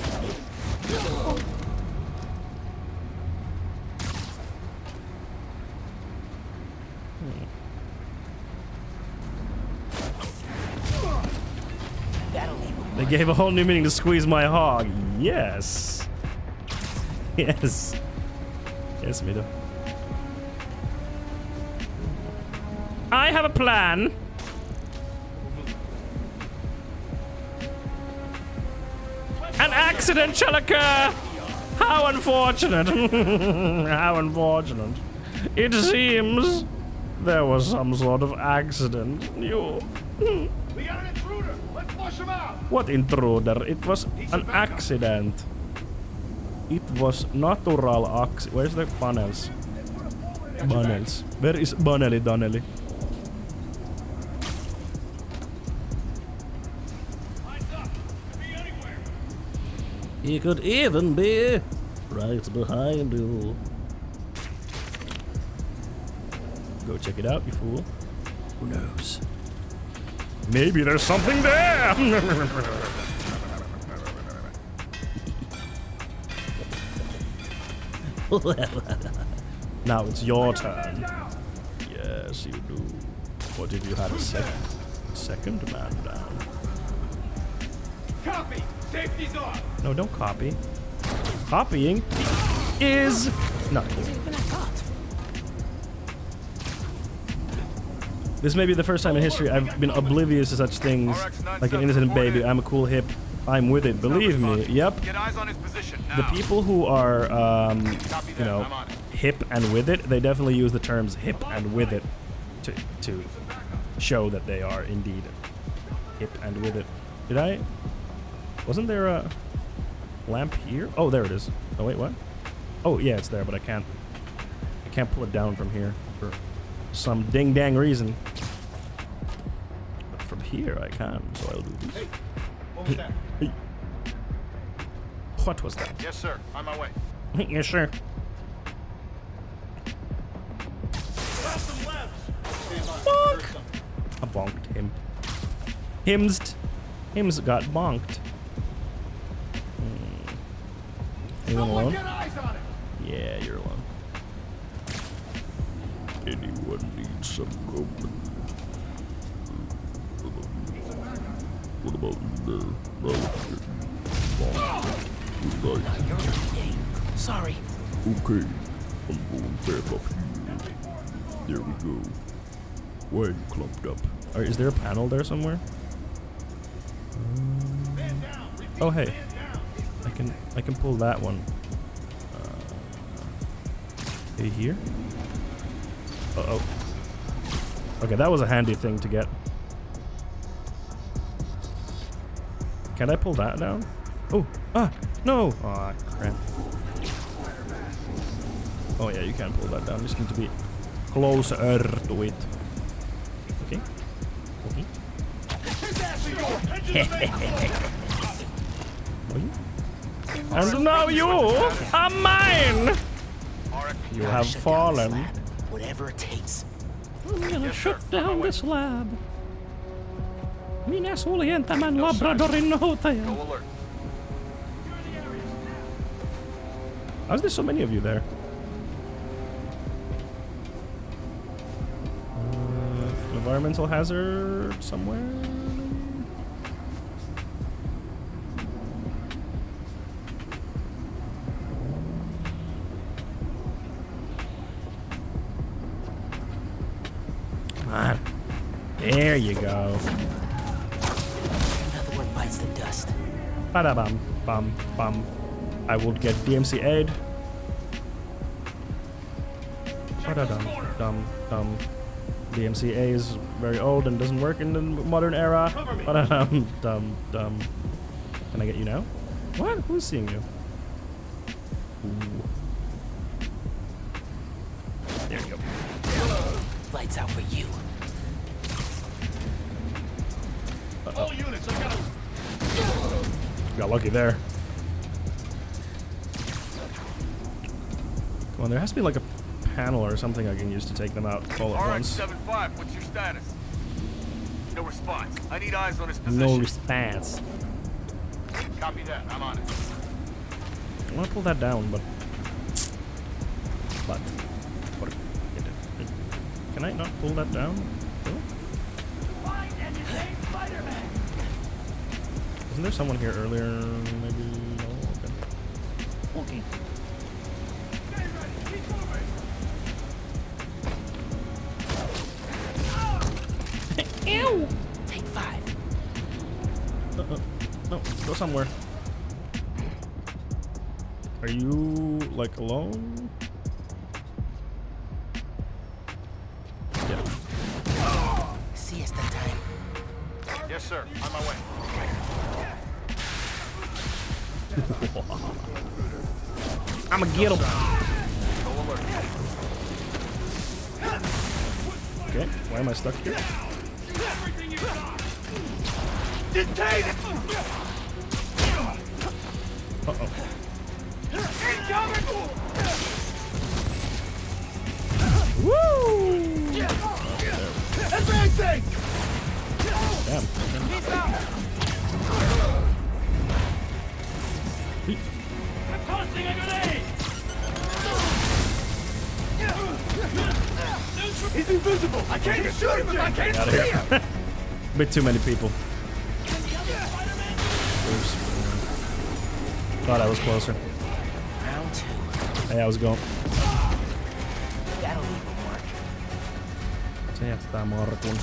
Speaker 2: They gave a whole new meaning to squeeze my hog. Yes. Yes. Yes, Mito. I have a plan. An accident shall occur. How unfortunate. How unfortunate. It seems there was some sort of accident. You.
Speaker 10: We got an intruder. Let's flush him out.
Speaker 2: What intruder? It was an accident. It was natural accident. Where's the funnels? Funnels. Where is Bunnelly Donnelly? He could even be right behind you. Go check it out, you fool. Who knows? Maybe there's something there! Now it's your turn. Yes, you do. What if you had a second man down?
Speaker 10: Copy! Safety's off!
Speaker 2: No, don't copy. Copying is not cool. This may be the first time in history I've been oblivious to such things like an innocent baby. I'm a cool hip. I'm with it. Believe me. Yep. The people who are, you know, hip and with it, they definitely use the terms hip and with it to show that they are indeed hip and with it. Did I? Wasn't there a lamp here? Oh, there it is. Oh wait, what? Oh yeah, it's there, but I can't pull it down from here for some ding dang reason. But from here I can, so I'll do this.
Speaker 10: Hey, what was that?
Speaker 2: Hey. What was that?
Speaker 10: Yes, sir. On my way.
Speaker 2: Yes, sir. Bonk! I bonked him. Hims got bonked. Anyone alone? Yeah, you're alone. Anyone needs some company? What about the
Speaker 5: Sorry.
Speaker 1: Okay, I'm going back up here. There we go. Why are you clumped up?
Speaker 2: Alright, is there a panel there somewhere? Oh hey, I can pull that one. Okay, here. Uh-oh. Okay, that was a handy thing to get. Can I pull that down? Oh, no! Aw, crap. Oh yeah, you can pull that down. Just need to be closer to it. Okay. And now you are mine! You have fallen.
Speaker 5: Whatever it takes.
Speaker 2: I'm gonna shut down this lab. Minä suljen tämän Labradorin hotel. How's there so many of you there? Environmental hazard somewhere? Come on. There you go.
Speaker 5: Another one bites the dust.
Speaker 2: Ba-da-bum, bum, bum. I will get DMC aid. Ba-da-dum, dum, dum. DMCA is very old and doesn't work in the modern era. But Can I get you now? What? Who's seeing you? Ooh. There you go.
Speaker 5: Lights out for you.
Speaker 2: All units, I got lucky there. Come on, there has to be like a panel or something I can use to take them out all at once.
Speaker 12: RH-75, what's your status? No response. I need eyes on his position.
Speaker 2: No response.
Speaker 12: Copy that. I'm on it.
Speaker 2: I want to pull that down, but can I not pull that down? Isn't there someone here earlier? Maybe no. Okay.
Speaker 5: Ew! Take 5.
Speaker 2: No, go somewhere. Are you like alone? Yeah.
Speaker 5: Siesta time.
Speaker 12: Yes, sir. On my way.
Speaker 2: I'ma get him. Okay, why am I stuck here?
Speaker 12: Detain it!
Speaker 2: Uh-oh. Woo!
Speaker 12: Advancing!
Speaker 2: Damn.
Speaker 12: He's out! I'm tossing a grenade! He's invisible! I can't shoot him if I can't
Speaker 2: Out of
Speaker 12: see
Speaker 2: here.
Speaker 12: him!
Speaker 2: A bit too many people. Oops. Thought I was closer.
Speaker 5: Round 2.
Speaker 2: Hey, I was going.
Speaker 5: That'll even work.
Speaker 2: Se jättää markun.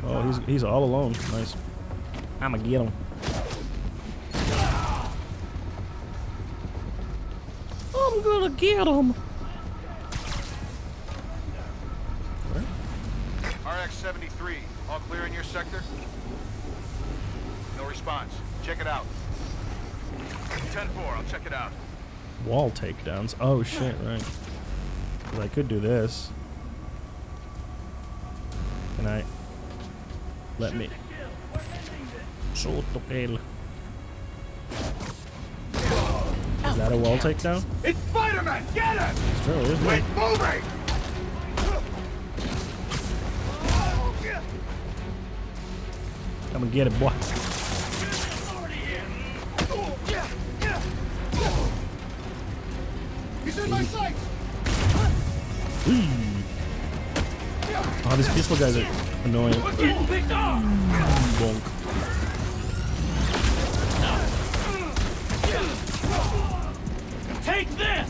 Speaker 2: Oh, he's all alone. Nice. I'ma get him. I'm gonna get him.
Speaker 12: RX-73, all clear in your sector? No response. Check it out. 10-4, I'll check it out.
Speaker 2: Wall takedowns. Oh shit, right. 'Cause I could do this. Can I? Let me. Shoot to kill. Is that a wall takedown?
Speaker 12: It's Spider-Man! Get him!
Speaker 2: It's true, isn't
Speaker 12: Wait,
Speaker 2: it?
Speaker 12: moving!
Speaker 2: Come and get it, boy.
Speaker 12: He's in my sights!
Speaker 2: Oh, these peaceful guys are annoying. Bonk.
Speaker 12: Take this!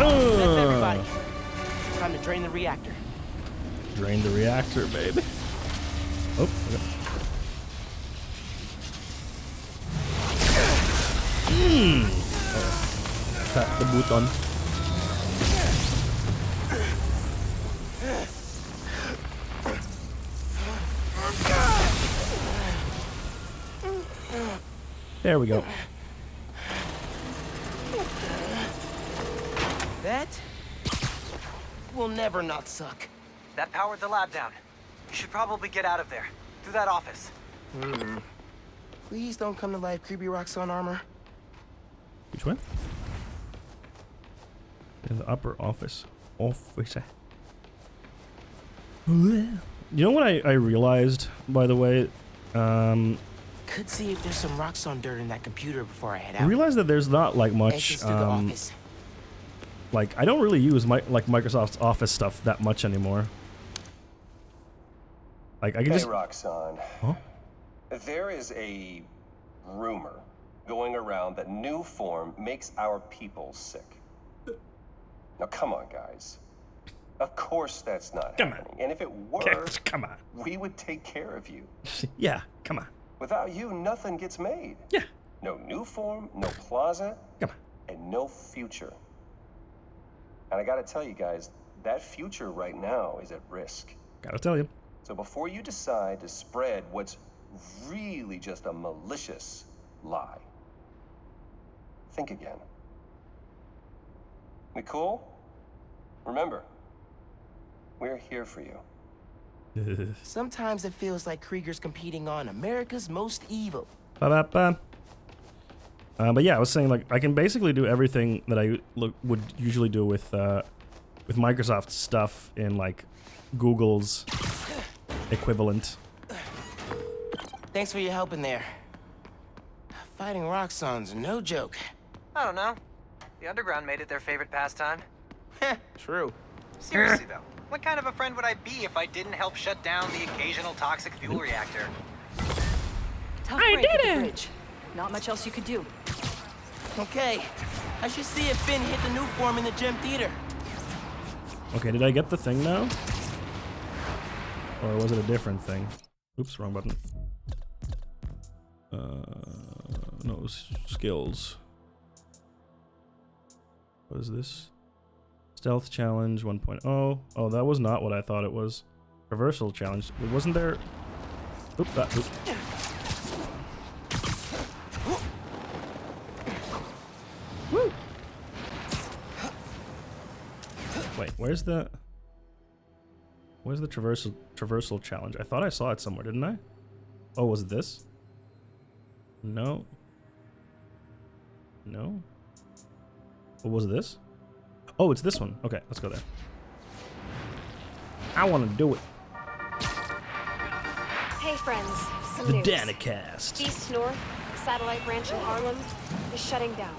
Speaker 5: That's everybody. Time to drain the reactor.
Speaker 2: Drain the reactor, baby. Oh, okay. Tap the button. There we go.
Speaker 5: That will never not suck.
Speaker 8: That powered the lab down. You should probably get out of there. Through that office.
Speaker 5: Please don't come to life, creepy Roxxon armor.
Speaker 2: Which one? In the upper office. Officer. You know what I realized, by the way?
Speaker 5: Could see if there's some Roxxon dirt in that computer before I head out.
Speaker 2: I realized that there's not like much.
Speaker 5: Exits through the office.
Speaker 2: Like I don't really use Microsoft's Office stuff that much anymore. Like I can just.
Speaker 15: Hey, Roxxon.
Speaker 2: Huh?
Speaker 15: There is a rumor going around that Nuform makes our people sick. Now, come on, guys. Of course that's not happening. And if it were,
Speaker 2: come on,
Speaker 15: we would take care of you.
Speaker 2: Yeah, come on.
Speaker 15: Without you, nothing gets made.
Speaker 2: Yeah.
Speaker 15: No new form, no plaza,
Speaker 2: come on,
Speaker 15: and no future. And I gotta tell you guys, that future right now is at risk.
Speaker 2: Gotta tell you.
Speaker 15: So before you decide to spread what's really just a malicious lie, think again. We cool? Remember, we're here for you.
Speaker 5: Sometimes it feels like Krieger's competing on America's Most Evil.
Speaker 2: Ba-ba-ba. But yeah, I was saying, like, I can basically do everything that I would usually do with Microsoft stuff in, like, Google's equivalent.
Speaker 5: Thanks for your help in there. Fighting Roxxon's no joke.
Speaker 8: I don't know. The Underground made it their favorite pastime.
Speaker 5: True.
Speaker 8: Seriously, though, what kind of a friend would I be if I didn't help shut down the occasional toxic fuel reactor?
Speaker 9: Tough break at the bridge. Not much else you could do.
Speaker 5: Okay, I should see if Finn hit the new form in the gym theater.
Speaker 2: Okay, did I get the thing now? Or was it a different thing? Oops, wrong button. No, it was skills. What is this? Stealth challenge 1.0. Oh, that was not what I thought it was. Reversal challenge. Wasn't there? Oop, that. Oop. Woo! Wait, where's the traversal challenge? I thought I saw it somewhere, didn't I? Oh, was it this? No. No. What was this? Oh, it's this one. Okay, let's go there. I want to do it.
Speaker 17: Hey, friends. Some
Speaker 2: The
Speaker 17: news.
Speaker 2: Danicast.
Speaker 17: East North, satellite ranch in Harlem, is shutting down.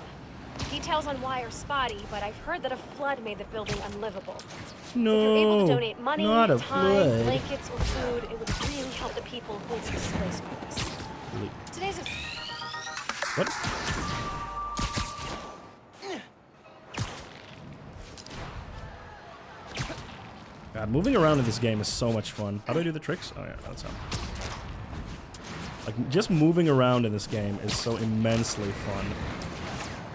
Speaker 17: Details on why are spotty, but I've heard that a flood made the building unlivable.
Speaker 2: No,
Speaker 17: if you're able to donate money,
Speaker 2: not a
Speaker 17: time,
Speaker 2: flood.
Speaker 17: blankets, or food, it would really help the people who were displaced by this. Today's a...
Speaker 2: What? God, moving around in this game is so much fun. How do I do the tricks? Oh yeah, that's how. Like, just moving around in this game is so immensely fun.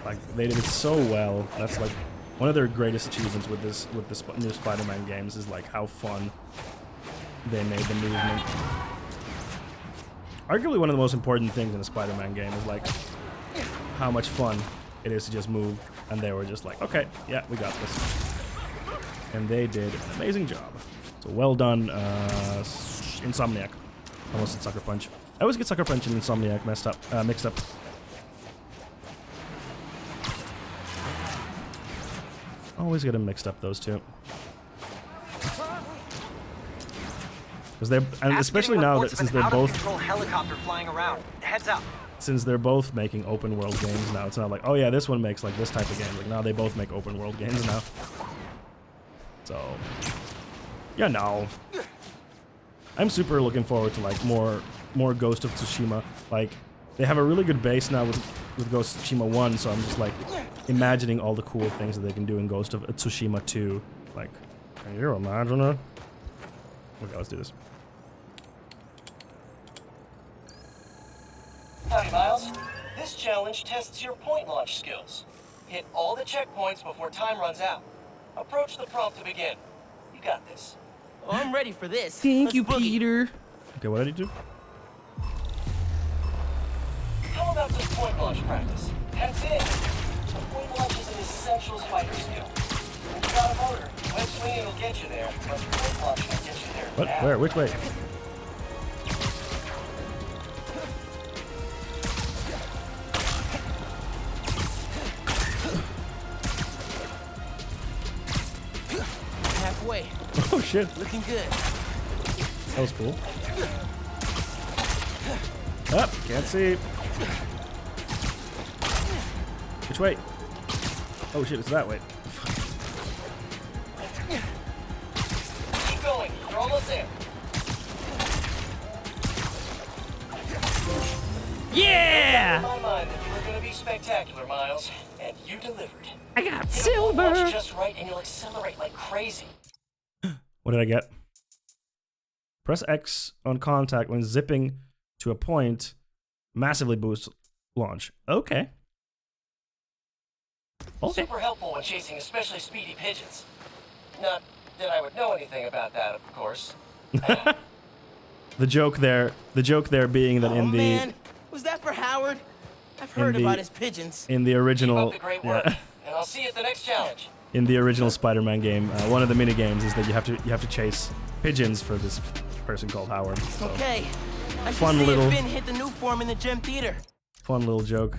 Speaker 2: Like, they did it so well. That's like one of their greatest achievements with the new Spider-Man games is like how fun they made the movement. Arguably one of the most important things in a Spider-Man game is like how much fun it is to just move. And they were just like, okay, yeah, we got this. And they did an amazing job. So well done, Insomniac. Almost said Sucker Punch. I always get Sucker Punch and Insomniac mixed up. Always get them mixed up, those two. Because they're, and especially now that since they're both
Speaker 8: helicopter flying around. Heads up.
Speaker 2: Since they're both making open world games now, it's not like, oh yeah, this one makes like this type of game. Like now they both make open world games now. So, yeah, no. I'm super looking forward to like more Ghost of Tsushima. Like, they have a really good base now with Ghost of Tsushima 1, so I'm just like imagining all the cool things that they can do in Ghost of Tsushima 2. Like, can you imagine it? Okay, let's do this.
Speaker 10: Howdy, Miles. This challenge tests your point launch skills. Hit all the checkpoints before time runs out. Approach the prompt to begin. You got this.
Speaker 5: Oh, I'm ready for this.
Speaker 2: Thank you, Peter. Okay, what did he do?
Speaker 10: How about some point launch practice? That's it. The point launch is an essential spider skill. When you got a motor, web swinging will get you there, but point launch will get you there.
Speaker 2: What?
Speaker 10: Now.
Speaker 2: Where? Which way?
Speaker 5: Halfway.
Speaker 2: Oh shit.
Speaker 5: Looking good.
Speaker 2: That was cool. Up, can't see. Which way? Oh shit, it's that way.
Speaker 10: Keep going. You're almost there.
Speaker 2: Yeah!
Speaker 10: In my mind that you were going to be spectacular, Miles, and you delivered.
Speaker 2: I got
Speaker 10: Hit a
Speaker 2: silver.
Speaker 10: point launch just right, and you'll accelerate like crazy.
Speaker 2: What did I get? Press X on contact when zipping to a point. Massively boosts launch. Okay.
Speaker 10: Super helpful when chasing especially speedy pigeons. Not that I would know anything about that, of course.
Speaker 2: The joke there being that in the
Speaker 5: man, was that for Howard? I've heard about his pigeons.
Speaker 2: In the original,
Speaker 10: Keep up the great work, and I'll see you at the next challenge.
Speaker 2: In the original Spider-Man game, one of the mini games is that you have to chase pigeons for this person called Howard. So,
Speaker 5: okay. I
Speaker 2: fun
Speaker 5: should see
Speaker 2: little
Speaker 5: if Finn hit the new form in the gym theater.
Speaker 2: Fun little joke.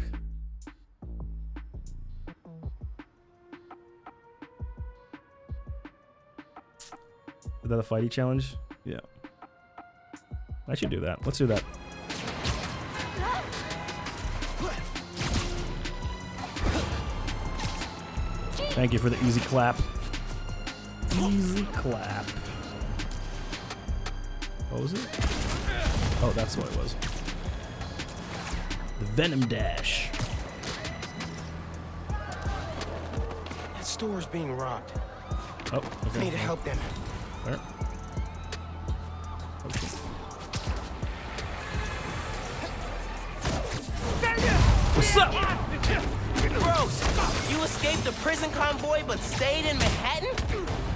Speaker 2: Is that a fighty challenge? Yeah. I should do that. Let's do that. Thank you for the easy clap. Easy clap. What was it? Oh, that's what it was. The Venom Dash.
Speaker 5: That store's being robbed.
Speaker 2: Oh, okay.
Speaker 5: I need to help them.
Speaker 2: Where? Okay. What's up?
Speaker 5: Gross! You escaped the prison convoy but stayed in Manhattan?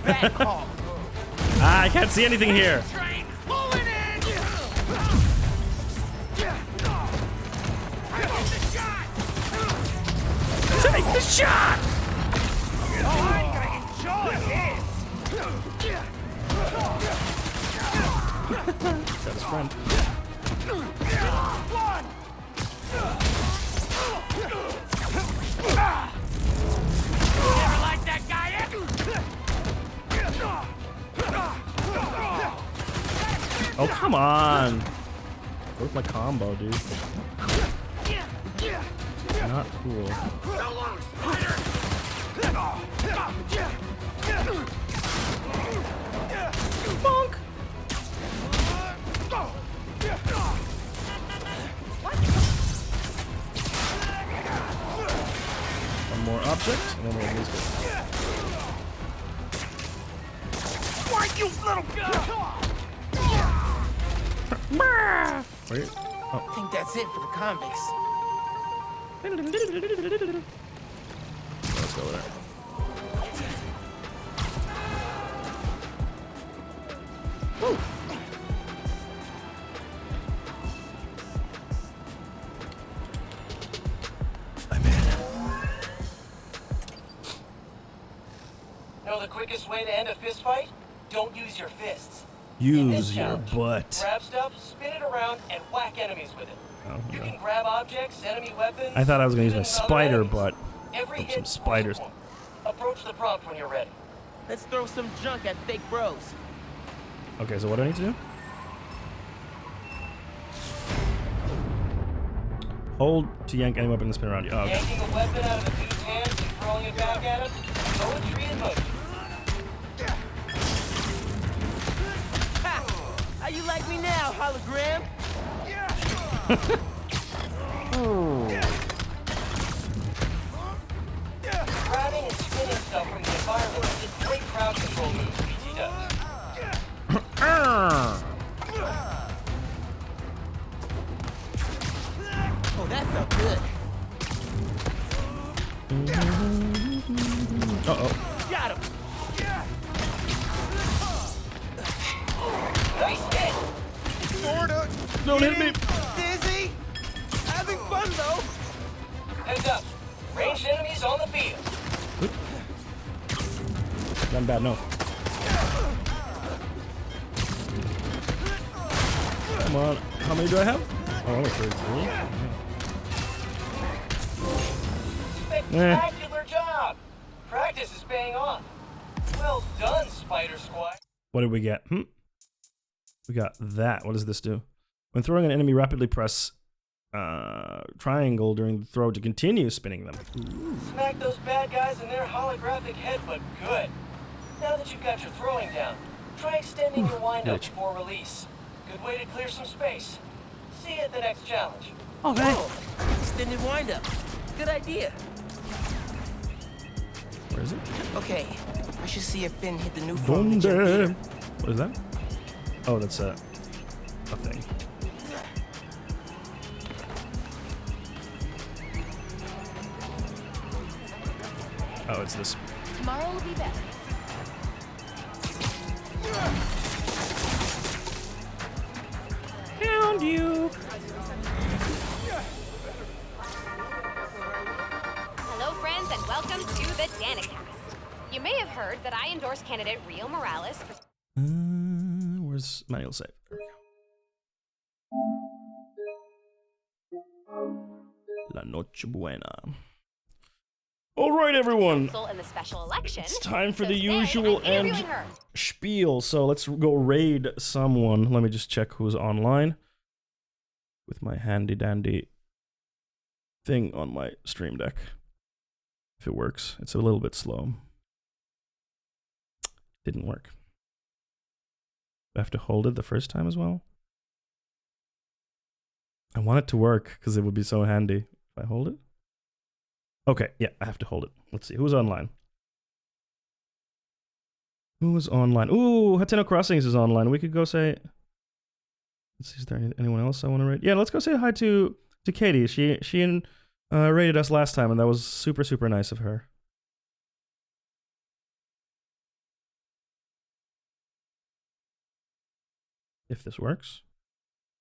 Speaker 5: Bad call.
Speaker 2: I can't see anything here. Take the shot!
Speaker 5: Oh, I'm gonna enjoy this!
Speaker 2: Got his friend.
Speaker 5: One! Never liked that guy yet?
Speaker 2: Oh, come on. Work my combo, dude. Not cool.
Speaker 5: So long, Spider!
Speaker 2: Bonk! One more object, and then we'll lose it.
Speaker 5: Why, you little girl!
Speaker 2: Wait. Oh.
Speaker 5: I think that's it for the convicts.
Speaker 2: Let's go over there. Woo. I'm in.
Speaker 10: Know the quickest way to end a fist fight? Don't use your fists.
Speaker 2: Use your butt.
Speaker 10: Grab stuff, spin it around, and whack enemies with it.
Speaker 2: Oh,
Speaker 10: You
Speaker 2: no.
Speaker 10: can grab objects, enemy weapons.
Speaker 2: I thought I was gonna use my
Speaker 10: even other
Speaker 2: spider
Speaker 10: enemies.
Speaker 2: butt.
Speaker 10: Every
Speaker 2: From
Speaker 10: hit
Speaker 2: some
Speaker 10: scores a
Speaker 2: spiders.
Speaker 10: point. Approach the prompt when you're ready.
Speaker 5: Let's throw some junk at fake bros.
Speaker 2: Okay, so what do I need to do? Hold to yank any weapon and spin around you. Oh, okay.
Speaker 10: Yanking a weapon out of a dude's hands and throwing it back at him. Poetry in motion.
Speaker 5: Ha! How you like me now, hologram?
Speaker 10: Grabbing and spinning stuff from the environment is a great crowd control move BT does.
Speaker 5: Oh, that felt good.
Speaker 2: Uh-oh.
Speaker 5: Got him.
Speaker 10: Nice hit.
Speaker 5: Sorta.
Speaker 2: Don't hit me.
Speaker 5: Dizzy. Having fun though.
Speaker 10: Heads up. Ranged enemies on the field.
Speaker 2: Not bad, no. Come on. How many do I have? Oh, only 33.
Speaker 10: Spectacular job. Practice is paying off. Well done, Spider Squad.
Speaker 2: What did we get? We got that. What does this do? When throwing an enemy, rapidly press triangle during the throw to continue spinning them. Ooh.
Speaker 10: Smack those bad guys in their holographic headbutt good. Now that you've got your throwing down, try extending your windup before release. Good way to clear some space. See you at the next challenge.
Speaker 5: Okay. Whoa. Extended windup. Good idea.
Speaker 2: Where is it?
Speaker 5: Okay. I should see if Finn hit the new form in the gym
Speaker 2: Donde?
Speaker 5: theater.
Speaker 2: What is that? Oh, that's a thing. Oh, it's this.
Speaker 17: Tomorrow will be better.
Speaker 2: Found you.
Speaker 17: Hello, friends, and welcome to the Danicast. You may have heard that I endorse candidate Rio Morales for...
Speaker 2: Where's manual save? There we go. La noche buena. All right, everyone.
Speaker 17: in the special election.
Speaker 2: It's time for
Speaker 17: so
Speaker 2: the
Speaker 17: today,
Speaker 2: usual
Speaker 17: I'm interviewing
Speaker 2: end
Speaker 17: her.
Speaker 2: spiel. So let's go raid someone. Let me just check who's online with my handy dandy thing on my stream deck. If it works, it's a little bit slow. Didn't work. I have to hold it the first time as well. I want it to work because it would be so handy if I hold it. Okay, yeah, I have to hold it. Let's see, who's online? Who's online? Ooh, Hateno Crossings is online. We could go say... Let's see, is there anyone else I want to rate? Yeah, let's go say hi to Katie. She rated us last time, and that was super, super nice of her. If this works.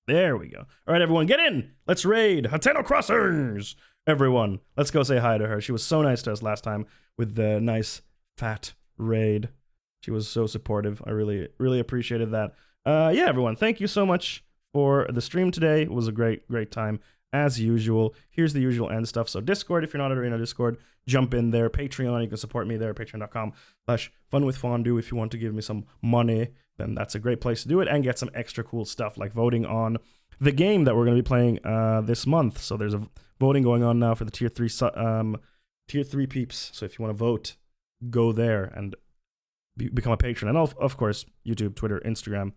Speaker 2: There we go. All right, everyone, get in. Let's raid Hateno Crossings. Everyone, let's go say hi to her. She was so nice to us last time with the nice fat raid. She was so supportive. I really, really appreciated that. Yeah, everyone, thank you so much for the stream today. It was a great, great time as usual. Here's the usual end stuff. So Discord, if you're not already in our Discord, jump in there. Patreon, you can support me there, patreon.com/funwithfondue. If you want to give me some money, then that's a great place to do it and get some extra cool stuff like voting on the game that we're going to be playing this month. So there's a voting going on now for the tier 3 peeps. So if you want to vote, go there and become a patron. And of course, YouTube, Twitter, Instagram,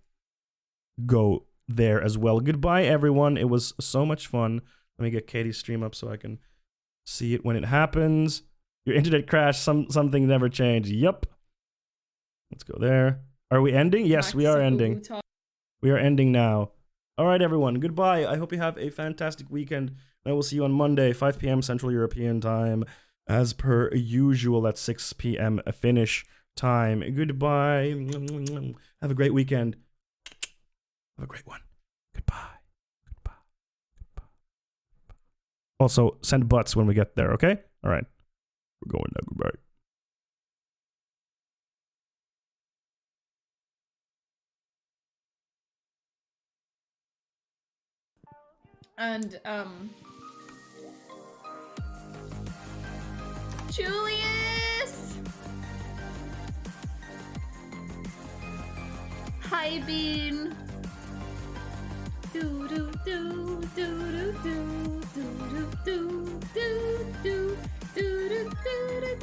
Speaker 2: go there as well. Goodbye, everyone. It was so much fun. Let me get Katie's stream up so I can see it when it happens. Your internet crashed. Something never changed. Yup. Let's go there. Are we ending? Yes, we are ending. We are ending now. All right, everyone. Goodbye. I hope you have a fantastic weekend. I will see you on Monday, 5 p.m. Central European Time. As per usual, that's 6 p.m. Finnish time. Goodbye. Have a great weekend. Have a great one. Goodbye. Goodbye. Goodbye. Also, send butts when we get there, okay? All right. We're going now. Goodbye.
Speaker 16: And, Julius! Hi, Bean. Do do do do do do do do do do do do do do do.